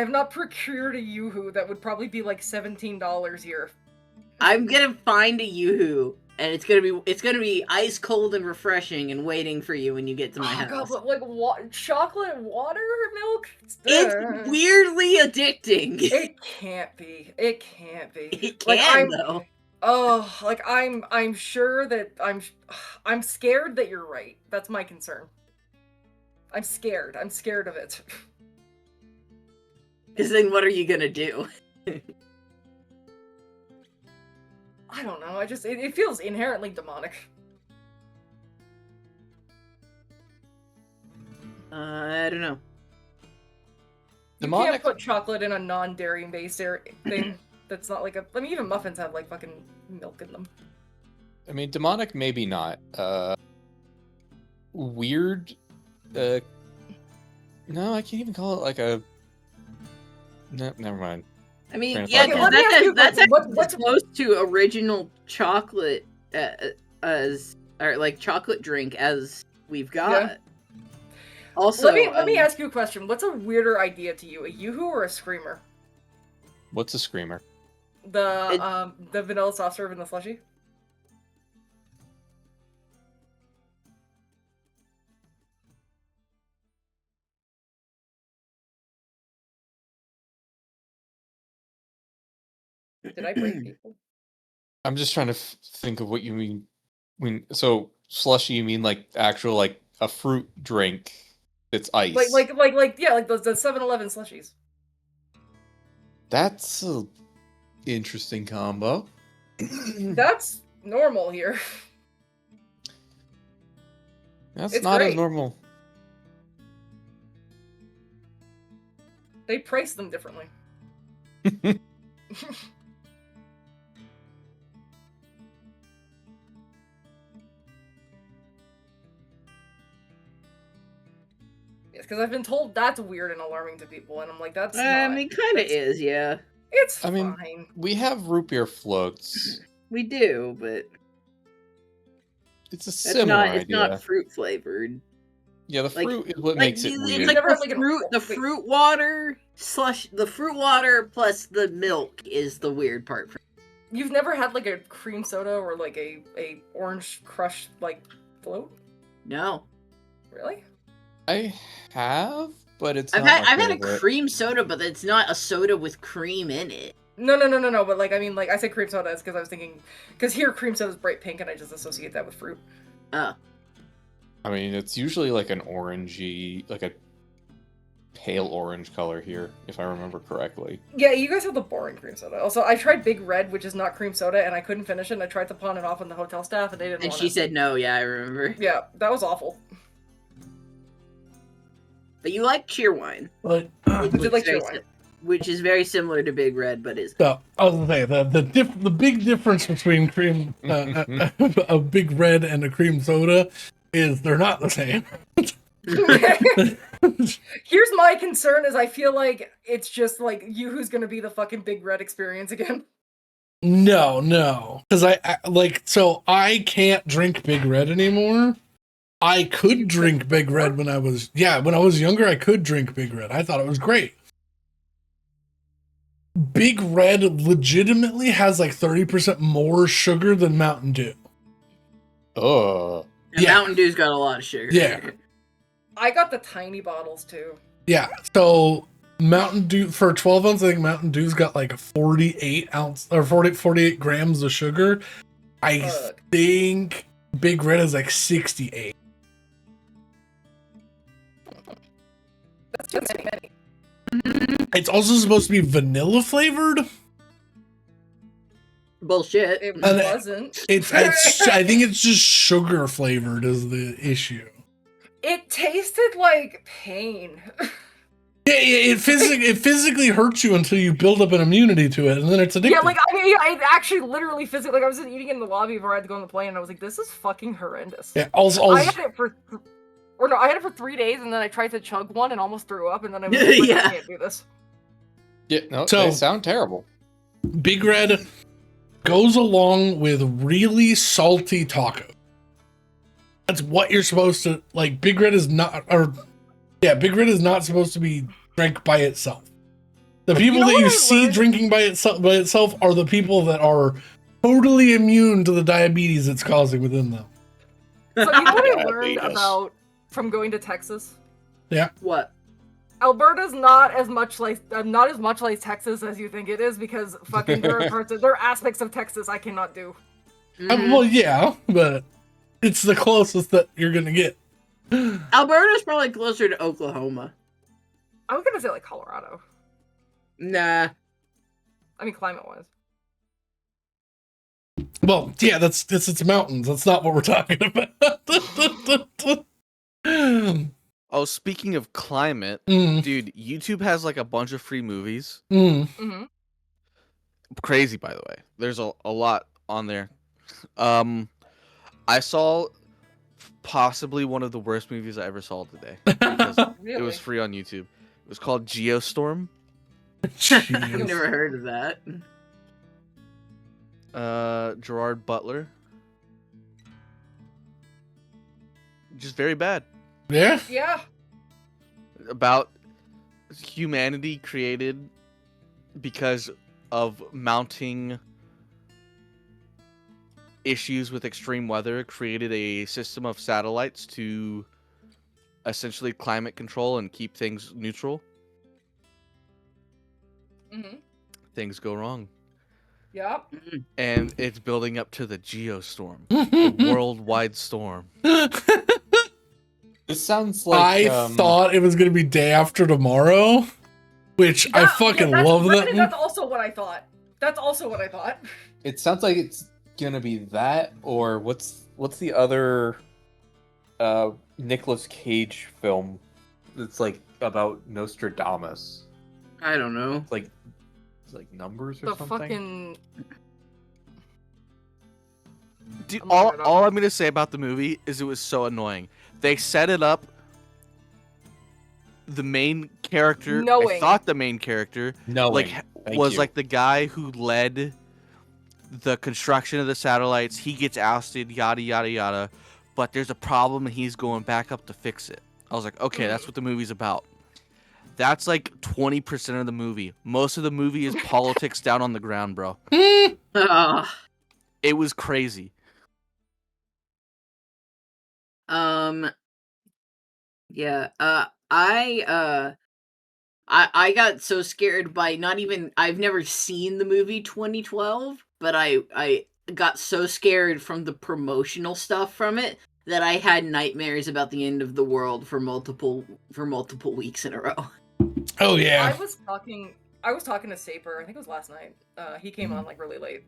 not procured a Yoo-Hoo that would probably be like $17 here. I'm gonna find a Yoo-Hoo, and it's gonna be ice cold and refreshing and waiting for you when you get to my house. God, but like chocolate water milk? It's weirdly addicting. It can't be. It can't be. It can though. Oh, like I'm sure that I'm scared that you're right. That's my concern. I'm scared. I'm scared of it. Because then what are you gonna do? I don't know. It feels inherently demonic. I don't know. Demonic? You can't put chocolate in a non-dairy based thing that's not like I mean, even muffins have like fucking milk in them. I mean, demonic maybe not. weird. No, I can't even call it like a. No, never mind. I mean, Train of yeah, thought because gone. that's What's- as close to original chocolate or like chocolate drink as we've got. Yeah. Also, let me ask you a question. What's a weirder idea to you, a yoo-hoo or a screamer? What's a screamer? The vanilla soft serve and the slushy. Did I break people? I'm just trying to think of what you mean. So slushy, you mean like actual like a fruit drink that's ice? Like yeah, like the 7-Eleven slushies. That's a interesting combo. That's normal here. That's It's not as great. normal. They price them differently. Yes, because I've been told that's weird and alarming to people, and I'm like, that's I not. mean, kind of It's- is, yeah. It's I mean, fine. we have root beer floats. We do, but It's a it's similar not. It's idea. not fruit flavored. Yeah, the like- fruit is what Like makes it it's weird. like Never the had, like, an- fruit. The wait. fruit water slush. The fruit water plus the milk is the weird part. For You've never had like a cream soda or like a orange crush like float? No, Really? I have, but it's I've not had my a favorite. cream soda, but it's not a soda with cream in it. No. But like, I mean, like I said cream soda is because I was thinking, because here cream soda is bright pink, and I just associate that with fruit. Oh, I mean, it's usually like an orangey, like a pale orange color here, if I remember correctly. Yeah, you guys have the boring cream soda. Also, I tried Big Red, which is not cream soda, and I couldn't finish it. And I tried to pawn it off on the hotel staff, and they didn't. and want she it. said no. Yeah, I remember. Yeah, that was awful. But you like cheerwine, But did like very cheerwine. which is very similar to Big Red, but is so, I was gonna say the big difference between cream a Big Red and a cream soda is they're not the same. Here's my concern: is I feel like it's just like you who's gonna be the fucking Big Red experience again. No, because I can't drink Big Red anymore. I could drink Big Red when I was younger. I could drink Big Red. I thought it was great. Big Red legitimately has like 30% more sugar than Mountain Dew. Oh, and Yeah. Mountain Dew's got a lot of sugar. Yeah. I got the tiny bottles too. Yeah, so Mountain Dew for 12 ounce, I think Mountain Dew's got like a 48 grams of sugar. I Fuck. think Big Red is like 68. That's too many. It's also supposed to be vanilla flavored. Bullshit. It And wasn't. I think it's just sugar flavored is the issue. It tasted like pain. Yeah, it physically hurts you until you build up an immunity to it, and then it's addictive. Yeah, like I actually literally physically, like I was just eating in the lobby before I had to go on the plane, and I was like, this is fucking horrendous. Yeah, also I had it for, I had it for 3 days, and then I tried to chug one and almost threw up, and then I was like, Yeah. I can't do this. yeah, no, So- they sound terrible. Big Red goes along with really salty taco. That's what you're supposed to like. Big Red is not supposed to be drank by itself. The people know that what you I see learned? drinking by itself are the people that are totally immune to the diabetes it's causing within them. So you know what I learned Diabetes. about from going to Texas? What? Alberta's not as much like Texas as you think it is, because fucking there are aspects of Texas I cannot do. Mhm. Well, yeah, but it's the closest that you're gonna get. Alberta's probably closer to Oklahoma. I was gonna say like Colorado. Nah. I mean, climate-wise. Well, yeah, it's mountains. That's not what we're talking about. Oh, speaking of climate, Mm, dude, YouTube has like a bunch of free movies. Mm-hmm. Crazy, by the way. There's a lot on there. I saw possibly one of the worst movies I ever saw today. Because Really? it was free on YouTube. It was called Geostorm. I've Jeez. never heard of that. Gerard Butler. Just very bad. Yeah. Yeah. About humanity created because of mounting issues with extreme weather, created a system of satellites to essentially climate control and keep things neutral. Mm-hmm. Things go wrong. Yep. And it's building up to the geostorm, the worldwide storm. This sounds like I thought it was gonna be Day After Tomorrow, which I fucking love that. That's also what I thought. That's also what I thought. it sounds like it's gonna be that, or what's the other Nicolas Cage film that's like about Nostradamus? I don't know. It's like Numbers or The something. fucking. Dude, I'm looking it up. all I'm gonna say about the movie is it was so annoying. They set it up. The main character, I Knowing. thought the main character, Knowing. Thank was you. like the guy who led the construction of the satellites. He gets ousted, yada yada yada. But there's a problem, and he's going back up to fix it. I was like, okay, that's what the movie's about. That's like 20% of the movie. Most of the movie is politics down on the ground, bro. Ah. It was crazy. Yeah. I got so scared by not even I've never seen the movie 2012, but I got so scared from the promotional stuff from it that I had nightmares about the end of the world for multiple weeks in a row. Oh yeah. I was talking to Saper, I think it was last night. He came on like really late.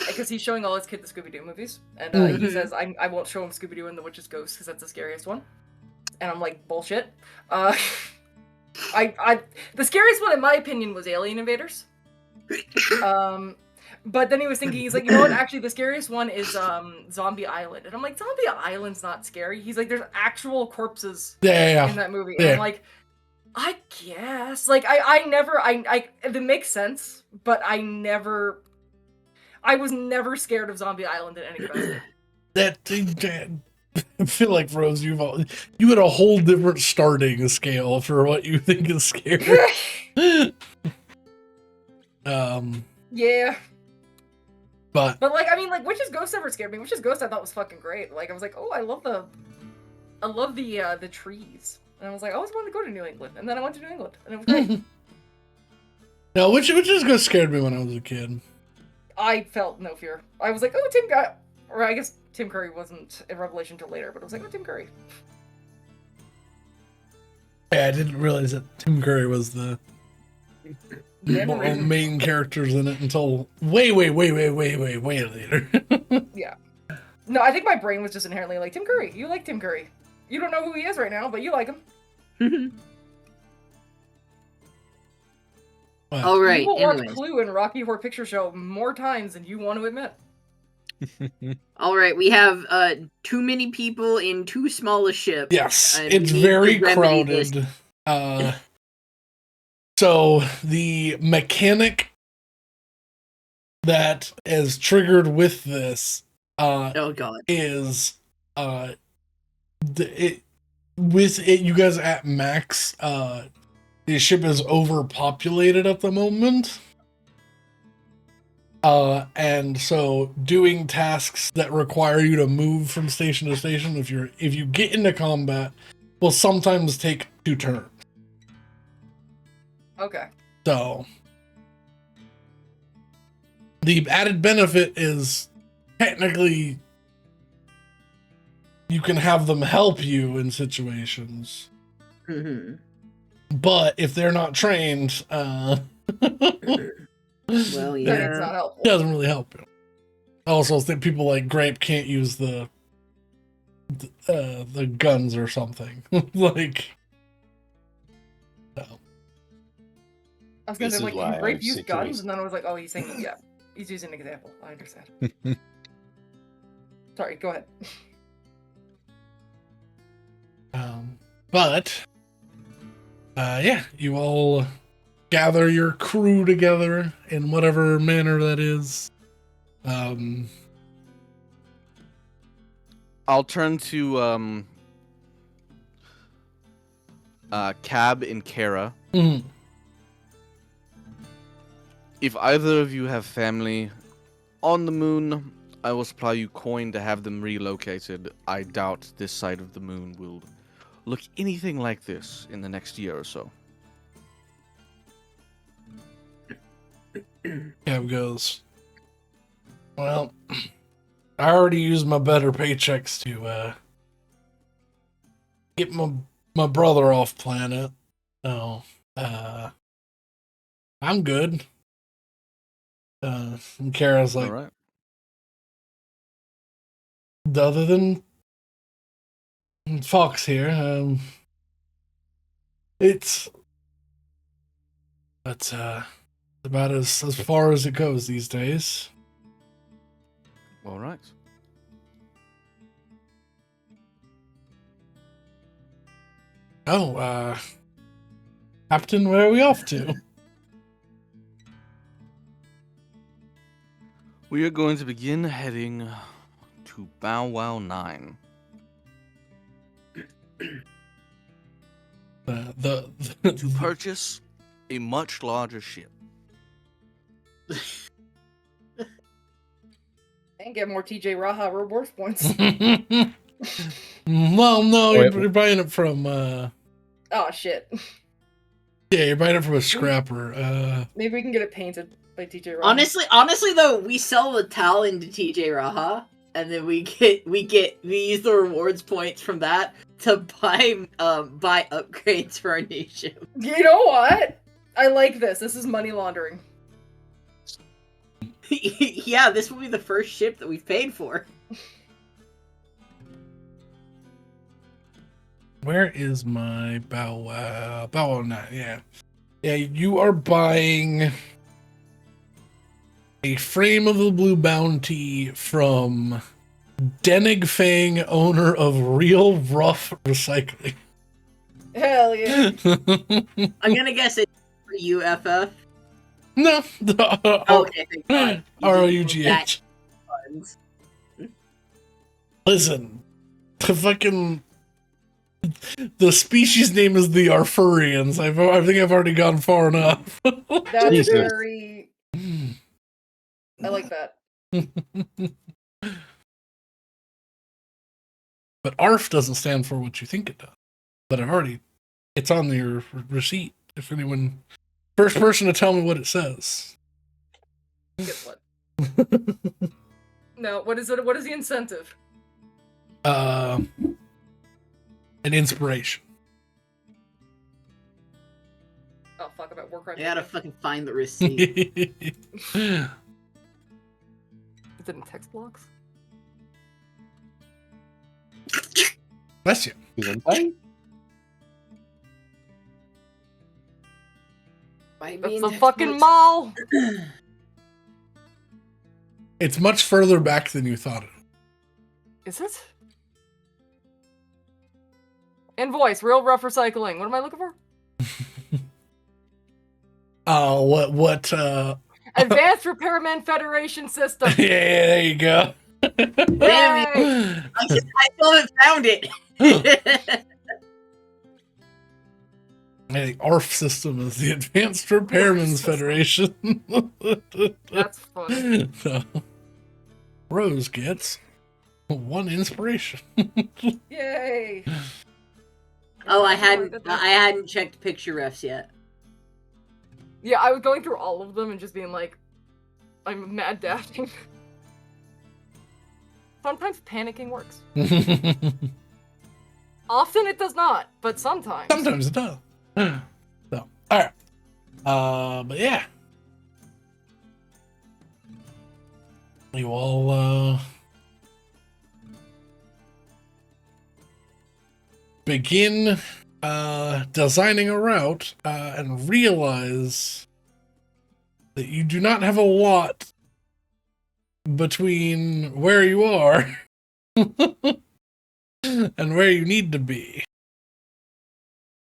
Because he's showing all his kids the Scooby-Doo movies. And he says, I won't show him Scooby-Doo and the Witch's Ghost because that's the scariest one. And I'm like, bullshit. The scariest one in my opinion was Alien Invaders. But then he was thinking, he's like, you know what, actually the scariest one is Zombie Island. And I'm like, Zombie Island's not scary. He's like, there's actual corpses Yeah. in that movie. Yeah. And I'm like, I guess. Like, it makes sense, but I was never scared of Zombie Island in any capacity. That I feel like Rose, you had a whole different starting scale for what you think is scary. Yeah. But But like, I mean, like, Witch's Ghost never scared me. Witch's Ghost I thought was fucking great. Like, I was like, oh, I love the trees. And I was like, I always wanted to go to New England. And then I went to New England, and it was great. no, which is gonna scared me when I was a kid. I felt no fear. I was like, oh, Tim Curry. Or I guess Tim Curry wasn't a revelation until later, but I was like, oh, Tim Curry. Yeah, I didn't realize that Tim Curry was the main characters in it until way later. Yeah. No, I think my brain was just inherently like, Tim Curry. You like Tim Curry. You don't know who he is right now, but you like him. All right. You will watch Anyways. Clue and Rocky Horror Picture Show more times than you want to admit. All right. We have too many people in too small a ship. Yes, I it's need very to remedy this. crowded. So the mechanic that is triggered with this Oh god. is you guys at max. The ship is overpopulated at the moment. And so doing tasks that require you to move from station to station, if you get into combat, will sometimes take 2 turns. Okay. So the added benefit is technically you can have them help you in situations. Mm-hmm. But if they're not trained, Well, Then it's yeah. not helpful. it doesn't really help you. Also, think people like Grape can't use the guns or something. Like, no. I was gonna This say, is like, why can I Grape have use guns? situations. And then I was like, oh, he's saying, yeah. He's using an example. I understand. Sorry, go ahead. But, yeah, you all gather your crew together in whatever manner that is. I'll turn to Cab and Kara. Mhm. If either of you have family on the moon, I will supply you coin to have them relocated. I doubt this side of the moon will look anything like this in the next year or so. Cab goes, well, I already used my better paychecks to get my brother off planet. So, I'm good. And Kara's like, All right. other than Fox here, that's about as far as it goes these days. All right. Oh, Captain, where are we off to? We are going to begin heading to Bow Wow 9. To purchase a much larger ship. And get more TJ Raha rewards points. Well, no, Wait. you're buying it from, Oh shit. yeah, you're buying it from a scrapper. Maybe we can get it painted by TJ Raha. Honestly though, we sell the talon to TJ Raha, and then we use the rewards points from that to buy upgrades for our new ship. You know what? I like this. This is money laundering. Yeah, this will be the first ship that we've paid for. Where is my Bow Wow? Bow Wow 9, yeah. Yeah, you are buying a frame of the Blue Bounty from Denig Fang, owner of Real Rough Recycling. Hell yeah. I'm gonna guess it's for UFF. No. Okay, thank God. ROUGH. Funds. Listen, the species name is the Arfurians. I think I've already gone far enough. That's Jesus. very... I like that. But ARF doesn't stand for what you think it does. But it's on your receipt. If anyone, first person to tell me what it says. Guess what? No, what is it? What is the incentive? An inspiration. Oh fuck, I'm at work right I now. gotta fucking find the receipt. Is it in text blocks? Bless you. Might be That's in the text fucking notes. mall! It's much further back than you thought it. Is it? Invoice, real rough recycling. What am I looking for? What Advanced Repairman Federation System. yeah, there you go. Damn it. I still haven't found it. The ARF system is the Advanced Repairmen's Federation. That's funny. So, Rose gets 1 inspiration. Yay! Oh, I hadn't checked picture refs yet. Yeah, I was going through all of them and just being like, I'm mad dabbing. Sometimes panicking works. Often it does not, but sometimes. Sometimes it does. So, alright. But yeah. You all, begin, designing a route, and realize that you do not have a lot between where you are and where you need to be.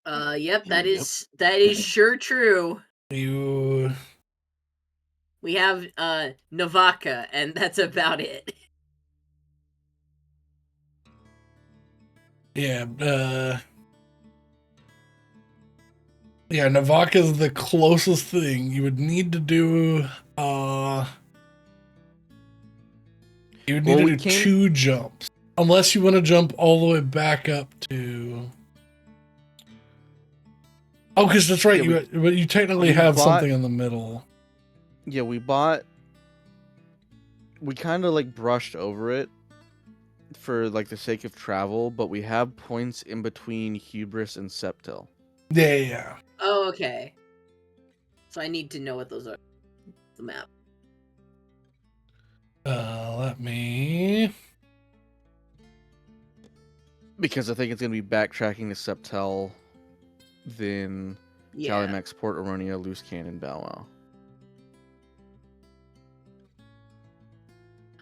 Yep, that is sure true. You We have Navaka, and that's about it. yeah, Navaka's the closest thing. You would need to do you would need to do 2 jumps. Unless you want to jump all the way back up to Oh, because that's right, you technically have something in the middle. Yeah, we kind of like brushed over it for like the sake of travel, but we have points in between Hubris and Septel. Yeah. Oh, okay. So I need to know what those are. The map. Let me... Because I think it's going to be backtracking to Septel, then Calimax, Port Aronia, Loose Cannon, Bow Wow.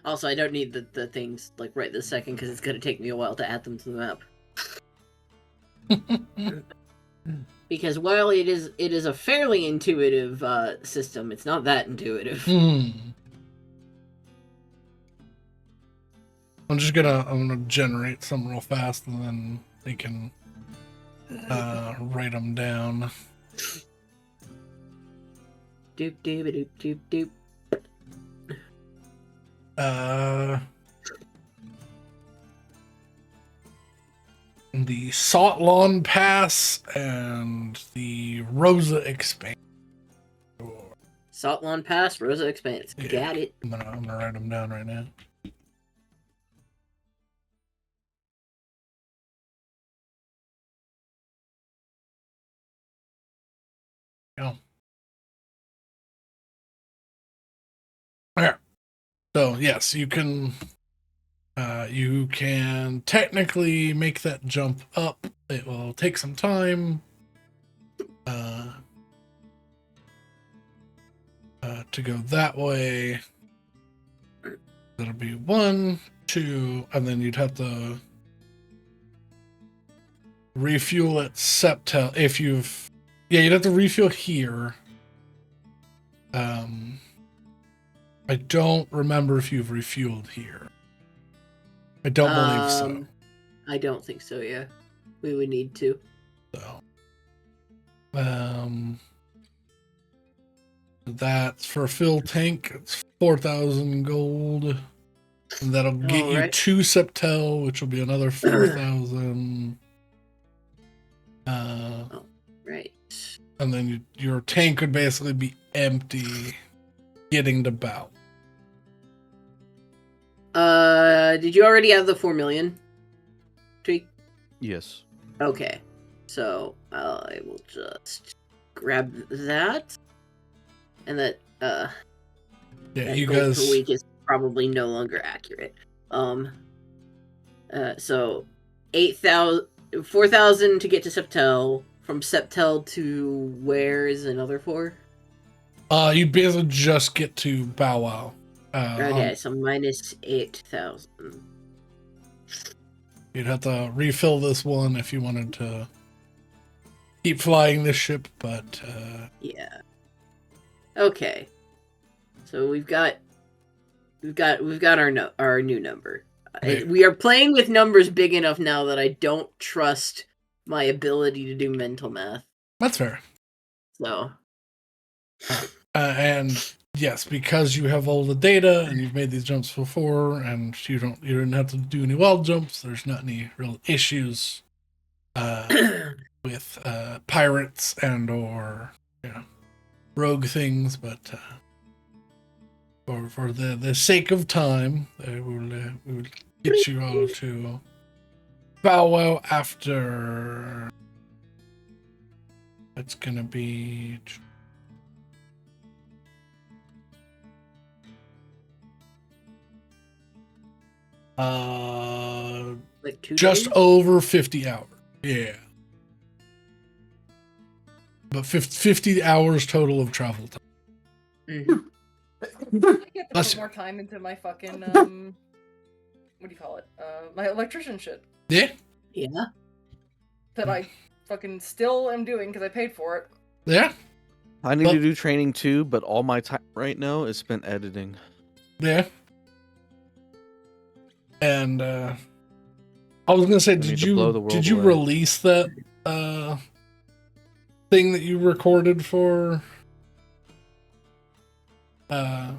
Also, I don't need the things like right this second because it's going to take me a while to add them to the map. Because while it is a fairly intuitive system, it's not that intuitive. I'm gonna generate some real fast, and then they can write them down. Doop doop doop doop doop. The Saltlawn Pass and the Rosa Expanse. Saltlawn Pass, Rosa Expanse. Yeah. Got it. I'm gonna write them down right now. Go. Okay. So yes, you can technically make that jump up. It will take some time to go that way. That'll be 1, 2, and then you'd have to refuel at Septel if you've... Yeah, you'd have to refuel here. I don't remember if you've refueled here. I don't believe so. I don't think so, yeah. We would need to. So, that's for a fill tank. It's 4,000 gold. And that'll get you to Septel, which will be another 4,000. Right. And then your tank would basically be empty getting to Bow. Did you already have the 4 million? Tweak? Yes. Okay. So, I will just grab that. And that, yeah, that you gold guys... per week is probably no longer accurate. So 4,000 to get to Septel. From Septel to where is another 4? You basically just get to Bow Wow. Okay, so minus 8,000. You'd have to refill this one if you wanted to keep flying this ship, but yeah. Okay. So we've got our new number. Right. We are playing with numbers big enough now that I don't trust my ability to do mental math. That's fair. So. And yes, because you have all the data and you've made these jumps before, and you didn't have to do any wild jumps. There's not any real issues with pirates and or rogue things, but for the sake of time, we will get you all to Bow Wow after. It's gonna be. Like 2 just days? over 50 hours. Yeah. But 50 hours total of travel time. Mm-hmm. I get to put more time into my fucking what do you call it? My electrician shit. Yeah. Yeah. That I fucking still am doing because I paid for it. Yeah, I need Well- to do training too, but all my time right now is spent editing. yeah. And I was gonna say, need did to blow the you world away. release that thing that you recorded for the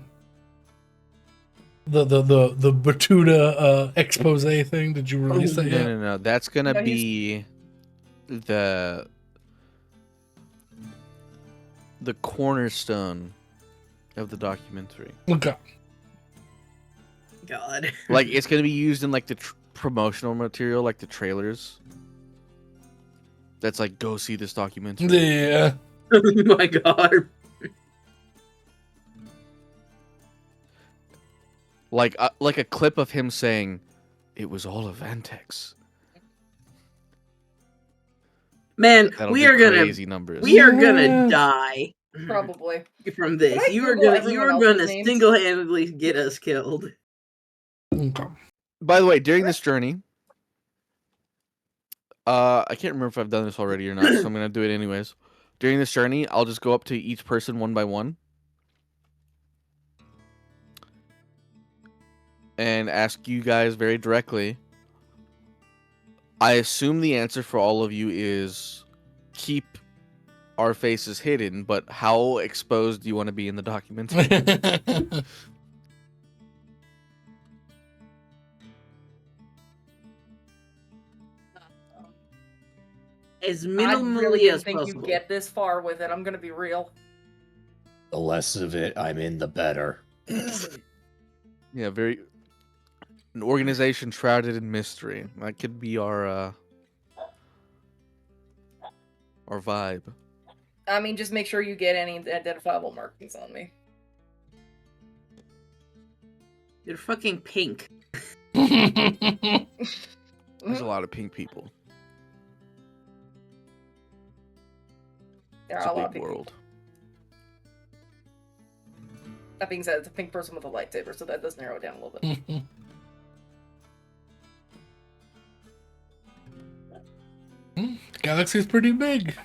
Batuta expose thing? Did you release that yet? No. That's gonna No, be the cornerstone of the documentary. Okay. God. Like, it's gonna be used in like the promotional material, like the trailers. That's like, go see this documentary. Yeah. Oh my god. Like a clip of him saying, "It was all of Vantex." Man, That'll we do are gonna crazy numbers. we are gonna die Probably. from this. Can I You are Google gonna everyone else's names? single-handedly get us killed. Okay. By the way, during this journey, I can't remember if I've done this already or not, so I'm gonna do it anyways. During this journey, I'll just go up to each person one by one and ask you guys very directly. I assume the answer for all of you is keep our faces hidden, but how exposed do you want to be in the documentary? As I minimally really didn't as think possible. you get this far with it. I'm gonna be real. The less of it I'm in, the better. Yeah, an organization shrouded in mystery. That could be our vibe. I mean, just make sure you get any identifiable markings on me. You're fucking pink. There's Mhm. a lot of pink people. There It's are a a lot of big pink world. people. That being said, it's a pink person with a lightsaber, so that does narrow it down a little bit. Galaxy's pretty big.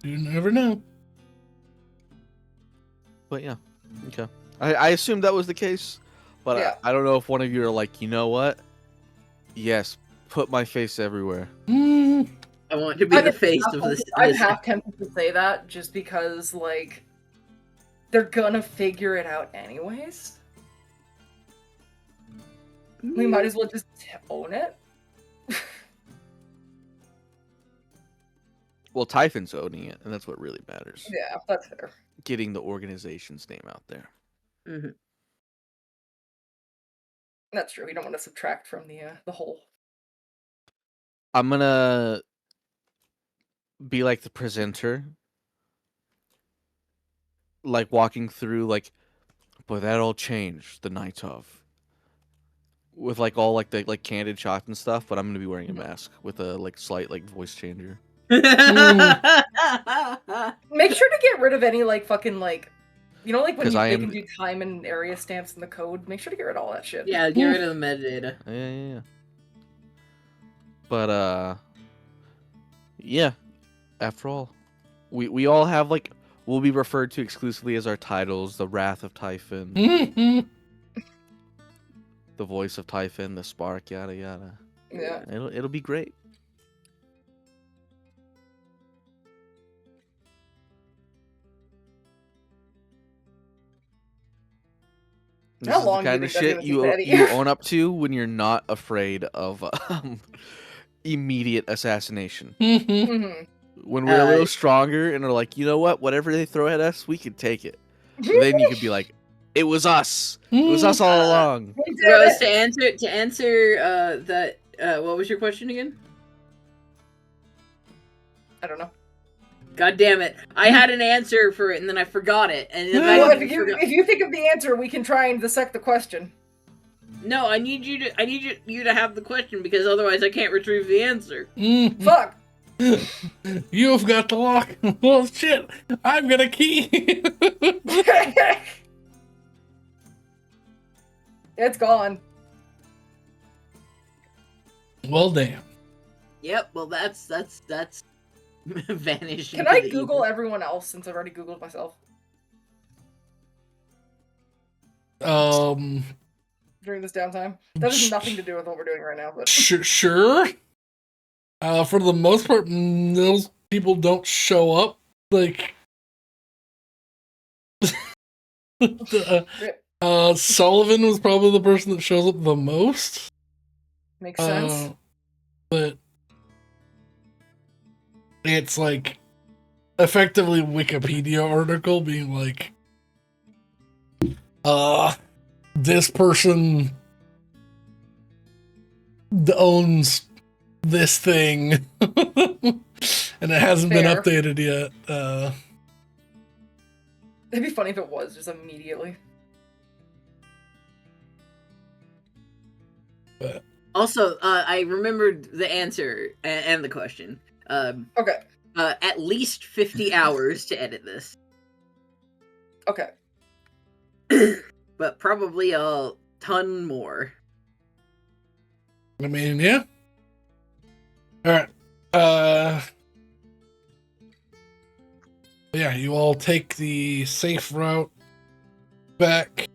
You never know. But yeah, okay. I assumed that was the case, but Yeah. I don't know if one of you are like, you know what? Yes, put my face everywhere. Mm, I want to be the face of this. I'm half tempted to say that just because, like, they're gonna figure it out anyways. We might as well just own it. Well, Typhon's owning it, and that's what really matters. Yeah, that's fair. Getting the organization's name out there. Mm-hmm. That's true. We don't want to subtract from the whole. I'm gonna be like the presenter, like walking through, like, boy, that all changed the night of. With like all like the candid shots and stuff, but I'm gonna be wearing a mask with a like slight like voice changer. Make sure to get rid of any like fucking like, you know, like when 'Cause they can do time and area stamps in the code. Make sure to get rid of all that shit. Yeah, get rid of the metadata. Yeah. But yeah. After all, we all have like, we'll be referred to exclusively as our titles: the Wrath of Typhon, the Voice of Typhon, the Spark, yada yada. Yeah. It'll be great. This How is long the do kind you of think shit that's you gonna be, you Daddy? own up to when you're not afraid of immediate assassination. Mhm. When we're a little stronger and are like, you know what, whatever they throw at us, we can take it. Then you could be like, it was us. It was us all along. We did Rose, it! to answer that, what was your question again? I don't know. God damn it! I had an answer for it and then I forgot it. And then Well, I if you think of the answer, we can try and dissect the question. No, I need you to have the question because otherwise I can't retrieve the answer. Fuck. You've got the lock. Well, shit. I've got a key. It's gone. Well, damn. Yep. Well, that's vanish. Can into I the Google ether. everyone else since I've already Googled myself Um, during this downtime? That has nothing to do with what we're doing right now, but sure. For the most part, those people don't show up. Like, Sullivan was probably the person that shows up the most. makes sense. But it's like effectively Wikipedia article being like, this person owns this thing, and it hasn't been Fair. updated yet. It'd be funny if it was just immediately. But Also, I remembered the answer and the question. Okay. At least 50 hours to edit this, Okay. but probably a ton more. I mean, yeah. All right. Yeah, you all take the safe route back.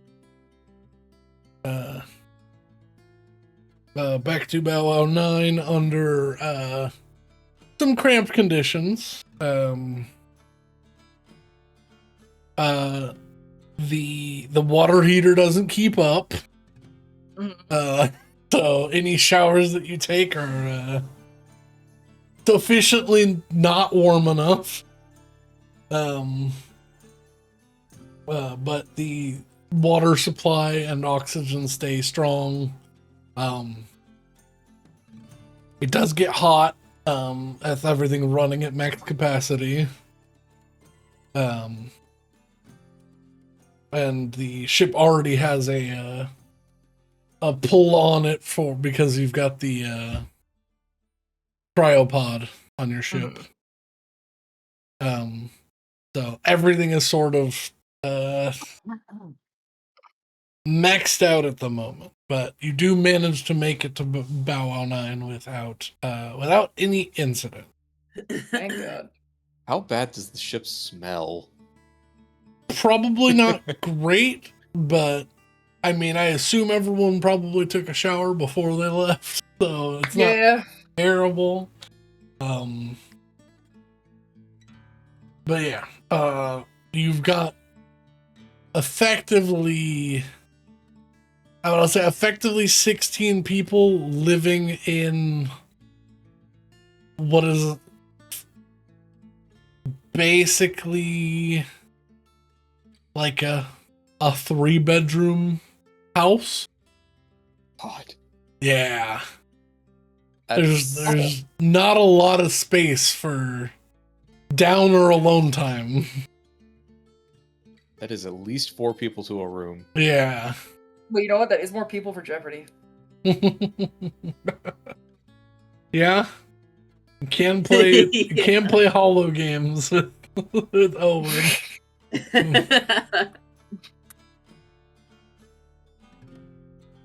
Back to Bow Wow 9 under some cramped conditions. The water heater doesn't keep up. So any showers that you take are sufficiently not warm enough. But the water supply and oxygen stay strong. It does get hot with everything running at max capacity. And the ship already has a pull on it because you've got the cryopod on your ship. So everything is sort of maxed out at the moment, but you do manage to make it to Bow Wow 9 without any incident. Thank God. How bad does the ship smell? Probably not great, but I mean, I assume everyone probably took a shower before they left, so it's not terrible. But yeah, you've got effectively 16 people living in what is basically like a 3-bedroom house. God. Yeah. That's- There's not a lot of space for down or alone time. That is at least 4 people to a room. Yeah. But you know what? That is more people for Jeopardy. Yeah. You can play Hollow games with Owen.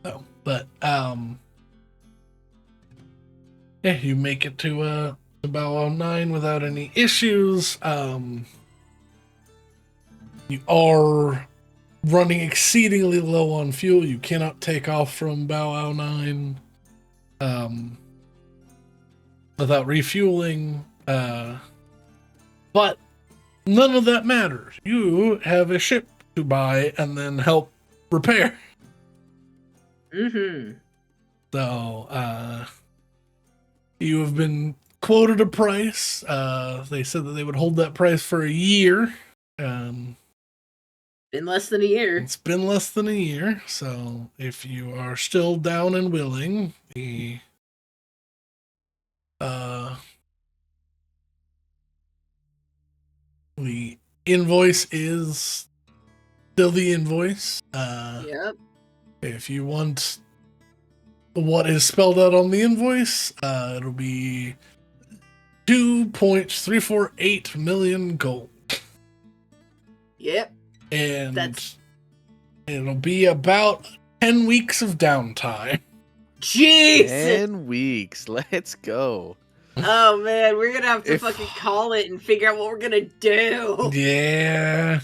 Oh, but yeah, you make it to Bow Wow 9 without any issues. You are running exceedingly low on fuel. You cannot take off from Bow Wow 9 without refueling. But none of that matters. You have a ship to buy and then help repair. Mm-hmm. So, you have been quoted a price. They said that they would hold that price for a year. Been less than a year. It's been less than a year, so if you are still down and willing, the invoice is still the invoice. Yep. If you want what is spelled out on the invoice, it'll be 2.348 million gold. Yep. And it'll be about 10 weeks of downtime. Jesus! 10 weeks. Let's go. Oh man, we're gonna have to If- fucking call it and figure out what we're gonna do. Yeah.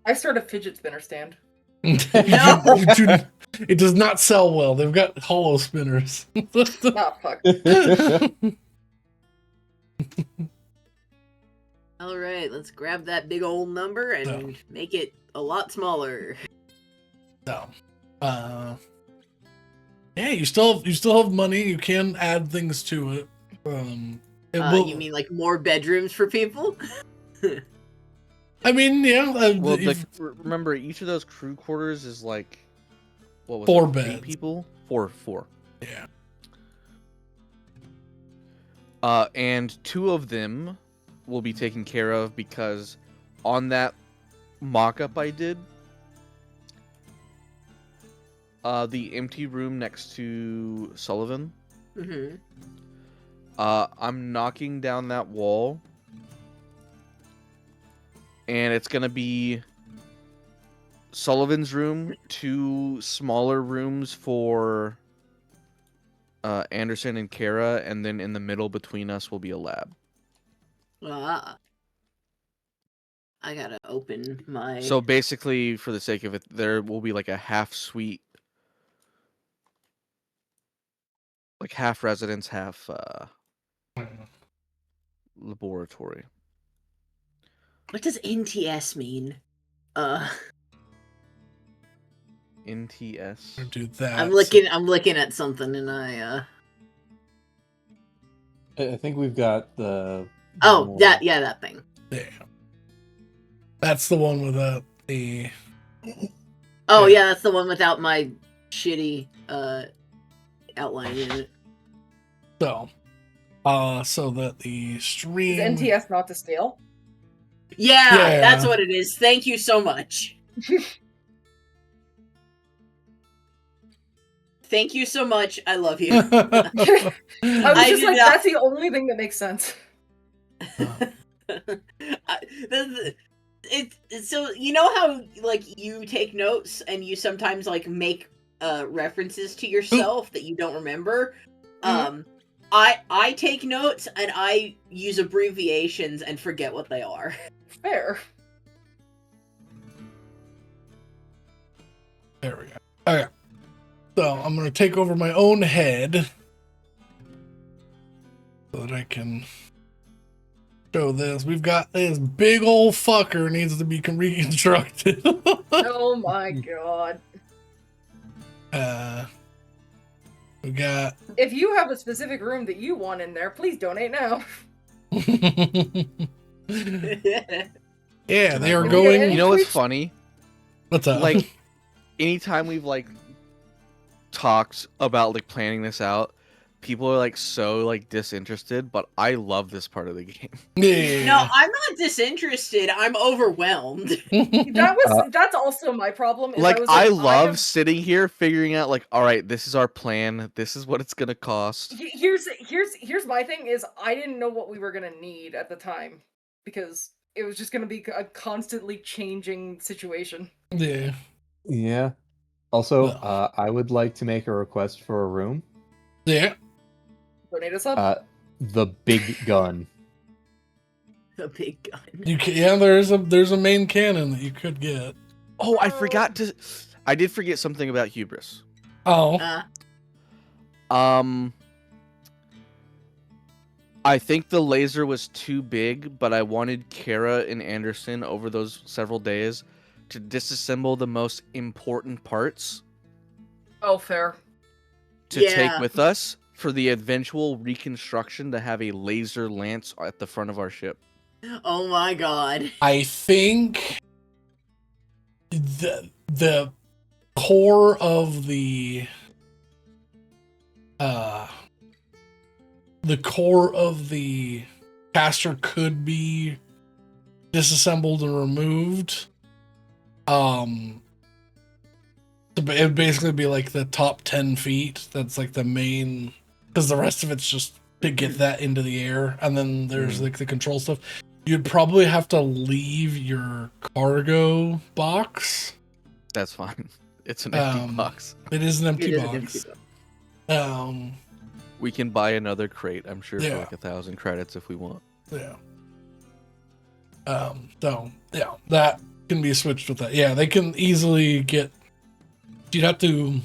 I start a fidget spinner stand. You do- it does not sell well. They've got hollow spinners. Oh fuck. All right, let's grab that big old number and No. make it a lot smaller. No. Yeah, you still have money. You can add things to it. You mean like more bedrooms for people? I mean, yeah. Well, remember, each of those crew quarters is like, what was 4 it, 8 beds. people? Four. Yeah. And 2 of them will be taken care of because on that mock-up I did, the empty room next to Sullivan, Mm-hmm. I'm knocking down that wall, and it's gonna be Sullivan's room, 2 smaller rooms for Anderson and Kara, and then in the middle between us will be a lab. I gotta open my. So basically, for the sake of it, there will be like a half suite, like half residence, half laboratory. What does NTS mean? NTS. Do that. I'm looking at something and I. I think we've got the. Oh, more- that thing. Yeah. That's the one without the. Oh Yeah. yeah, that's the one without my shitty outline in it. So that the stream. Is NTS not to scale? Yeah, Yeah. that's what it is. Thank you so much. Thank you so much. I love you. I was I just did like, not- that's the only thing that makes sense. So you know how like you take notes and you sometimes like make references to yourself that you don't remember. I take notes and I use abbreviations and forget what they are. Fair. There we go. Okay. So I'm gonna take over my own head so that I can show this. We've got this big old fucker needs to be reconstructed. Oh my god. We got. If you have a specific room that you want in there, please donate now. Yeah, they are You going. You know what's funny? What's up? Like, anytime we've like talked about like planning this out, people are like so like disinterested, but I love this part of the game. Yeah. No, I'm not disinterested. I'm overwhelmed. That's also my problem. Is Like, was I have- love sitting here figuring out like, all right, this is our plan. This is what it's gonna cost. Here's my thing is I didn't know what we were gonna need at the time because it was just gonna be a constantly changing situation. Yeah. Yeah. Also, Well. I would like to make a request for a room. Yeah. Donate us up. The big gun. A big gun. You can, yeah, there's a main cannon that you could get. Oh, I did forget something about Hubris. Oh. I think the laser was too big, but I wanted Kara and Anderson over those several days to disassemble the most important parts Oh, fair. to Yeah. take with us for the eventual reconstruction to have a laser lance at the front of our ship. Oh my god. I think the core of the caster could be disassembled and removed. It would basically be like the top 10 feet. That's like the main, because the rest of it's just to get that into the air, and then there's like the control stuff. You'd probably have to leave your cargo box. That's fine. It's an empty box. It is an empty It is an box. empty box. We can buy another crate, I'm sure, Yeah. for like 1,000 credits if we want. Yeah. So yeah, that can be switched with that. Yeah, they can easily get. You'd have to.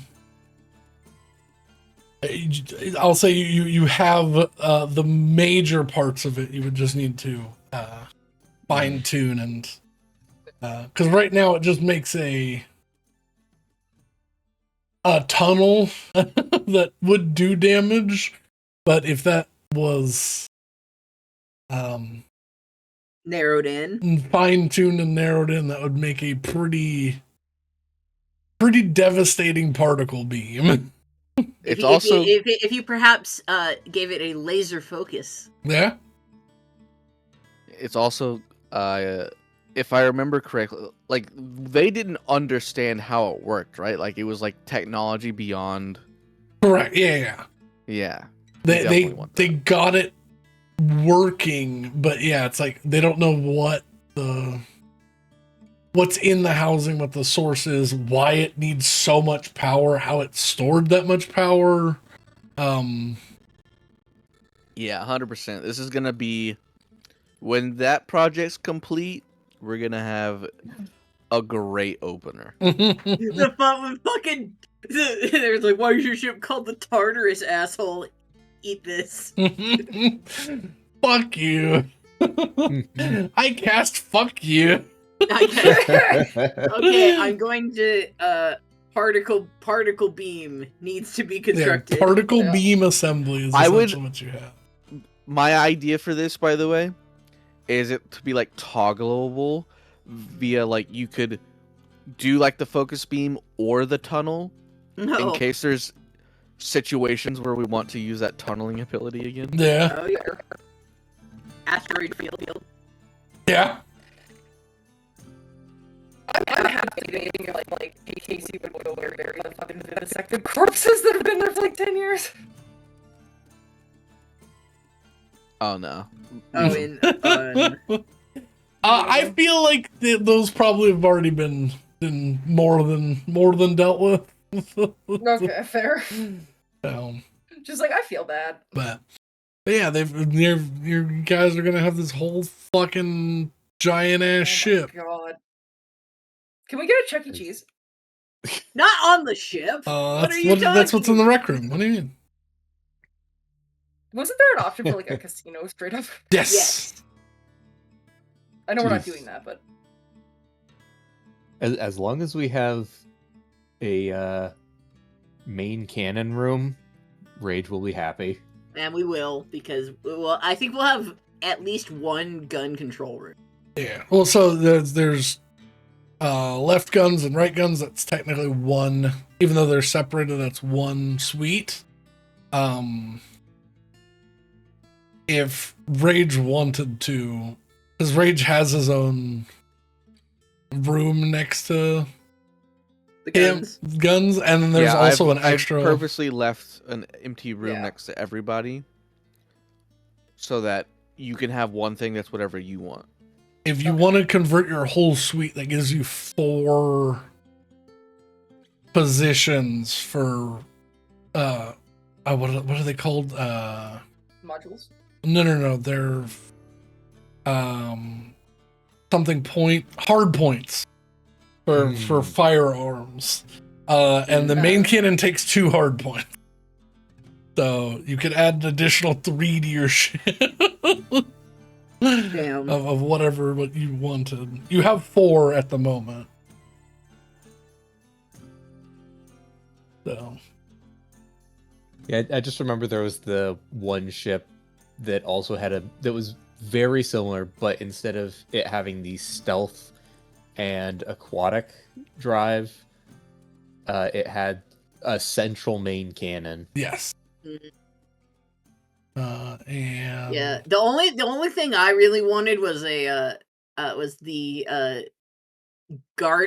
I'll say you have the major parts of it. You would just need to fine tune and because right now it just makes a tunnel that would do damage, but if that was Narrowed in. fine tuned and narrowed in, that would make a pretty devastating particle beam. It's also If you perhaps gave it a laser focus. Yeah. It's also, if I remember correctly, like they didn't understand how it worked, right? Like it was like technology beyond. Correct. Yeah. Yeah. They got it working, but yeah, it's like they don't know what's in the housing, what the source is, why it needs so much power, how it stored that much power. Yeah, 100%. This is gonna be when that project's complete. We're gonna have a great opener. The fucking there's like, why is your ship called the Tartarus, asshole? Eat this. Fuck you. I cast fuck you. Okay, I'm going to particle beam needs to be constructed. Yeah, particle beam assembly is essentially what you have. My idea for this, by the way, is it to be like toggleable via like you could do like the focus beam or the tunnel in case there's situations where we want to use that tunneling ability again. Yeah. Oh yeah. Asteroid field. Yeah. I'm happy debating like KC would go very fucking vivisected corpses that have been there for like 10 years. Oh no. I feel like those probably have already been more than dealt with. Okay, fair. Just like I feel bad. But yeah, you guys are gonna have this whole fucking giant ass ship. God. Can we get a Chuck E. Cheese? Not on the ship. That's what's in the rec room. What do you mean? Wasn't there an option for like a casino straight up? Yes. I know we're not doing that, but as long as we have a main cannon room, Rage will be happy. And we will, because I think we'll have at least one gun control room. Yeah. Well, so there's left guns and right guns. That's technically one, even though they're separated. That's one suite. If Rage wanted to, because Rage has his own room next to the guns, and then there's also an extra. I've purposely left an empty room next to everybody, so that you can have one thing that's whatever you want. If you want to convert your whole suite, that gives you 4 positions for what are they called? Modules? No. They're something hard points for firearms. And the main cannon takes 2 hard points. So you could add an additional 3 to your ship. Damn. Of whatever what you wanted. You have 4 at the moment. So Yeah, I just remember there was the one ship that also had that was very similar, but instead of it having the stealth and aquatic drive, it had a central main cannon. Yes. Mm-hmm. And yeah, the only thing I really wanted was the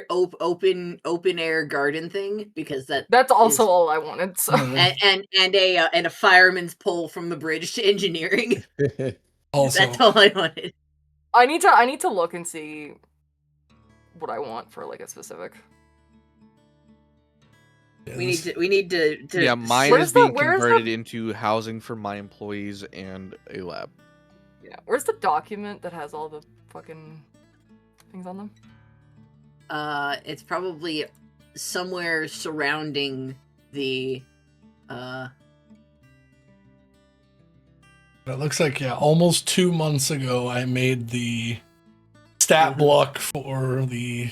open air garden thing, because that's also all I wanted. So and a fireman's pole from the bridge to engineering. Also, that's all I wanted. I need to look and see what I want for like a specific. We need to Yeah, mine Where's is being where's the- converted into housing for my employees and a lab. Yeah, where's the document that has all the fucking things on them? It's probably somewhere surrounding the It looks like, yeah, almost 2 months ago I made the stat block for the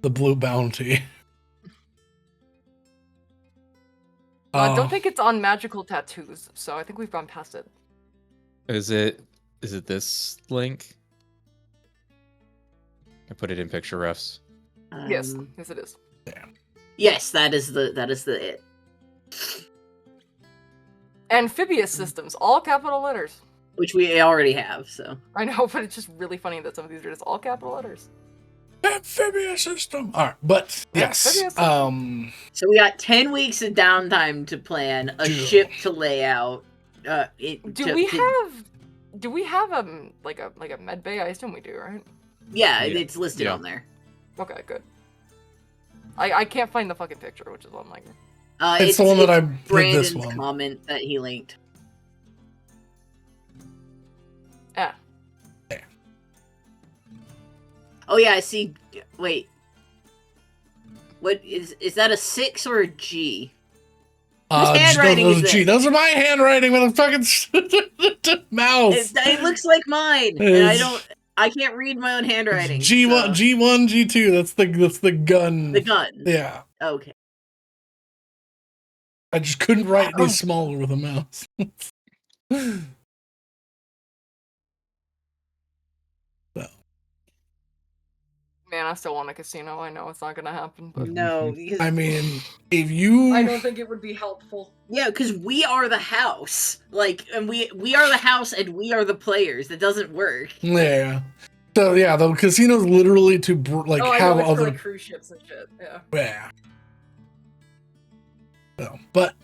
blue bounty. I don't think it's on magical tattoos, so I think we've gone past it. Is it this link? I put it in picture refs. Yes, yes it is. Yes, that is the it. Amphibious systems, all capital letters. Which we already have, so. I know, but it's just really funny that some of these are just all capital letters. Amphibious system. All right, but yes. Amphibious So we got 10 weeks of downtime to plan, a Dude. ship to lay out. Do we have like a med bay? I assume we do, right? Yeah, Yeah. it's listed Yeah. on there. Okay, good. I can't find the fucking picture, which is what I'm like. It's the one that I did this Brandon's one. comment that he linked. Ah, Oh yeah, I see. Wait. What is that a 6 or a G? Whose handwriting is Gee, it? those are my handwriting with a fucking mouse. It looks like mine, and I can't read my own handwriting. G1, so- G1, G2. That's the gun. The gun. Yeah, Okay. I just couldn't write any smaller with a mouse. man, I still want a casino. I know it's not gonna happen, but No, because I mean, if you, I don't think it would be helpful. yeah, because we are the house. Like, and we are the house, and we are the players. That doesn't work. yeah. So yeah, the casino's literally to like Oh, I have know, it's for other. like cruise ships and shit. Yeah. Yeah. So, but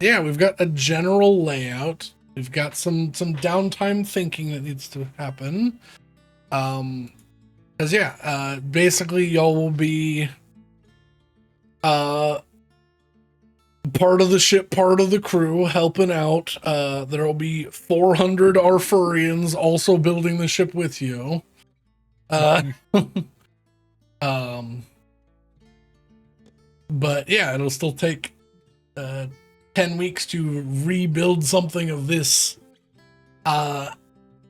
yeah, we've got a general layout. We've got some downtime thinking that needs to happen. Because yeah, basically y'all will be part of the ship, part of the crew, helping out. There will be 400 Arfurians also building the ship with you. But yeah, it'll still take 10 weeks to rebuild something of this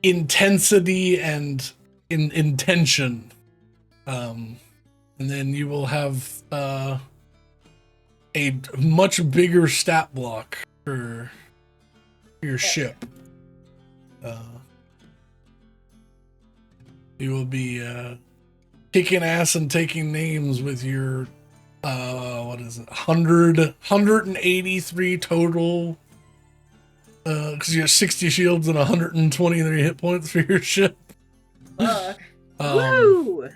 intensity and intention. And then you will have a much bigger stat block for your ship. You will be kicking ass and taking names with your what is it, 183 total, because you have 60 shields and 123 hit points for your ship. Woo!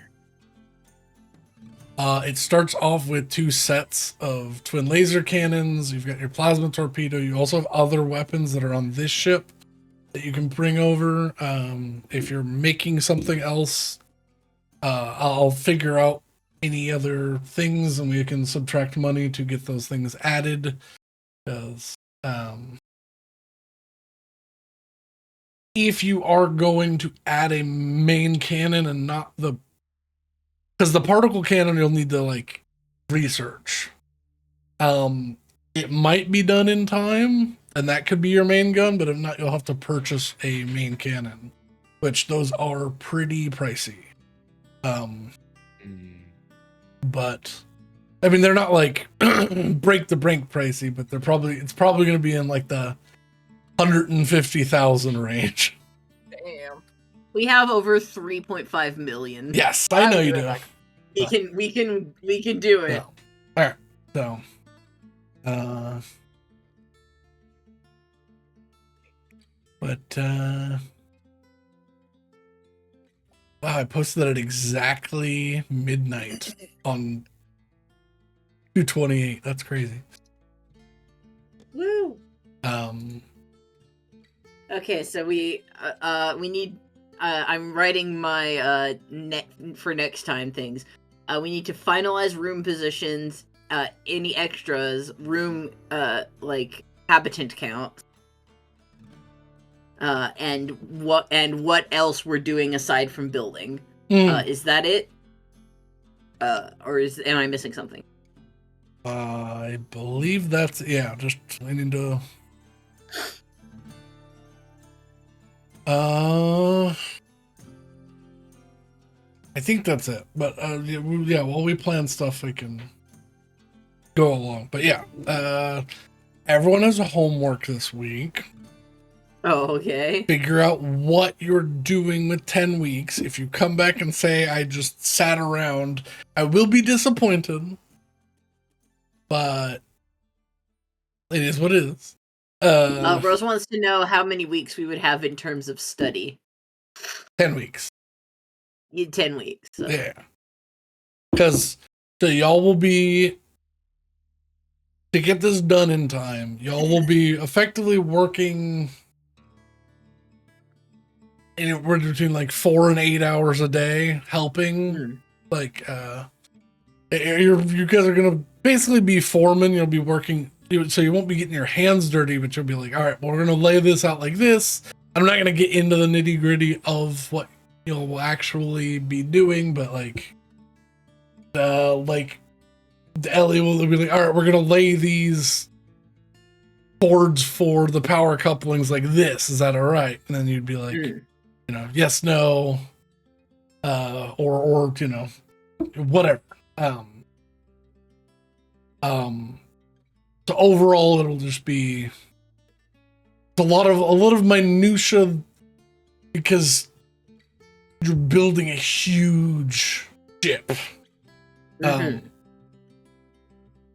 It starts off with 2 sets of twin laser cannons. You've got your plasma torpedo. You also have other weapons that are on this ship that you can bring over. If you're making something else, I'll figure out any other things and we can subtract money to get those things added. Because if you are going to add a main cannon and not because the particle cannon you'll need to like research. It might be done in time, and that could be your main gun, but if not, you'll have to purchase a main cannon, which those are pretty pricey. But I mean, they're not like break the bank pricey, but it's probably going to be in like the 150,000 range. Damn. We have over 3.5 million. Yes, I know you do do. it. We can do it. So, all right, so wow, I posted that at exactly midnight on 2/28. That's crazy. Woo! Okay, so we need. I'm writing my for next time things. We need to finalize room positions, any extras, room, like habitant count, and what else we're doing aside from building. Is that it? Or am I missing something? I believe that's just we need to. I think that's it. But while we plan stuff, we can go along. But everyone has a homework this week. Oh, okay. Figure out what you're doing with 10 weeks. If you come back and say, I just sat around, I will be disappointed. But it is what it is. Rose wants to know how many weeks we would have in terms of study. 10 weeks. 10 weeks. So. Yeah. Because y'all will be, to get this done in time, y'all will be effectively working anywhere between like 4 and 8 hours a day helping. Like, you guys are going to basically be foremen. You'll be working, so you won't be getting your hands dirty, but you'll be like, all right, well, we're going to lay this out like this. I'm not going to get into the nitty gritty of what you'll actually be doing, but like Ellie will be like, all right, we're going to lay these boards for the power couplings like this. Is that all right? And then you'd be like, yes, no, or whatever. So overall, it'll just be a lot of minutia because you're building a huge ship. But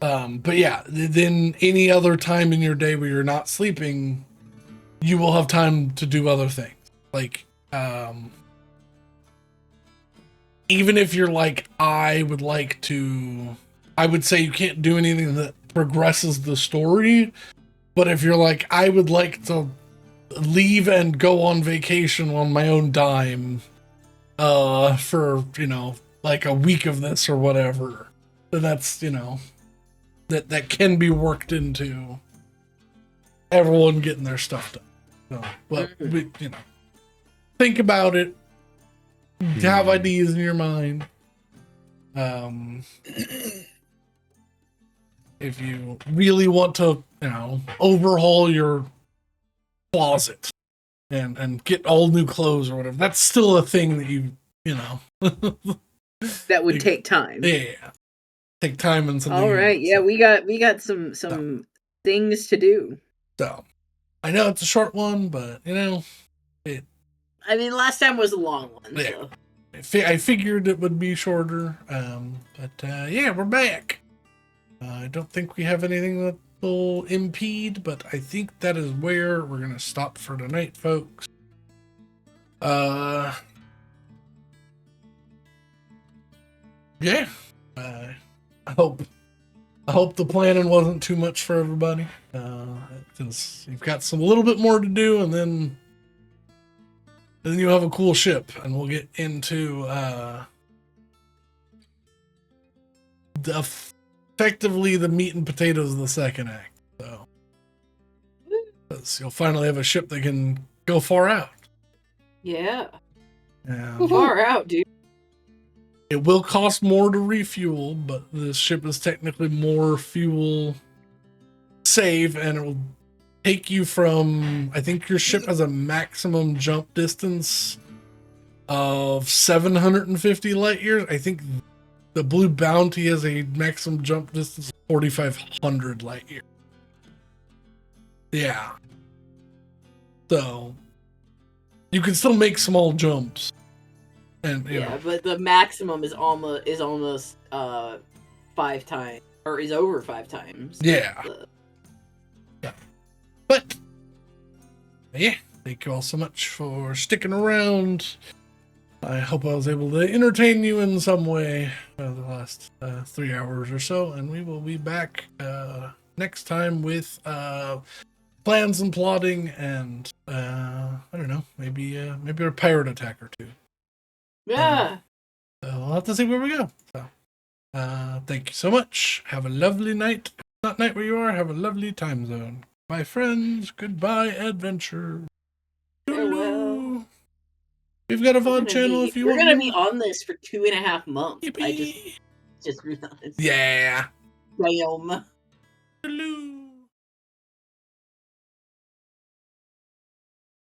then any other time in your day where you're not sleeping, you will have time to do other things. Like, even if you're like, I would say you can't do anything that progresses the story. But if you're like, I would like to leave and go on vacation on my own dime, for, like a week of this or whatever, then that's, that can be worked into everyone getting their stuff done. So, but think about it. Have ideas in your mind. If you really want to, overhaul your closet and get all new clothes or whatever, that's still a thing that that would take time. Yeah. Take time and something. All right. Yeah, we got some things to do. So, I know it's a short one, but I mean, last time was a long one. Yeah. So. I figured it would be shorter. But we're back. I don't think we have anything that will impede, but I think that is where we're going to stop for tonight, folks. I hope the planning wasn't too much for everybody. Since you've got a little bit more to do, and then you'll have a cool ship, and we'll get into effectively the meat and potatoes of the second act. So, you'll finally have a ship that can go far out. Yeah. Far out, dude. It will cost more to refuel, but this ship is technically more fuel save, and it will take you from, I think your ship has a maximum jump distance of 750 light years. I think the Blue Bounty has a maximum jump distance of 4,500 light years. Yeah. So, you can still make small jumps. And but the maximum is almost 5 times, or is over 5 times. Yeah. But thank you all so much for sticking around. I hope I was able to entertain you in some way the last 3 hours or so, and we will be back next time with plans and plotting, and I don't know, maybe a pirate attack or two. Yeah. So we'll have to see where we go. So Thank you so much. Have a lovely night. Not night where you are. Have a lovely time zone. Bye, friends. Goodbye, adventure. Farewell. We've got a VOD channel if you want. We're gonna be on this for 2.5 months. Yippee. I just realized. Yeah. Damn.